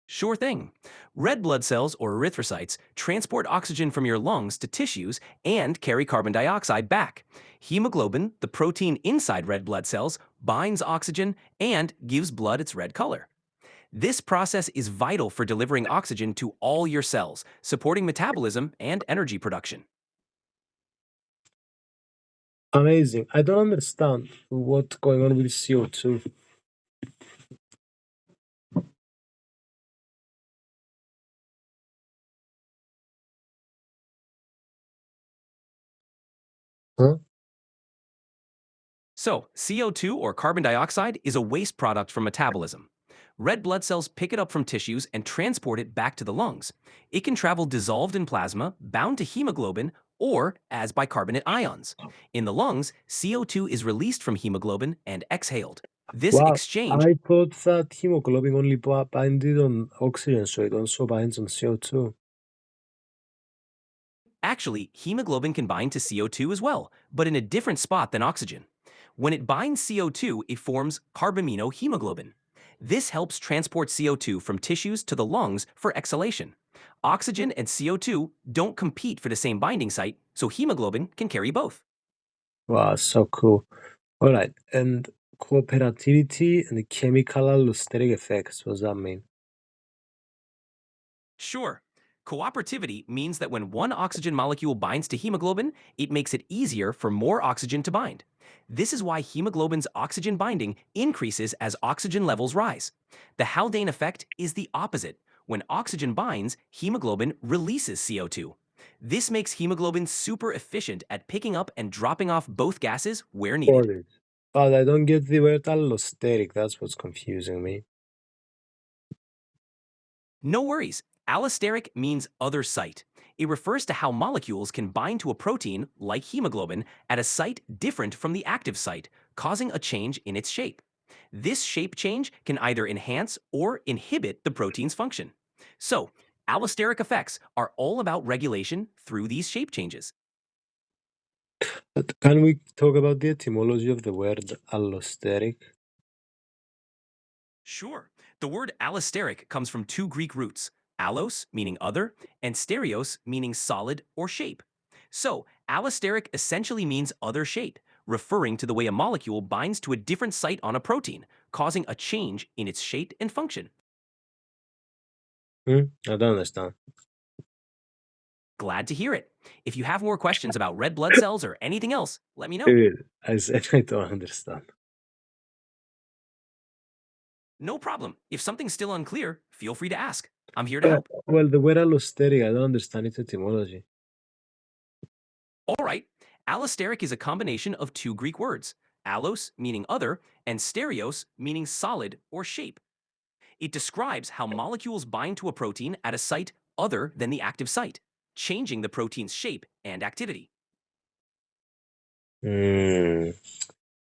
Sure thing. Red blood cells, or erythrocytes, transport oxygen from your lungs to tissues and carry carbon dioxide back. Hemoglobin, the protein inside red blood cells, binds oxygen and gives blood its red color. This process is vital for delivering oxygen to all your cells, supporting metabolism and energy production. Amazing. I don't understand what's going on with CO2. Huh? So, CO2, or carbon dioxide, is a waste product from metabolism. Red blood cells pick it up from tissues and transport it back to the lungs. It can travel dissolved in plasma, bound to hemoglobin, or as bicarbonate ions. In the lungs, CO2 is released from hemoglobin and exhaled. This Wow, exchange. I thought that hemoglobin only binded on oxygen, so it also binds on CO2. Actually, hemoglobin can bind to CO2 as well, but in a different spot than oxygen. When it binds CO2, it forms carbaminohemoglobin. This helps transport CO2 from tissues to the lungs for exhalation. Oxygen and CO2 don't compete for the same binding site, so hemoglobin can carry both. Wow, so cool. All right, and cooperativity and chemical allosteric effects. What does that mean? Sure. Cooperativity means that when one oxygen molecule binds to hemoglobin, it makes it easier for more oxygen to bind. This is why hemoglobin's oxygen binding increases as oxygen levels rise. The Haldane effect is the opposite. When oxygen binds, hemoglobin releases CO2. This makes hemoglobin super efficient at picking up and dropping off both gases where needed. Got it. But I don't get the word allosteric. That's what's confusing me. No worries. Allosteric means other site. It refers to how molecules can bind to a protein, like hemoglobin, at a site different from the active site, causing a change in its shape. This shape change can either enhance or inhibit the protein's function. So, Allosteric effects are all about regulation through these shape changes. But can we talk about the etymology of the word allosteric? Sure. The word allosteric comes from two Greek roots, allos, meaning other, and stereos, meaning solid or shape. So, allosteric essentially means other shape, referring to the way a molecule binds to a different site on a protein, causing a change in its shape and function. I don't understand. Glad to hear it. If you have more questions about red blood cells or anything else, let me know. Dude, I said I don't understand. No problem. If something's still unclear, feel free to ask. I'm here to help. Well, the word allosteric, I don't understand its etymology. All right. Allosteric is a combination of two Greek words, allos, meaning other, and stereos, meaning solid or shape. It describes how molecules bind to a protein at a site other than the active site, changing the protein's shape and activity. Hmm.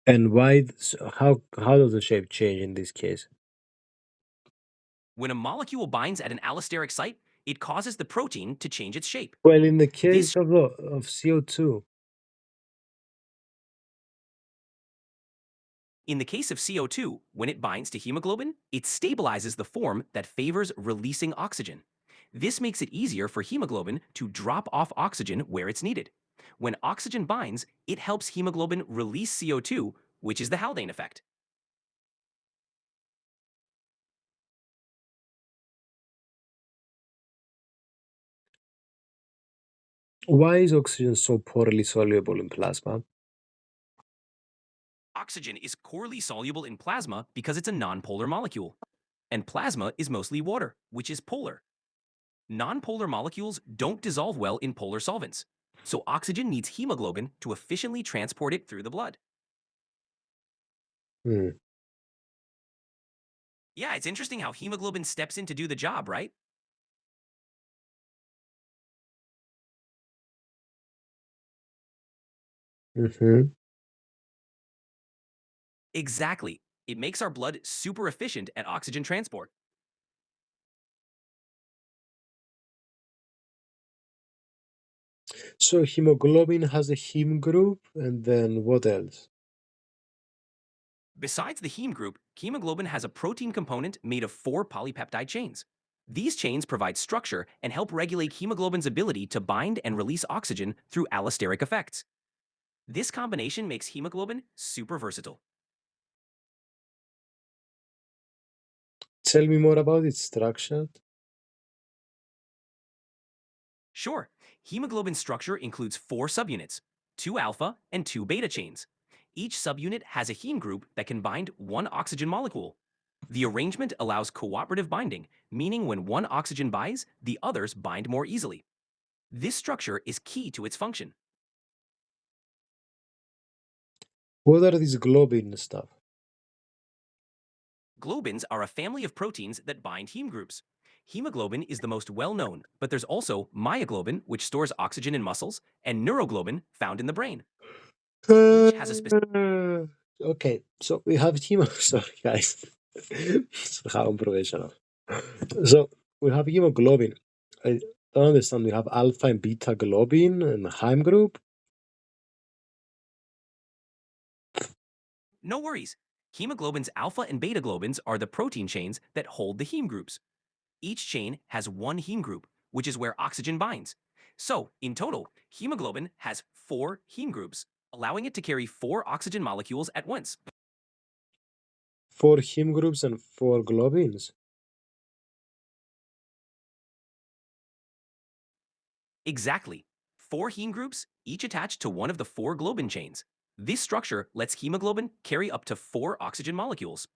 And why? How does the shape change in this case? When a molecule binds at an allosteric site, it causes the protein to change its shape. Well, in the case This of CO2, In the case of CO2, when it binds to hemoglobin, it stabilizes the form that favors releasing oxygen. This makes it easier for hemoglobin to drop off oxygen where it's needed. When oxygen binds, it helps hemoglobin release CO2, which is the Haldane effect. why is oxygen so poorly soluble in plasma? Oxygen is poorly soluble in plasma because it's a nonpolar molecule. And plasma is mostly water, which is polar. Nonpolar molecules don't dissolve well in polar solvents, so oxygen needs hemoglobin to efficiently transport it through the blood. Hmm. Yeah, it's interesting how hemoglobin steps in to do the job, right? Mm-hmm. Exactly. It makes our blood super efficient at oxygen transport. So hemoglobin has a heme group, and then what else? Besides the heme group, hemoglobin has a protein component made of 4 polypeptide chains. These chains provide structure and help regulate hemoglobin's ability to bind and release oxygen through allosteric effects. This combination makes hemoglobin super versatile. Tell me more about its structure. Sure, hemoglobin structure includes 4 subunits, 2 alpha and 2 beta chains. Each subunit has a heme group that can bind one oxygen molecule. The arrangement allows cooperative binding, meaning when one oxygen binds, the others bind more easily. This structure is key to its function. What are these globin stuff? Globins are a family of proteins that bind heme groups. Hemoglobin is the most well-known, but there's also myoglobin, which stores oxygen in muscles, and neuroglobin, found in the brain. Each has a specific... Okay, so we have hemo. Sorry, guys. So how unprofessional. So we have hemoglobin. I don't understand. We have alpha and beta globin and heme group. No worries. Hemoglobin's alpha and beta globins are the protein chains that hold the heme groups. Each chain has one heme group, which is where oxygen binds. So, in total, hemoglobin has 4 heme groups, allowing it to carry 4 oxygen molecules at once. 4 heme groups and 4 globins. Exactly. 4 heme groups, each attached to one of the 4 globin chains. This structure lets hemoglobin carry up to 4 oxygen molecules.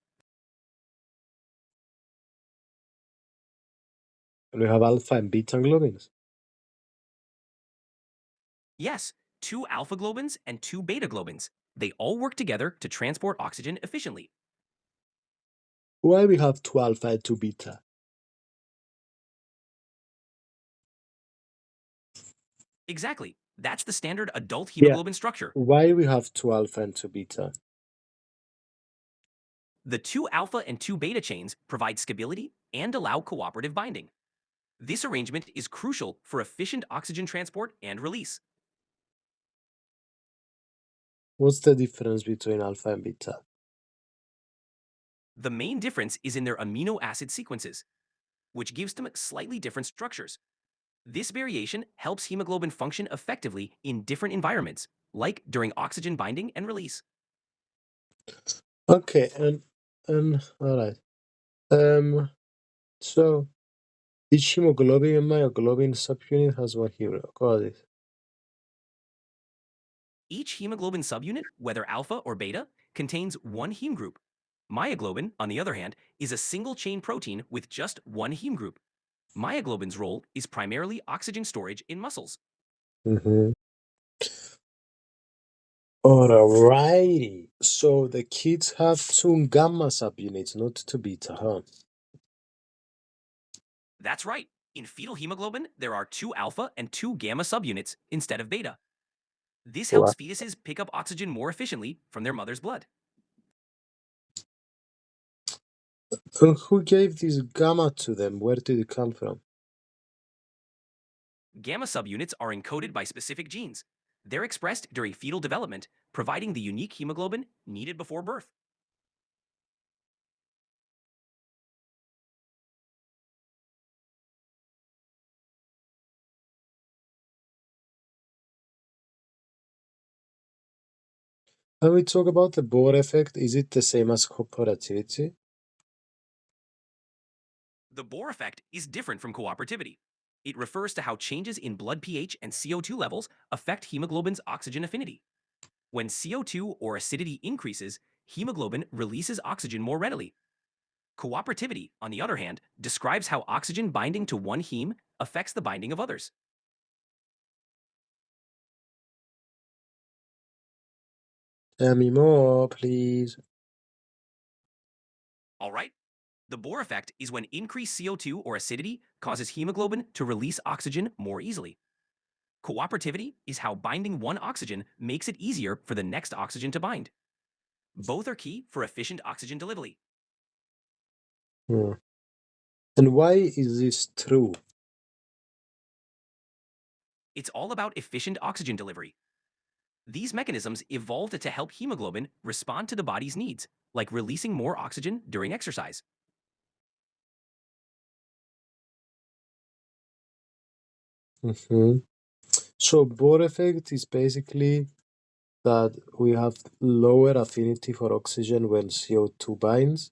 And we have alpha and beta globins. Yes, 2 alpha globins and 2 beta globins. They all work together to transport oxygen efficiently. Why we have 2 alpha and 2 beta? Exactly. That's the standard adult Yeah. hemoglobin structure. Why we have 2 alpha and 2 beta? The 2 alpha and 2 beta chains provide stability and allow cooperative binding. This arrangement is crucial for efficient oxygen transport and release. What's the difference between alpha and beta? The main difference is in their amino acid sequences, which gives them slightly different structures. This variation helps hemoglobin function effectively in different environments, like during oxygen binding and release. Okay, and all right. So each hemoglobin and myoglobin subunit has one hero. Got it. Each hemoglobin subunit, whether alpha or beta, contains one heme group. Myoglobin, on the other hand, is a single-chain protein with just one heme group. Myoglobin's role is primarily oxygen storage in muscles. Mm-hmm. Alrighty. So the kids have two gamma subunits, not two beta, huh? That's right. In fetal hemoglobin, there are two alpha and two gamma subunits instead of beta. This Wow. helps fetuses pick up oxygen more efficiently from their mother's blood. And who gave this gamma to them? Where did it come from? Gamma subunits are encoded by specific genes. They're expressed during fetal development, providing the unique hemoglobin needed before birth. When we talk about the Bohr effect, is it the same as cooperativity? The Bohr effect is different from cooperativity. It refers to how changes in blood pH and CO2 levels affect hemoglobin's oxygen affinity. When CO2 or acidity increases, hemoglobin releases oxygen more readily. Cooperativity, on the other hand, describes how oxygen binding to one heme affects the binding of others. Tell me more, please. All right? The Bohr effect is when increased CO2 or acidity causes hemoglobin to release oxygen more easily. Cooperativity is how binding one oxygen makes it easier for the next oxygen to bind. Both are key for efficient oxygen delivery. Hmm. And why is this true? It's all about efficient oxygen delivery. These mechanisms evolved to help hemoglobin respond to the body's needs, like releasing more oxygen during exercise. Mm-hmm. So Bohr effect is basically that we have lower affinity for oxygen when CO2 binds.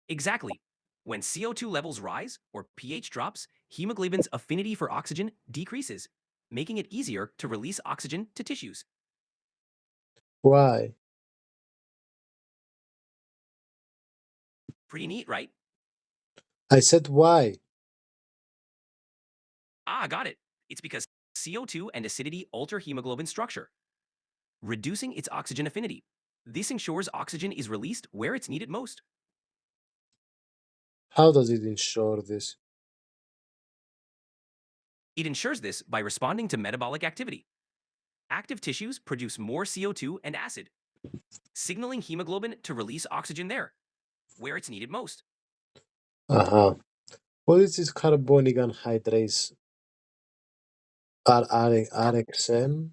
Exactly. When CO2 levels rise or pH drops, hemoglobin's affinity for oxygen decreases, making it easier to release oxygen to tissues. Why? Pretty neat, right? I said why. Ah, got it. It's because CO2 and acidity alter hemoglobin structure, reducing its oxygen affinity. This ensures oxygen is released where it's needed most. How does it ensure this? It ensures this by responding to metabolic activity. Active tissues produce more CO2 and acid, signaling hemoglobin to release oxygen there, where it's needed most. Uh-huh. What is this carbonic anhydrase? RXN?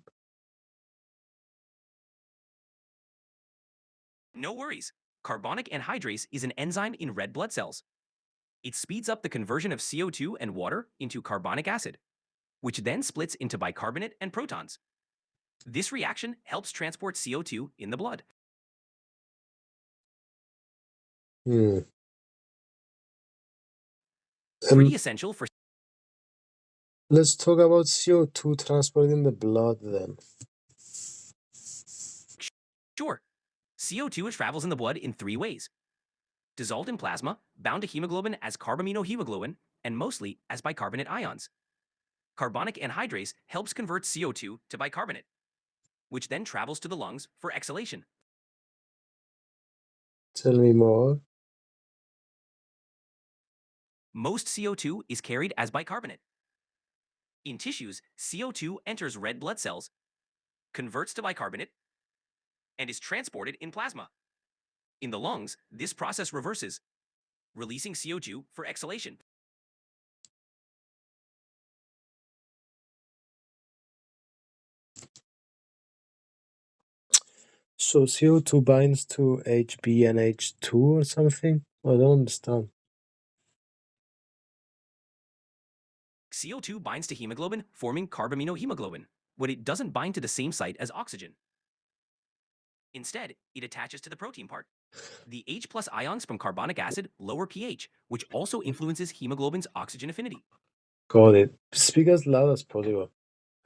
No worries. Carbonic anhydrase is an enzyme in red blood cells. It speeds up the conversion of CO2 and water into carbonic acid, which then splits into bicarbonate and protons. This reaction helps transport CO2 in the blood. Hmm. Pretty essential for. Let's talk about CO2 transport in the blood then. Sure. CO2 travels in the blood in three ways: dissolved in plasma, bound to hemoglobin as carbaminohemoglobin, and mostly as bicarbonate ions. Carbonic anhydrase helps convert CO2 to bicarbonate, which then travels to the lungs for exhalation. Tell me more. Most CO2 is carried as bicarbonate. In tissues, CO2 enters red blood cells, converts to bicarbonate, and is transported in plasma. In the lungs, this process reverses, releasing CO2 for exhalation. So CO2 binds to Hb and H2 or something? I don't understand. CO2 binds to hemoglobin, forming carbaminohemoglobin, when it doesn't bind to the same site as oxygen. Instead, it attaches to the protein part. The H plus ions from carbonic acid lower pH, which also influences hemoglobin's oxygen affinity. Got it. Speak as loud as possible.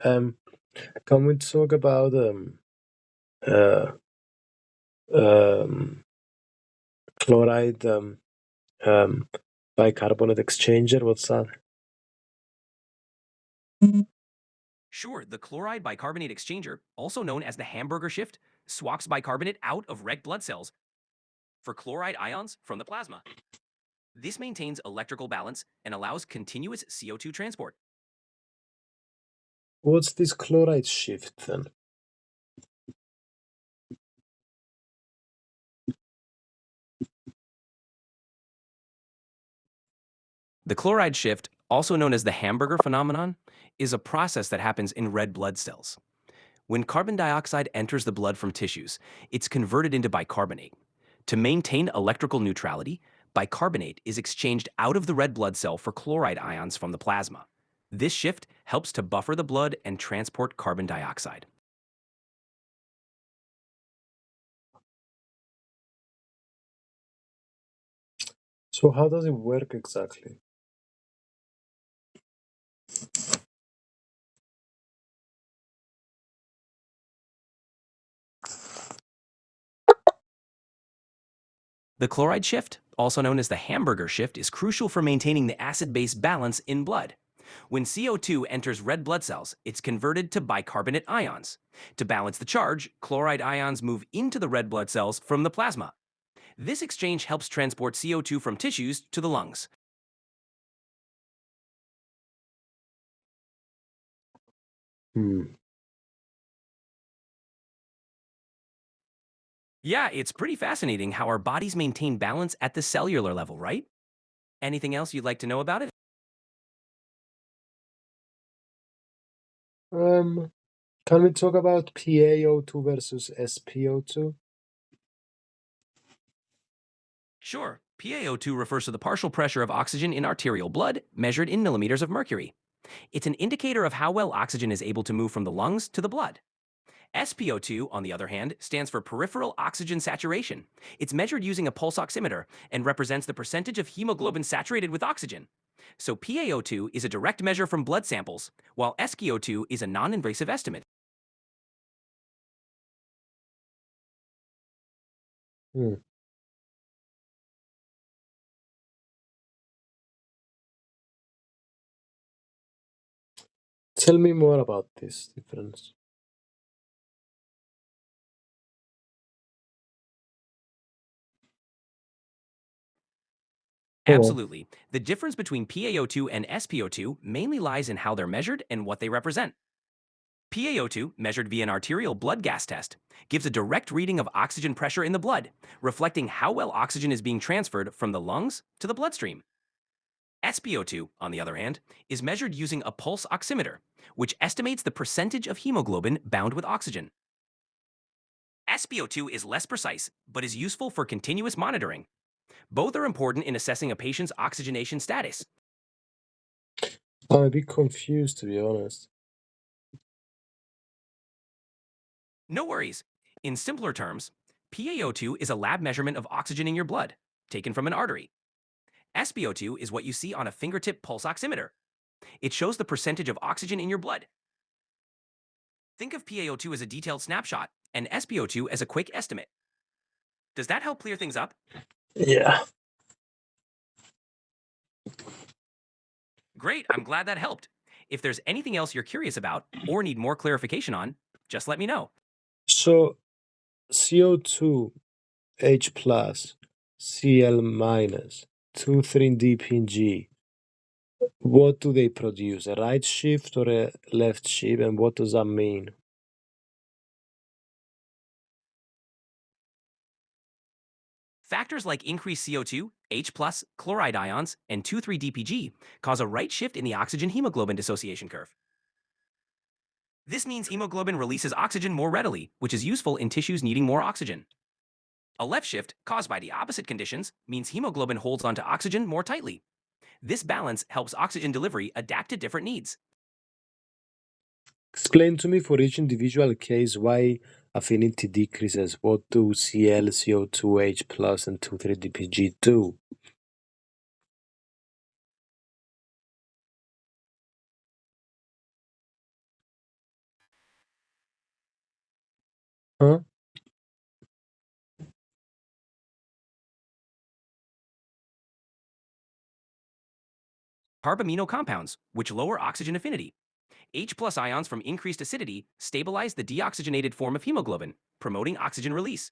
Um, can we talk about uh, um, chloride um, bicarbonate exchanger? What's that? Sure, the chloride bicarbonate exchanger, also known as the hamburger shift, swaps bicarbonate out of red blood cells for chloride ions from the plasma. This maintains electrical balance and allows continuous CO2 transport. What's this chloride shift then? The chloride shift, also known as the hamburger phenomenon, is a process that happens in red blood cells. When carbon dioxide enters the blood from tissues, it's converted into bicarbonate. To maintain electrical neutrality, bicarbonate is exchanged out of the red blood cell for chloride ions from the plasma. This shift helps to buffer the blood and transport carbon dioxide. So how does it work exactly? The chloride shift, also known as the hamburger shift, is crucial for maintaining the acid-base balance in blood. When CO2 enters red blood cells, it's converted to bicarbonate ions. To balance the charge, chloride ions move into the red blood cells from the plasma. This exchange helps transport CO2 from tissues to the lungs. Hmm. Yeah, it's pretty fascinating how our bodies maintain balance at the cellular level, right? Anything else you'd like to know about it? Um, can we talk about PaO2 versus SpO2? Sure. PaO2 refers to the partial pressure of oxygen in arterial blood, measured in millimeters of mercury. It's an indicator of how well oxygen is able to move from the lungs to the blood. SpO2, on the other hand, stands for peripheral oxygen saturation. It's measured using a pulse oximeter and represents the percentage of hemoglobin saturated with oxygen. So PaO2 is a direct measure from blood samples, while SpO2 is a non-invasive estimate. Hmm. Tell me more about this difference. Go on. Absolutely. The difference between PaO2 and SpO2 mainly lies in how they're measured and what they represent. PaO2, measured via an arterial blood gas test, gives a direct reading of oxygen pressure in the blood, reflecting how well oxygen is being transferred from the lungs to the bloodstream. SpO2, on the other hand, is measured using a pulse oximeter, which estimates the percentage of hemoglobin bound with oxygen. SpO2 is less precise, but is useful for continuous monitoring. Both are important in assessing a patient's oxygenation status. I'm a bit confused, to be honest. No worries. In simpler terms, PaO2 is a lab measurement of oxygen in your blood, taken from an artery. SpO2 is what you see on a fingertip pulse oximeter. It shows the percentage of oxygen in your blood. Think of PaO2 as a detailed snapshot and SpO2 as a quick estimate. Does that help clear things up? Yeah. Great, I'm glad that helped. If there's anything else you're curious about or need more clarification on, just let me know. So CO2, H plus, Cl minus, 2,3-DPG. What do they produce? A right shift or a left shift? And what does that mean? Factors like increased CO2, H+, chloride ions, and 2,3-DPG cause a right shift in the oxygen hemoglobin dissociation curve. This means hemoglobin releases oxygen more readily, which is useful in tissues needing more oxygen. A left shift, caused by the opposite conditions, means hemoglobin holds onto oxygen more tightly. This balance helps oxygen delivery adapt to different needs. Explain to me for each individual case why affinity decreases. What do Cl, CO2, H plus, and 2,3-DPG do? Huh? Carbamino compounds, which lower oxygen affinity. H plus ions from increased acidity stabilize the deoxygenated form of hemoglobin, promoting oxygen release.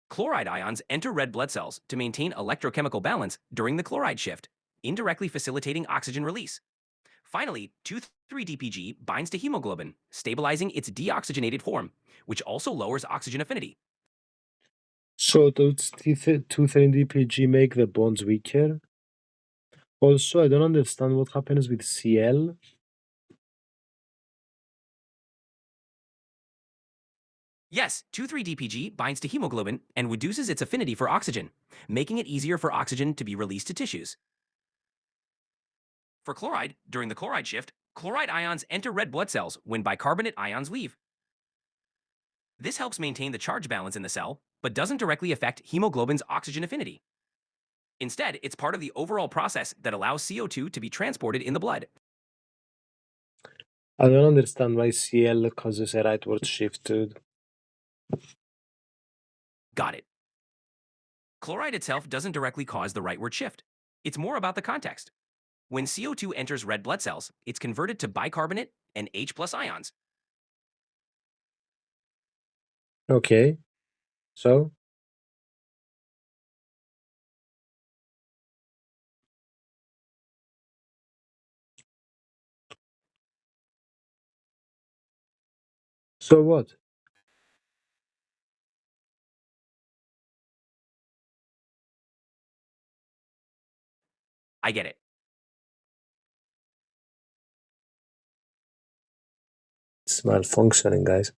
Chloride ions enter red blood cells to maintain electrochemical balance during the chloride shift, indirectly facilitating oxygen release. Finally, 2,3-DPG binds to hemoglobin, stabilizing its deoxygenated form, which also lowers oxygen affinity. So those 2,3-DPG make the bonds weaker? Also, I don't understand what happens with Cl. Yes, 2,3-DPG binds to hemoglobin and reduces its affinity for oxygen, making it easier for oxygen to be released to tissues. For chloride, during the chloride shift, chloride ions enter red blood cells when bicarbonate ions leave. This helps maintain the charge balance in the cell, but doesn't directly affect hemoglobin's oxygen affinity. Instead, it's part of the overall process that allows CO2 to be transported in the blood. I don't understand why Cl causes a rightward shift, dude. Got it. Chloride itself doesn't directly cause the rightward shift. It's more about the context. When CO2 enters red blood cells, it's converted to bicarbonate and H plus ions. Okay, so? So what? I get it. It's malfunctioning, guys.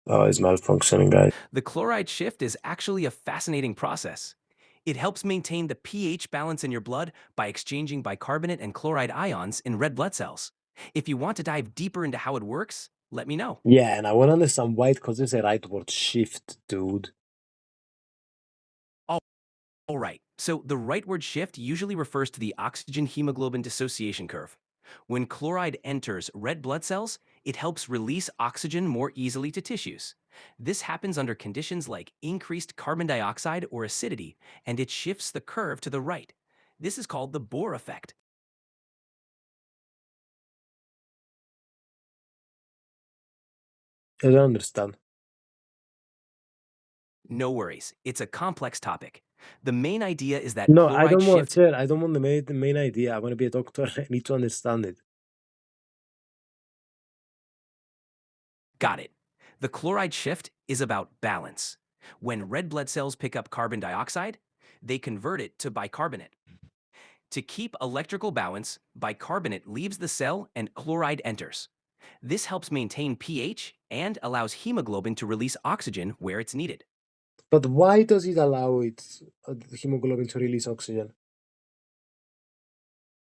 Oh, it's malfunctioning, guys. The chloride shift is actually a fascinating process. It helps maintain the pH balance in your blood by exchanging bicarbonate and chloride ions in red blood cells. If you want to dive deeper into how it works, let me know. Yeah, and I want to understand why it causes a rightward shift, dude. All right, so the rightward shift usually refers to the oxygen hemoglobin dissociation curve. When chloride enters red blood cells, it helps release oxygen more easily to tissues. This happens under conditions like increased carbon dioxide or acidity, and it shifts the curve to the right. This is called the Bohr effect. I don't understand. No worries, it's a complex topic. The main idea is that No, I chloride don't want, shifts. sir, I don't want the main idea. I want to be a doctor. I need to understand it. Got it. The chloride shift is about balance. When red blood cells pick up carbon dioxide, they convert it to bicarbonate. To keep electrical balance, bicarbonate leaves the cell and chloride enters. This helps maintain pH and allows hemoglobin to release oxygen where it's needed. But why does it allow the hemoglobin to release oxygen?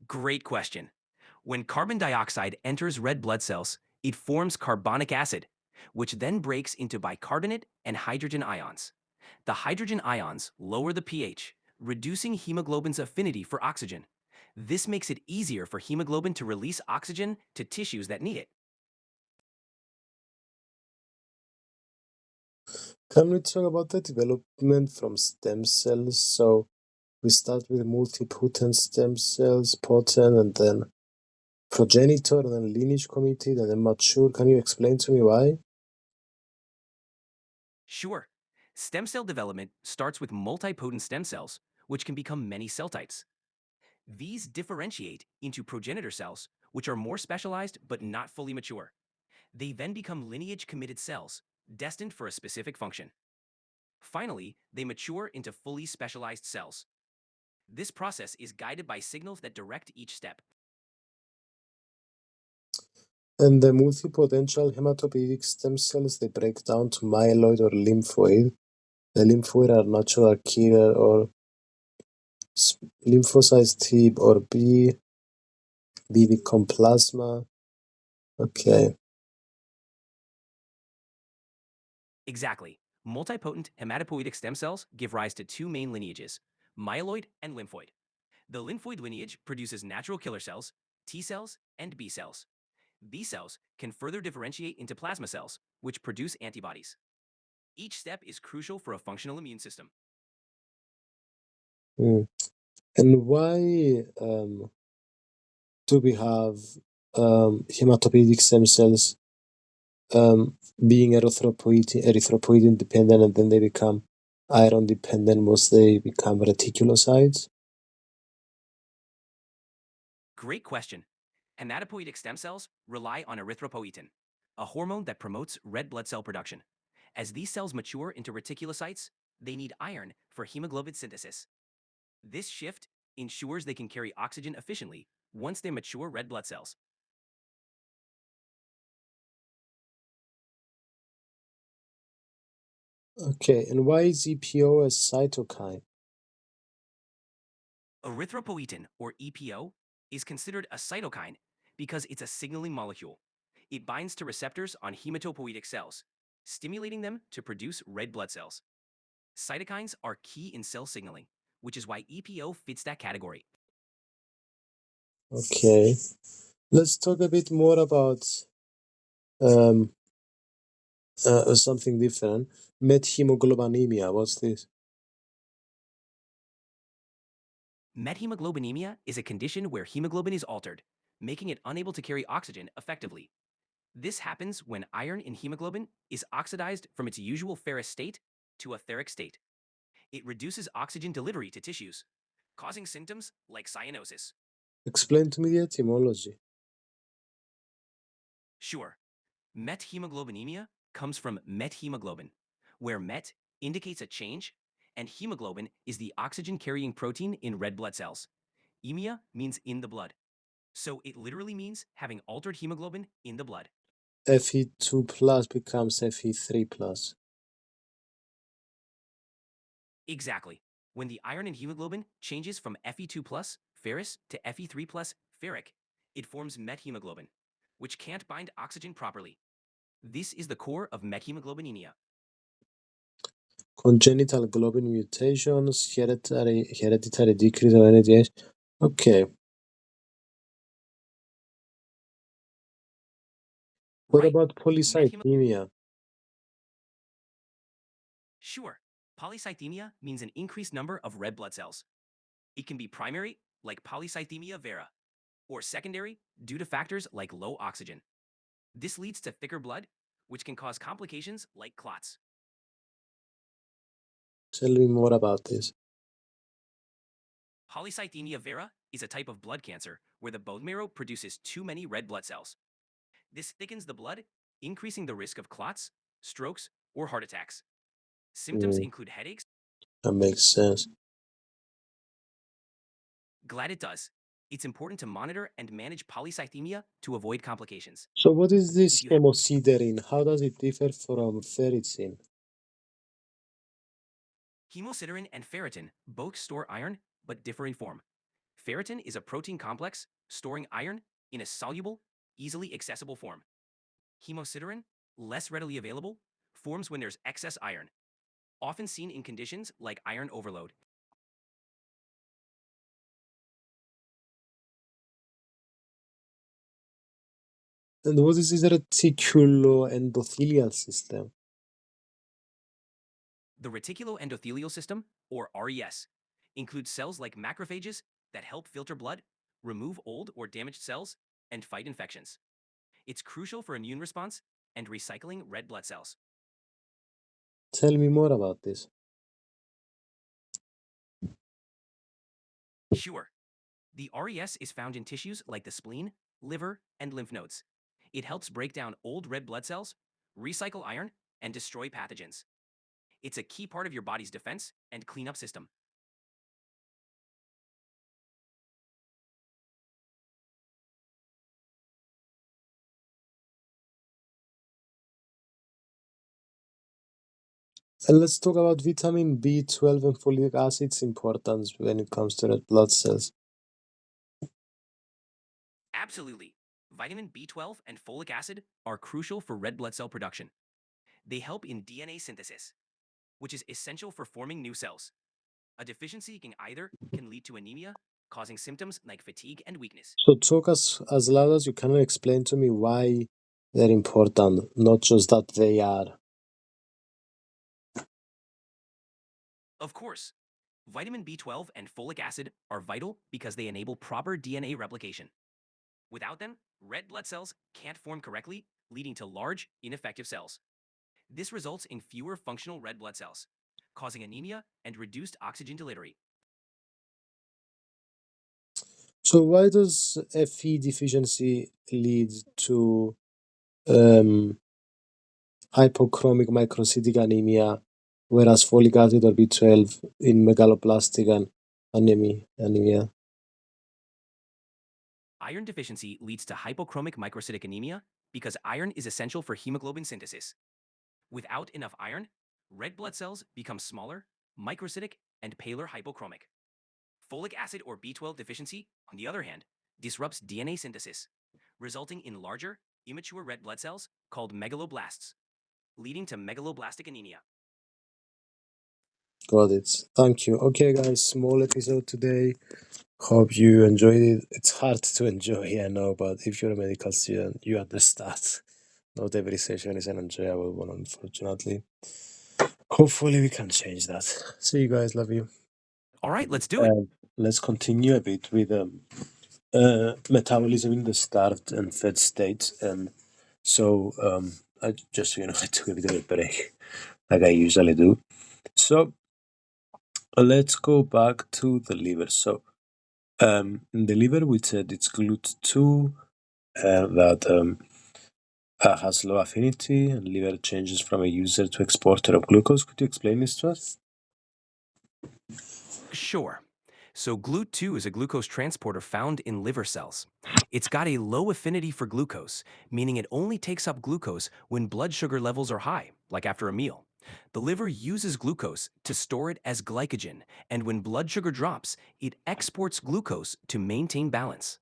Great question. When carbon dioxide enters red blood cells, it forms carbonic acid, which then breaks into bicarbonate and hydrogen ions. The hydrogen ions lower the pH, reducing hemoglobin's affinity for oxygen. This makes it easier for hemoglobin to release oxygen to tissues that need it. Can we talk about the development from stem cells? So we start with multipotent stem cells, potent, and then progenitor, and then lineage committed, and then mature. Can you explain to me why? Sure, stem cell development starts with multipotent stem cells, which can become many cell types. These differentiate into progenitor cells, which are more specialized but not fully mature. They then become lineage-committed cells, destined for a specific function. Finally, they mature into fully specialized cells. This process is guided by signals that direct each step. And the multipotential hematopoietic stem cells, they break down to myeloid or lymphoid. The lymphoid are natural killer or lymphocytes T or B. B become plasma. Okay. Exactly. Multipotent hematopoietic stem cells give rise to two main lineages, myeloid and lymphoid. The lymphoid lineage produces natural killer cells, T cells, and B cells. B cells can further differentiate into plasma cells, which produce antibodies. Each step is crucial for a functional immune system. Mm. And why do we have hematopoietic stem cells being erythropoietin dependent, and then they become iron dependent once they become reticulocytes? Great question. Hematopoietic stem cells rely on erythropoietin, a hormone that promotes red blood cell production. As these cells mature into reticulocytes, they need iron for hemoglobin synthesis. This shift ensures they can carry oxygen efficiently once they mature red blood cells. Okay, and why is EPO a cytokine? Erythropoietin, or EPO, is considered a cytokine because it's a signaling molecule. It binds to receptors on hematopoietic cells, stimulating them to produce red blood cells. Cytokines are key in cell signaling, which is why EPO fits that category. Okay, let's talk a bit more about um, something different. Methemoglobinemia, what's this? Methemoglobinemia is a condition where hemoglobin is altered, making it unable to carry oxygen effectively. This happens when iron in hemoglobin is oxidized from its usual ferrous state to a ferric state. It reduces oxygen delivery to tissues, causing symptoms like cyanosis. Explain to me the etymology. Sure, methemoglobinemia comes from methemoglobin, where met indicates a change and hemoglobin is the oxygen-carrying protein in red blood cells. Emia means in the blood, so it literally means having altered hemoglobin in the blood. Fe2 plus becomes Fe3 plus. Exactly. When the iron in hemoglobin changes from Fe2 plus ferrous to Fe3 plus ferric, it forms methemoglobin, which can't bind oxygen properly. This is the core of methemoglobinemia. Congenital globin mutations, hereditary decrease of NADH. Okay, what Right. about polycythemia? Sure. Polycythemia means an increased number of red blood cells. It can be primary, like polycythemia vera, or secondary, due to factors like low oxygen. This leads to thicker blood, which can cause complications like clots. Tell me more about this. Polycythemia vera is a type of blood cancer where the bone marrow produces too many red blood cells. This thickens the blood, increasing the risk of clots, strokes, or heart attacks. Symptoms Mm, include headaches. that makes sense. Glad it does. It's important to monitor and manage polycythemia to avoid complications. So what is this If you have hemosiderin? How does it differ from ferritin? hemosiderin and ferritin both store iron, but differ in form. Ferritin is a protein complex storing iron in a soluble, easily accessible form. Hemosiderin, less readily available, forms when there's excess iron, often seen in conditions like iron overload. And what is this reticuloendothelial system? The reticuloendothelial system, or RES, includes cells like macrophages that help filter blood, remove old or damaged cells, and fight infections. It's crucial for immune response and recycling red blood cells. Tell me more about this. Sure, the RES is found in tissues like the spleen, liver, and lymph nodes. It helps break down old red blood cells, recycle iron, and destroy pathogens. It's a key part of your body's defense and cleanup system. And let's talk about vitamin B12 and folic acid's importance when it comes to red blood cells. Absolutely. Vitamin B12 and folic acid are crucial for red blood cell production. They help in DNA synthesis, which is essential for forming new cells. A deficiency can lead to anemia, causing symptoms like fatigue and weakness. So talk as loud as you can and explain to me why they're important, not just that they are. Of course, vitamin B12 and folic acid are vital because they enable proper DNA replication. Without them, red blood cells can't form correctly, leading to large, ineffective cells. This results in fewer functional red blood cells, causing anemia and reduced oxygen delivery. So why does Fe deficiency lead to um, hypochromic microcytic anemia, whereas folic acid or B12 in megaloblastic and anemia? Iron deficiency leads to hypochromic microcytic anemia because iron is essential for hemoglobin synthesis. Without enough iron, red blood cells become smaller, microcytic, and paler hypochromic. Folic acid or B12 deficiency, on the other hand, disrupts DNA synthesis, resulting in larger, immature red blood cells called megaloblasts, leading to megaloblastic anemia. Got it. Thank you. Okay, guys, small episode today. Hope you enjoyed it. It's hard to enjoy, I know, but if you're a medical student, you understand. Not every session is an enjoyable one, unfortunately. Hopefully, we can change that. See you guys. Love you. All right, let's do it. Let's continue a bit with metabolism in the starved and fed state. And so, I just, I took a bit of a break, like I usually do. So, let's go back to the liver. So, in the liver, we said it's GLUT2 that has low affinity, and liver changes from a user to exporter of glucose. Could you explain this to us? Sure. So GLUT2 is a glucose transporter found in liver cells. It's got a low affinity for glucose, meaning it only takes up glucose when blood sugar levels are high, like after a meal. The liver uses glucose to store it as glycogen, and when blood sugar drops, it exports glucose to maintain balance.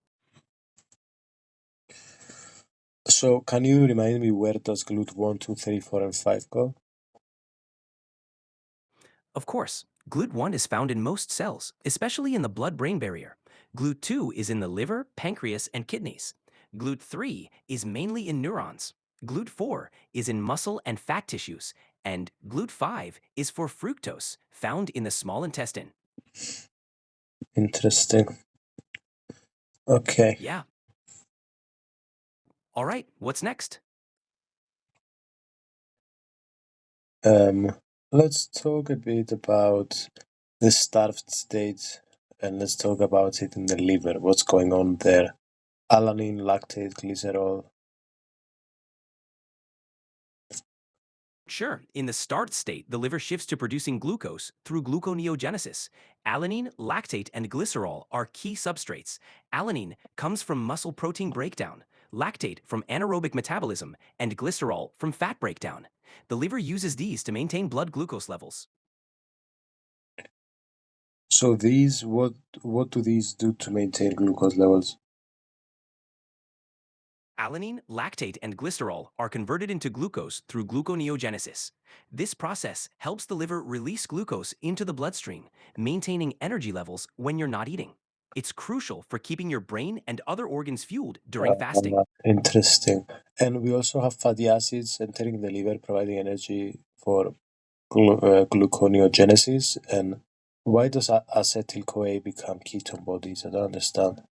So, can you remind me where does GLUT 1, 2, 3, 4, and 5 go? Of course, GLUT1 is found in most cells, especially in the blood-brain barrier. GLUT2 is in the liver, pancreas, and kidneys. GLUT3 is mainly in neurons. GLUT4 is in muscle and fat tissues. And GLUT5 is for fructose, found in the small intestine. Interesting. Okay. Yeah. All right, what's next? Let's talk a bit about the starved state, and let's talk about it in the liver. What's going on there? Alanine, lactate, glycerol. Sure, in the starved state, the liver shifts to producing glucose through gluconeogenesis. Alanine, lactate, and glycerol are key substrates. Alanine comes from muscle protein breakdown, lactate from anaerobic metabolism, and glycerol from fat breakdown. The liver uses these to maintain blood glucose levels. So these, what do these do to maintain glucose levels? Alanine, lactate, and glycerol are converted into glucose through gluconeogenesis. This process helps the liver release glucose into the bloodstream, maintaining energy levels when you're not eating. It's crucial for keeping your brain and other organs fueled during fasting. Interesting. And we also have fatty acids entering the liver, providing energy for gluconeogenesis. And why does acetyl-CoA become ketone bodies? I don't understand.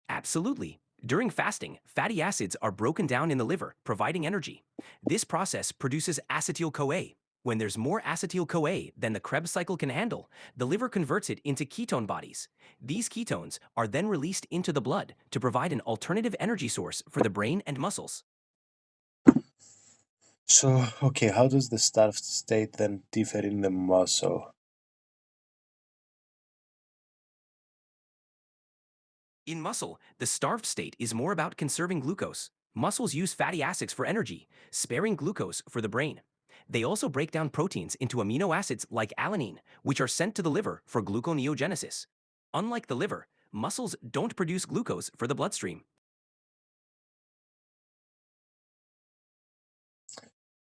Absolutely. During fasting, fatty acids are broken down in the liver, providing energy. This process produces acetyl-CoA. When there's more acetyl-CoA than the Krebs cycle can handle, the liver converts it into ketone bodies. These ketones are then released into the blood to provide an alternative energy source for the brain and muscles. So, okay, how does the starved state then differ in the muscle? In muscle, the starved state is more about conserving glucose. Muscles use fatty acids for energy, sparing glucose for the brain. They also break down proteins into amino acids like alanine, which are sent to the liver for gluconeogenesis. Unlike the liver, muscles don't produce glucose for the bloodstream.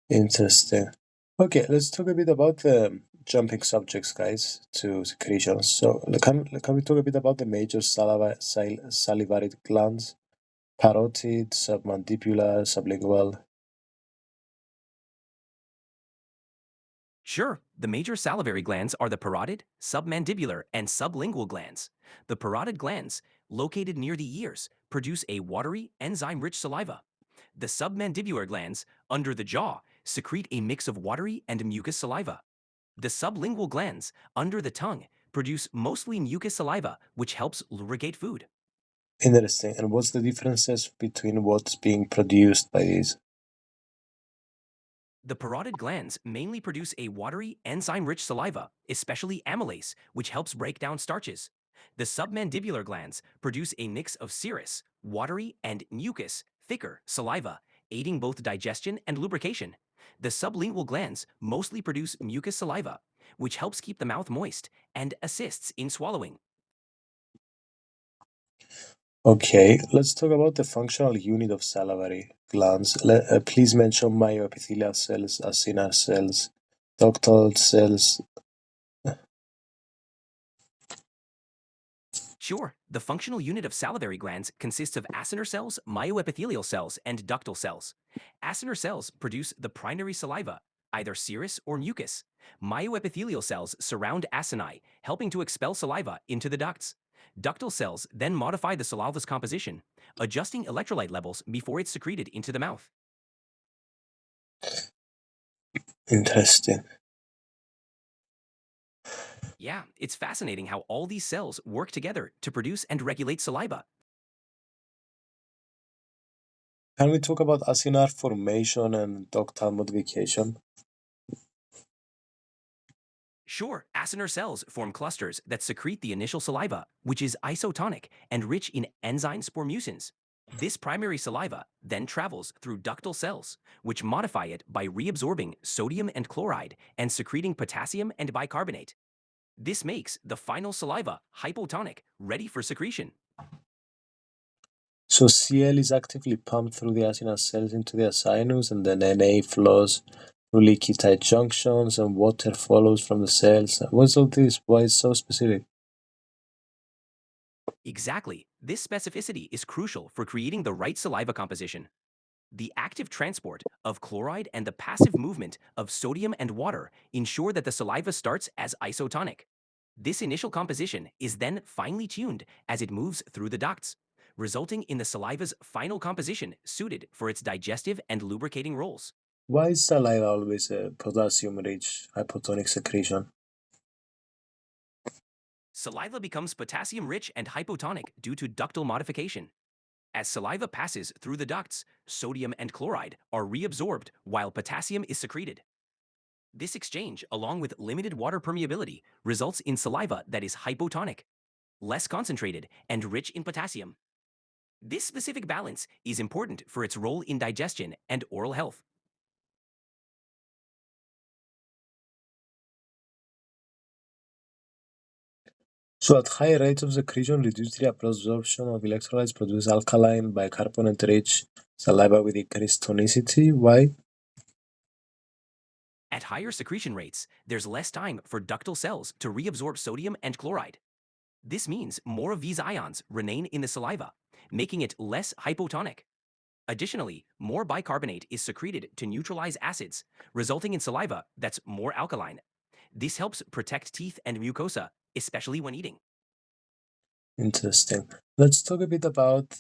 Interesting. Okay, let's talk a bit about the jumping subjects, guys, to secretions. So, can we talk a bit about the major salivary glands? Parotid, submandibular, sublingual. Sure, the major salivary glands are the parotid, submandibular, and sublingual glands. The parotid glands, located near the ears, produce a watery, enzyme-rich saliva. The submandibular glands, under the jaw, secrete a mix of watery and mucus saliva. The sublingual glands, under the tongue, produce mostly mucus saliva, which helps lubricate food. Interesting. And what's the differences between what's being produced by these? The parotid glands mainly produce a watery, enzyme-rich saliva, especially amylase, which helps break down starches. The submandibular glands produce a mix of serous, watery, and mucus, thicker saliva, aiding both digestion and lubrication. The sublingual glands mostly produce mucus saliva, which helps keep the mouth moist and assists in swallowing. Okay, let's talk about the functional unit of salivary glands. Please mention myoepithelial cells, acinar cells, ductal cells. Sure, the functional unit of salivary glands consists of acinar cells, myoepithelial cells, and ductal cells. Acinar cells produce the primary saliva, either serous or mucus. Myoepithelial cells surround acini, helping to expel saliva into the ducts. Ductal cells then modify the saliva's composition, adjusting electrolyte levels before it's secreted into the mouth. Interesting. Yeah, it's fascinating how all these cells work together to produce and regulate saliva. Can we talk about acinar formation and ductal modification? Sure, acinar cells form clusters that secrete the initial saliva, which is isotonic and rich in enzyme mucins. This primary saliva then travels through ductal cells, which modify it by reabsorbing sodium and chloride and secreting potassium and bicarbonate. This makes the final saliva hypotonic, ready for secretion. So Cl is actively pumped through the acinar cells into the acinus, and then Na flows through leaky tight junctions, and water follows from the cells. What's all this? Why is it so specific? Exactly. This specificity is crucial for creating the right saliva composition. The active transport of chloride and the passive movement of sodium and water ensure that the saliva starts as isotonic. This initial composition is then finely tuned as it moves through the ducts, resulting in the saliva's final composition suited for its digestive and lubricating roles. Why is saliva always a potassium-rich hypotonic secretion? Saliva becomes potassium-rich and hypotonic due to ductal modification. As saliva passes through the ducts, sodium and chloride are reabsorbed while potassium is secreted. This exchange, along with limited water permeability, results in saliva that is hypotonic, less concentrated, and rich in potassium. This specific balance is important for its role in digestion and oral health. So at high rates of secretion, reduced reabsorption of electrolytes produce alkaline, bicarbonate-rich saliva with increased tonicity. Why? At higher secretion rates, there's less time for ductal cells to reabsorb sodium and chloride. This means more of these ions remain in the saliva, making it less hypotonic. Additionally, more bicarbonate is secreted to neutralize acids, resulting in saliva that's more alkaline. This helps protect teeth and mucosa, especially when eating. Interesting. Let's talk a bit about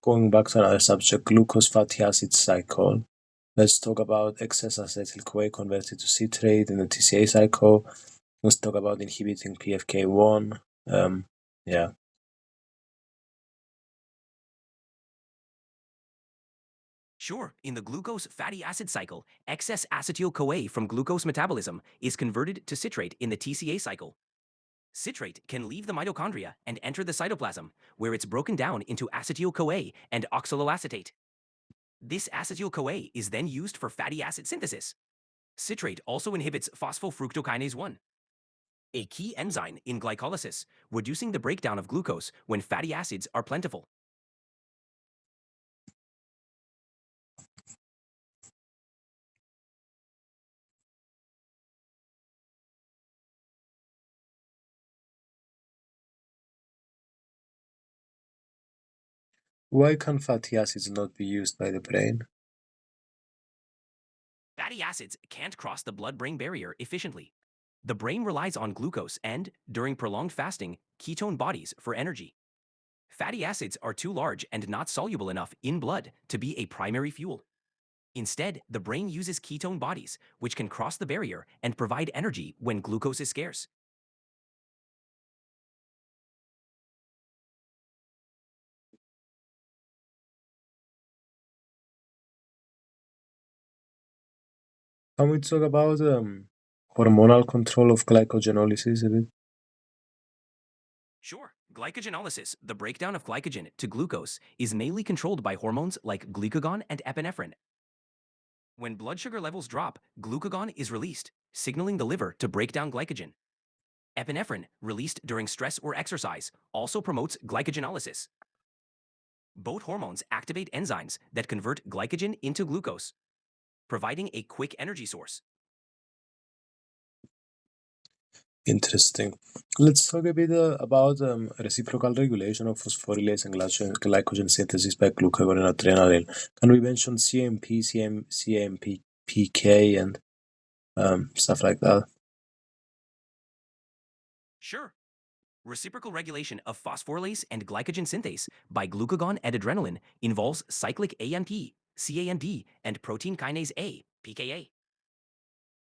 going back to another subject, glucose fatty acid cycle. Let's talk about excess acetyl-CoA converted to citrate in the TCA cycle. Let's talk about inhibiting PFK1. Yeah. Sure, in the glucose fatty acid cycle, excess acetyl-CoA from glucose metabolism is converted to citrate in the TCA cycle. Citrate can leave the mitochondria and enter the cytoplasm, where it's broken down into acetyl-CoA and oxaloacetate. This acetyl-CoA is then used for fatty acid synthesis. Citrate also inhibits phosphofructokinase 1, a key enzyme in glycolysis, reducing the breakdown of glucose when fatty acids are plentiful. Why can fatty acids not be used by the brain? Fatty acids can't cross the blood-brain barrier efficiently. The brain relies on glucose and, during prolonged fasting, ketone bodies for energy. Fatty acids are too large and not soluble enough in blood to be a primary fuel. Instead, the brain uses ketone bodies, which can cross the barrier and provide energy when glucose is scarce. Can we talk about hormonal control of glycogenolysis a bit? Sure, glycogenolysis, the breakdown of glycogen to glucose, is mainly controlled by hormones like glucagon and epinephrine. When blood sugar levels drop, glucagon is released, signaling the liver to break down glycogen. Epinephrine, released during stress or exercise, also promotes glycogenolysis. Both hormones activate enzymes that convert glycogen into glucose, providing a quick energy source. Interesting. Let's talk a bit about reciprocal regulation of phosphorylase and glycogen synthesis by glucagon and adrenaline. Can we mention CMP, CMP, PK, and stuff like that? Sure. Reciprocal regulation of phosphorylase and glycogen synthase by glucagon and adrenaline involves cyclic AMP, CAMP, and protein kinase A, PKA.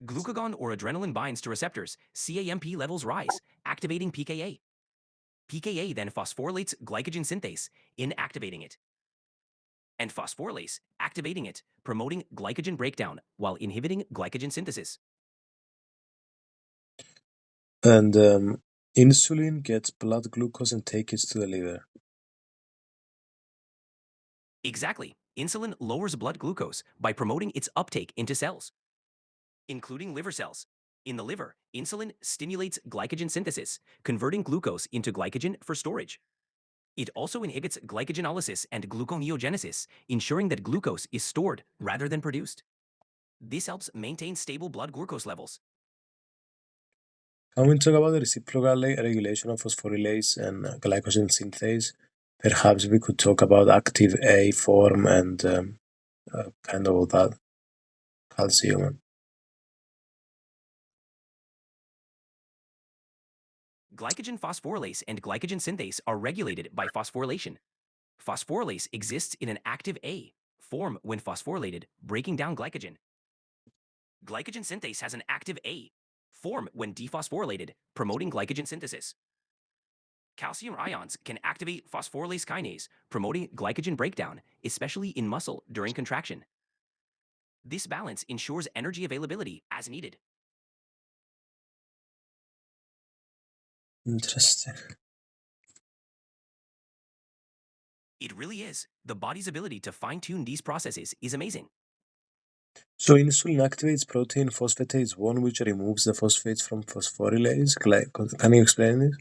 Glucagon or adrenaline binds to receptors, CAMP levels rise, activating PKA. PKA then phosphorylates glycogen synthase, inactivating it. And phosphorylase, activating it, promoting glycogen breakdown while inhibiting glycogen synthesis. And insulin gets blood glucose and takes it to the liver. Exactly. Insulin lowers blood glucose by promoting its uptake into cells, including liver cells. In the liver, insulin stimulates glycogen synthesis, converting glucose into glycogen for storage. It also inhibits glycogenolysis and gluconeogenesis, ensuring that glucose is stored rather than produced. This helps maintain stable blood glucose levels. Can we talk about the reciprocal regulation of phosphorylase and glycogen synthase? Perhaps we could talk about active A form and kind of all that calcium. Glycogen phosphorylase and glycogen synthase are regulated by phosphorylation. Phosphorylase exists in an active A form when phosphorylated, breaking down glycogen. Glycogen synthase has an active A form when dephosphorylated, promoting glycogen synthesis. Calcium ions can activate phosphorylase kinase, promoting glycogen breakdown, especially in muscle during contraction. This balance ensures energy availability as needed. Interesting. It really is. The body's ability to fine-tune these processes is amazing. So insulin activates protein phosphatase 1, which removes the phosphates from phosphorylase. Can you explain this?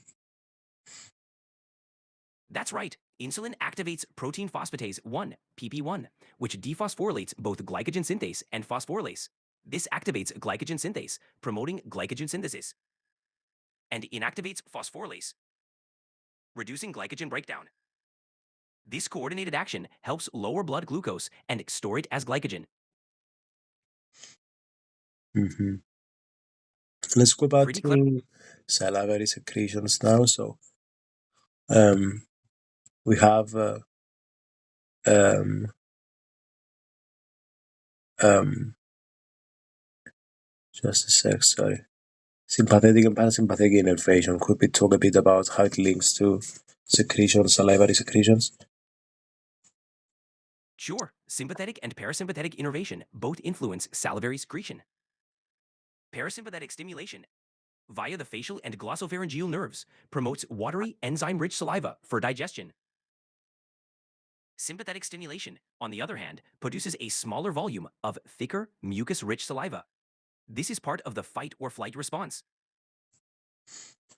That's right. Insulin activates protein phosphatase 1, PP1, which dephosphorylates both glycogen synthase and phosphorylase. This activates glycogen synthase, promoting glycogen synthesis, and inactivates phosphorylase, reducing glycogen breakdown. This coordinated action helps lower blood glucose and store it as glycogen. Mm-hmm. Let's go back Pretty clever. to salivary secretions now. So we have um, Just a sec, sorry. Sympathetic and parasympathetic innervation. Could we talk a bit about how it links to secretions, salivary secretions? Sure, sympathetic and parasympathetic innervation both influence salivary secretion. Parasympathetic stimulation via the facial and glossopharyngeal nerves promotes watery, enzyme-rich saliva for digestion. Sympathetic stimulation, on the other hand, produces a smaller volume of thicker, mucus-rich saliva. This is part of the fight or flight response.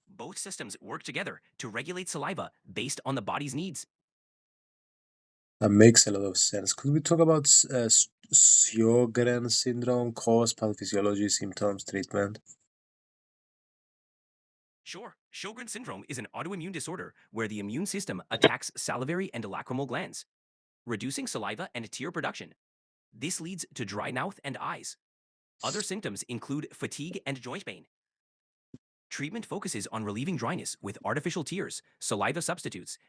Both systems work together to regulate saliva based on the body's needs. That makes a lot of sense. Could we talk about Sjögren syndrome, cause, pathophysiology, symptoms, treatment? Sure, Sjogren's syndrome is an autoimmune disorder where the immune system attacks salivary and lacrimal glands, reducing saliva and tear production. This leads to dry mouth and eyes. Other symptoms include fatigue and joint pain. Treatment focuses on relieving dryness with artificial tears, saliva substitutes,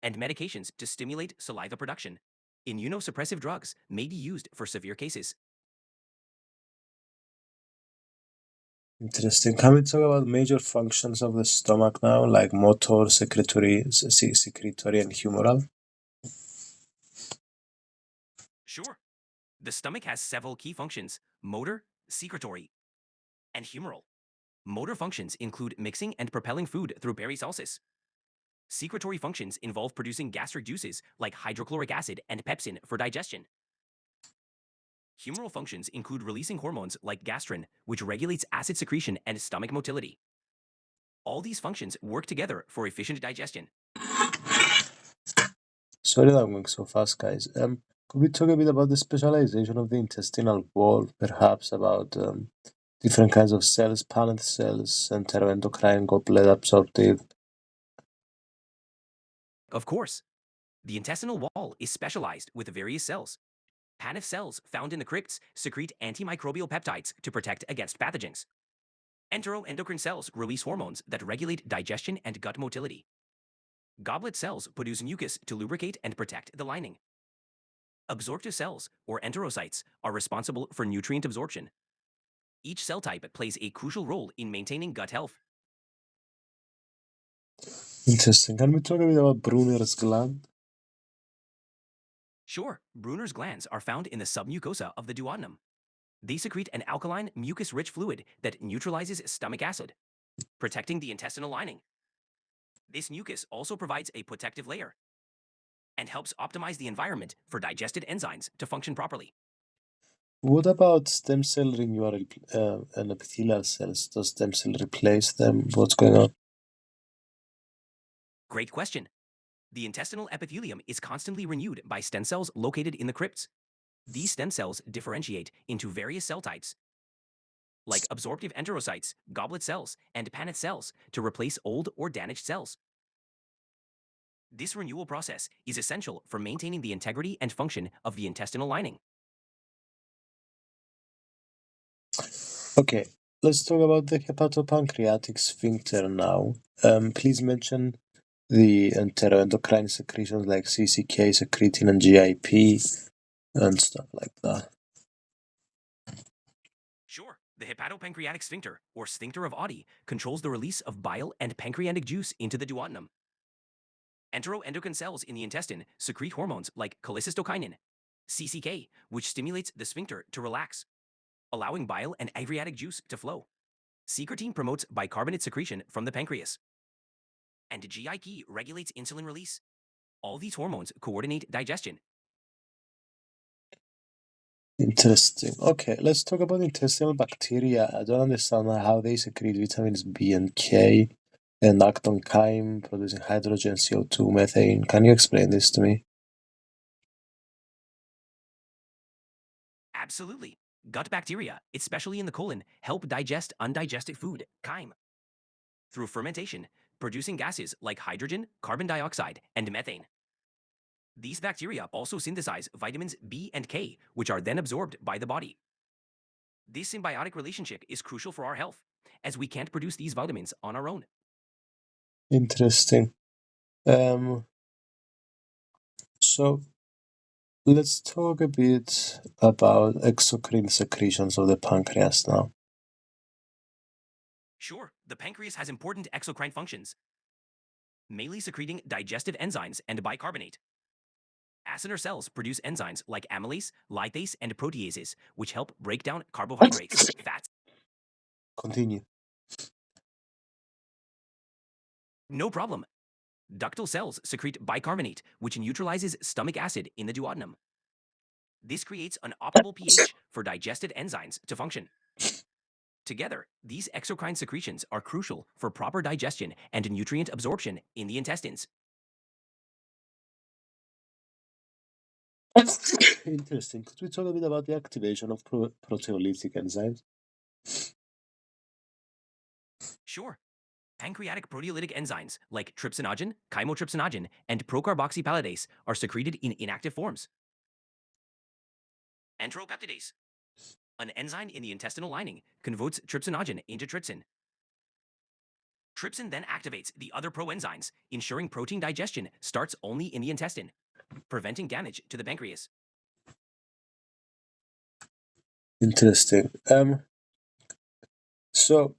and medications to stimulate saliva production. Immunosuppressive drugs may be used for severe cases. Interesting. Can we talk about major functions of the stomach now, like motor, secretory, and humoral? Sure. The stomach has several key functions: motor, secretory, and humoral. Motor functions include mixing and propelling food through peristalsis. Secretory functions involve producing gastric juices like hydrochloric acid and pepsin for digestion. Humoral functions include releasing hormones like gastrin, which regulates acid secretion and stomach motility. All these functions work together for efficient digestion. Sorry that I'm going so fast, guys. Could we talk a bit about the specialization of the intestinal wall, perhaps about different kinds of cells, Paneth cells, enteroendocrine, goblet absorptive? Of course, the intestinal wall is specialized with various cells. Paneth cells found in the crypts secrete antimicrobial peptides to protect against pathogens. Enteroendocrine cells release hormones that regulate digestion and gut motility. Goblet cells produce mucus to lubricate and protect the lining. Absorptive cells, or enterocytes, are responsible for nutrient absorption. Each cell type plays a crucial role in maintaining gut health. Interesting. Can we talk a bit about Brunner's gland? Sure, Brunner's glands are found in the submucosa of the duodenum. They secrete an alkaline, mucus-rich fluid that neutralizes stomach acid, protecting the intestinal lining. This mucus also provides a protective layer and helps optimize the environment for digested enzymes to function properly. What about stem cell renewal and epithelial cells? Does stem cell replace them? What's going on? Great question. The intestinal epithelium is constantly renewed by stem cells located in the crypts. These stem cells differentiate into various cell types, like absorptive enterocytes, goblet cells, and Paneth cells, to replace old or damaged cells. This renewal process is essential for maintaining the integrity and function of the intestinal lining. Okay, let's talk about the hepatopancreatic sphincter now. Please mention the enteroendocrine secretions like CCK, secretin, and GIP, and stuff like that. Sure, the hepatopancreatic sphincter, or sphincter of Oddi, controls the release of bile and pancreatic juice into the duodenum. Enteroendocrine cells in the intestine secrete hormones like cholecystokinin, CCK, which stimulates the sphincter to relax, allowing bile and pancreatic juice to flow. Secretin promotes bicarbonate secretion from the pancreas, and GIP regulates insulin release. All these hormones coordinate digestion. Interesting. Okay, let's talk about intestinal bacteria. I don't understand how they secrete vitamins B and K and act on chyme, producing hydrogen, CO2, methane. Can you explain this to me? Absolutely. Gut bacteria, especially in the colon, help digest undigested food, chyme, through fermentation, producing gases like hydrogen, carbon dioxide, and methane. These bacteria also synthesize vitamins B and K, which are then absorbed by the body. This symbiotic relationship is crucial for our health, as we can't produce these vitamins on our own. Interesting. So Let's talk a bit about exocrine secretions of the pancreas now. Sure, the pancreas has important exocrine functions, mainly secreting digestive enzymes and bicarbonate. Acinar cells produce enzymes like amylase, lipase, and proteases, which help break down carbohydrates, fats. Continue. No problem. Ductal cells secrete bicarbonate, which neutralizes stomach acid in the duodenum. This creates an optimal pH for digestive enzymes to function. Together, these exocrine secretions are crucial for proper digestion and nutrient absorption in the intestines. Interesting. Could we talk a bit about the activation of proteolytic enzymes? Sure. Pancreatic proteolytic enzymes like trypsinogen, chymotrypsinogen, and procarboxypalidase are secreted in inactive forms. Enteropeptidase, an enzyme in the intestinal lining, converts trypsinogen into trypsin. Trypsin then activates the other proenzymes, ensuring protein digestion starts only in the intestine, preventing damage to the pancreas. Interesting. So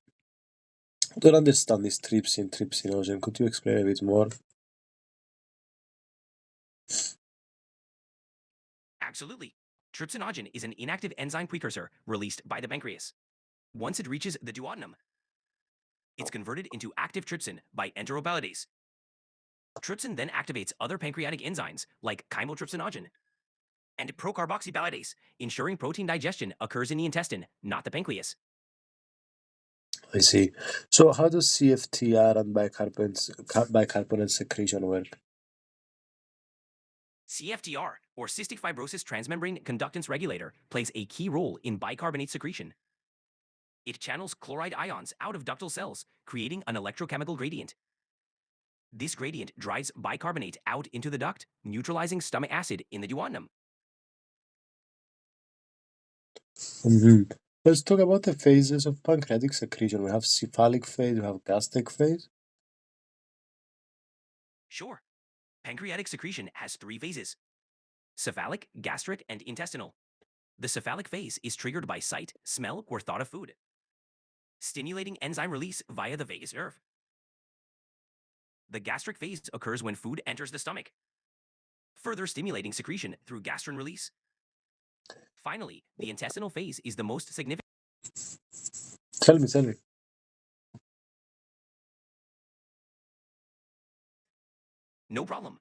don't understand this trypsinogen. Could you explain a bit more? Absolutely. Trypsinogen is an inactive enzyme precursor released by the pancreas. Once it reaches the duodenum, it's converted into active trypsin by enteropeptidase. Trypsin then activates other pancreatic enzymes like chymotrypsinogen and procarboxypalidase, ensuring protein digestion occurs in the intestine, not the pancreas. I see. So how does CFTR and bicarbonate secretion work? CFTR, or cystic fibrosis transmembrane conductance regulator, plays a key role in bicarbonate secretion. It channels chloride ions out of ductal cells, creating an electrochemical gradient. This gradient drives bicarbonate out into the duct, neutralizing stomach acid in the duodenum. Let's talk about the phases of pancreatic secretion. We have cephalic phase, we have gastric phase. Sure, pancreatic secretion has three phases: cephalic, gastric, and intestinal. The cephalic phase is triggered by sight, smell, or thought of food, stimulating enzyme release via the vagus nerve. The gastric phase occurs when food enters the stomach, further stimulating secretion through gastrin release. Finally, the intestinal phase is the most significant. Tell me. No problem.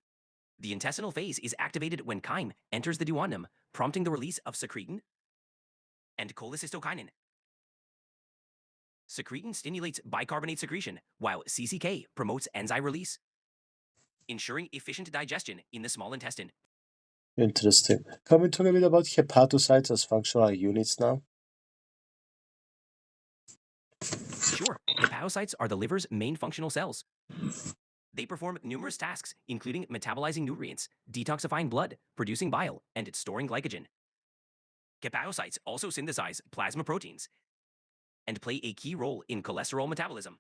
The intestinal phase is activated when chyme enters the duodenum, prompting the release of secretin and cholecystokinin. Secretin stimulates bicarbonate secretion, while CCK promotes enzyme release, ensuring efficient digestion in the small intestine. Interesting. Can we talk a bit about hepatocytes as functional units now? Sure, hepatocytes are the liver's main functional cells. They perform numerous tasks, including metabolizing nutrients, detoxifying blood, producing bile, and storing glycogen. Hepatocytes also synthesize plasma proteins and play a key role in cholesterol metabolism.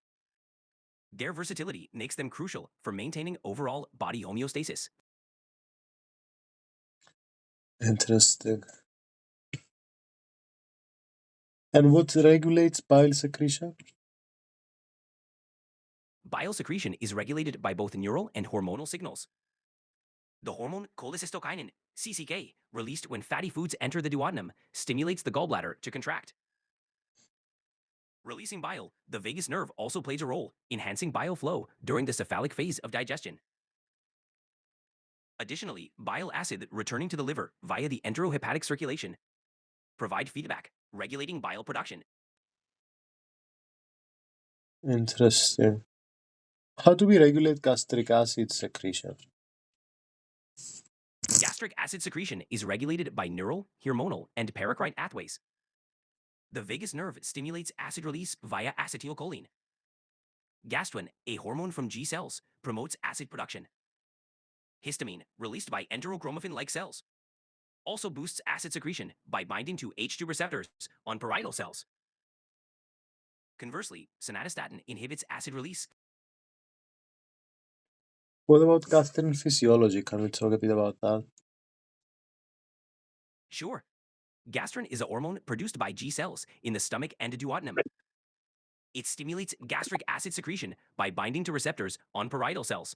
Their versatility makes them crucial for maintaining overall body homeostasis. Interesting. And what regulates bile secretion? Bile secretion is regulated by both neural and hormonal signals. The hormone cholecystokinin, CCK, released when fatty foods enter the duodenum, stimulates the gallbladder to contract. Releasing bile, the vagus nerve also plays a role, enhancing bile flow during the cephalic phase of digestion. Additionally, bile acid returning to the liver via the enterohepatic circulation provide feedback, regulating bile production. Interesting. How do we regulate gastric acid secretion? Gastric acid secretion is regulated by neural, hormonal, and paracrine pathways. The vagus nerve stimulates acid release via acetylcholine. Gastrin, a hormone from G cells, promotes acid production. Histamine, released by enterochromaffin-like cells, also boosts acid secretion by binding to H2 receptors on parietal cells. Conversely, somatostatin inhibits acid release. What about gastrin physiology? Can we talk a bit about that? Sure. Gastrin is a hormone produced by G cells in the stomach and duodenum. It stimulates gastric acid secretion by binding to receptors on parietal cells.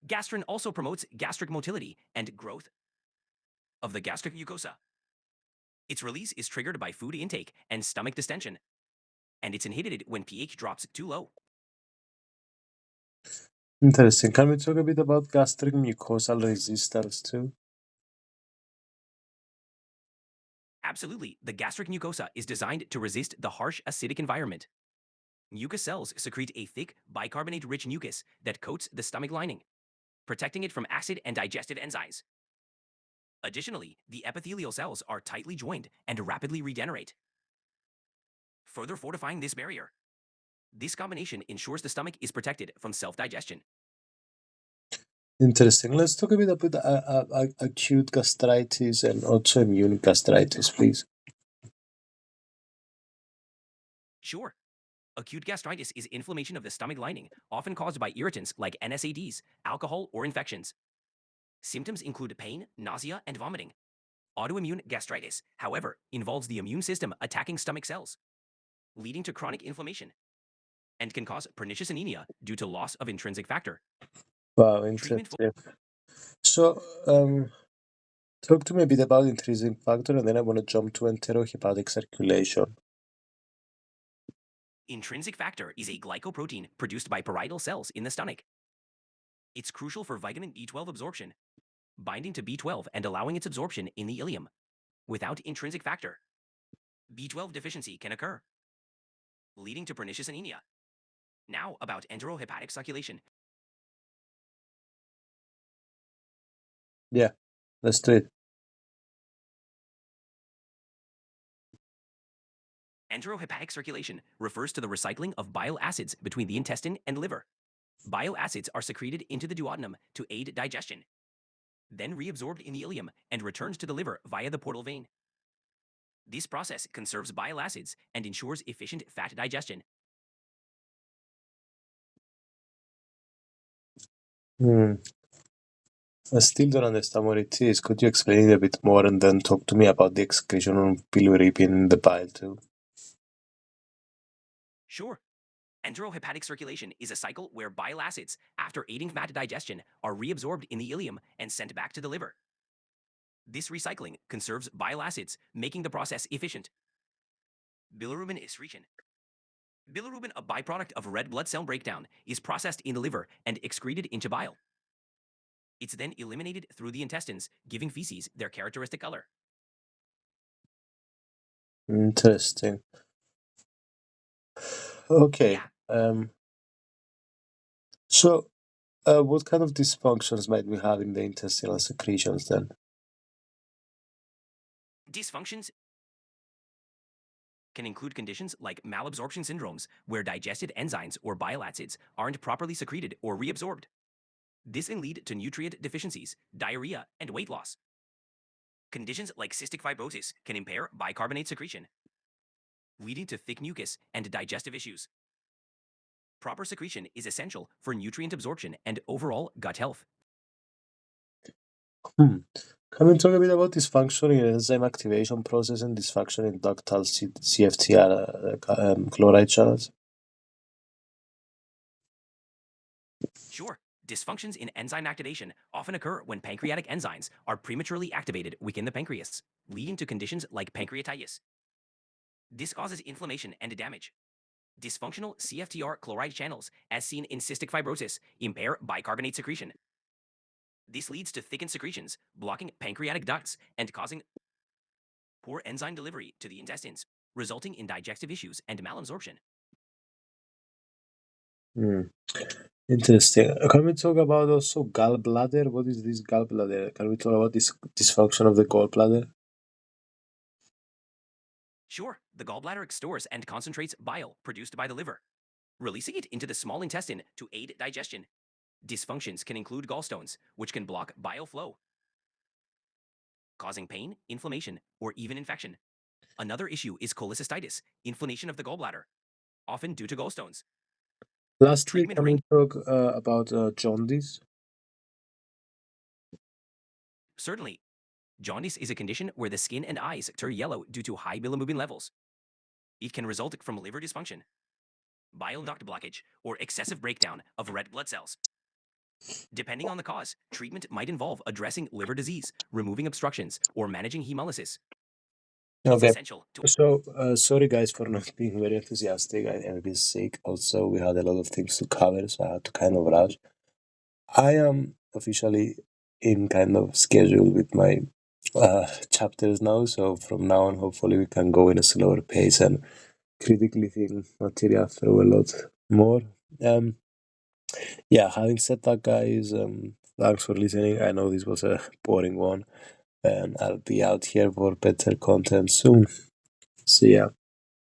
Gastrin also promotes gastric motility and growth of the gastric mucosa. Its release is triggered by food intake and stomach distension, and it's inhibited when pH drops too low. Interesting. Can we talk a bit about gastric mucosal resistance too? Absolutely, the gastric mucosa is designed to resist the harsh acidic environment. Mucus cells secrete a thick, bicarbonate-rich mucus that coats the stomach lining, protecting it from acid and digestive enzymes. Additionally, the epithelial cells are tightly joined and rapidly regenerate, further fortifying this barrier. This combination ensures the stomach is protected from self-digestion. Interesting. Let's talk a bit about acute gastritis and autoimmune gastritis, please. Sure. Acute gastritis is inflammation of the stomach lining, often caused by irritants like NSAIDs, alcohol, or infections. Symptoms include pain, nausea, and vomiting. Autoimmune gastritis, however, involves the immune system attacking stomach cells, leading to chronic inflammation, and can cause pernicious anemia due to loss of intrinsic factor. Wow, Treatment interesting. So, talk to me a bit about intrinsic factor, and then I want to jump to enterohepatic circulation. Intrinsic factor is a glycoprotein produced by parietal cells in the stomach. It's crucial for vitamin B12 absorption, binding to B12 and allowing its absorption in the ileum. Without intrinsic factor, B12 deficiency can occur, leading to pernicious anemia. Now about enterohepatic circulation. Yeah, let's do it. Enterohepatic circulation refers to the recycling of bile acids between the intestine and liver. Bile acids are secreted into the duodenum to aid digestion, then reabsorbed in the ileum and returns to the liver via the portal vein. This process conserves bile acids and ensures efficient fat digestion. Hmm. I still don't understand what it is. Could you explain it a bit more and then talk to me about the excretion of bilirubin in the bile too? Sure. Enterohepatic circulation is a cycle where bile acids, after aiding fat digestion, are reabsorbed in the ileum and sent back to the liver. This recycling conserves bile acids, making the process efficient. Bilirubin excretion. Bilirubin, a byproduct of red blood cell breakdown, is processed in the liver and excreted into bile. It's then eliminated through the intestines, giving feces their characteristic color. Interesting. Okay. Yeah. So, what kind of dysfunctions might we have in the intestinal secretions then? Dysfunctions can include conditions like malabsorption syndromes, where digested enzymes or bile acids aren't properly secreted or reabsorbed. This can lead to nutrient deficiencies, diarrhea, and weight loss. Conditions like cystic fibrosis can impair bicarbonate secretion, leading to thick mucus and digestive issues. Proper secretion is essential for nutrient absorption and overall gut health. Hmm. Can we talk a bit about dysfunction in enzyme activation process and dysfunction in ductal CFTR chloride channels? Sure, dysfunctions in enzyme activation often occur when pancreatic enzymes are prematurely activated within the pancreas, leading to conditions like pancreatitis. This causes inflammation and damage. Dysfunctional CFTR chloride channels, as seen in cystic fibrosis, impair bicarbonate secretion. This leads to thickened secretions, blocking pancreatic ducts and causing poor enzyme delivery to the intestines, resulting in digestive issues and malabsorption. Hmm. Interesting. Can we talk about also gallbladder? What is this gallbladder? Can we talk about this dysfunction of the gallbladder? Sure, the gallbladder stores and concentrates bile produced by the liver, releasing it into the small intestine to aid digestion. Dysfunctions can include gallstones, which can block bile flow, causing pain, inflammation, or even infection. Another issue is cholecystitis, inflammation of the gallbladder, often due to gallstones. Lastly, Treatment can we range. talk about jaundice? Certainly, Jaundice is a condition where the skin and eyes turn yellow due to high bilirubin levels. It can result from liver dysfunction, bile duct blockage, or excessive breakdown of red blood cells. Depending on the cause, treatment might involve addressing liver disease, removing obstructions, or managing hemolysis. It's Okay. essential to So, sorry guys for not being very enthusiastic. I'm a bit sick. Also, we had a lot of things to cover, so I had to kind of rush. I am officially in kind of schedule with my chapters now, so from now on, hopefully, we can go in a slower pace and critically think material through a lot more. Yeah, having said that, guys, thanks for listening. I know this was a boring one, and I'll be out here for better content soon. See ya.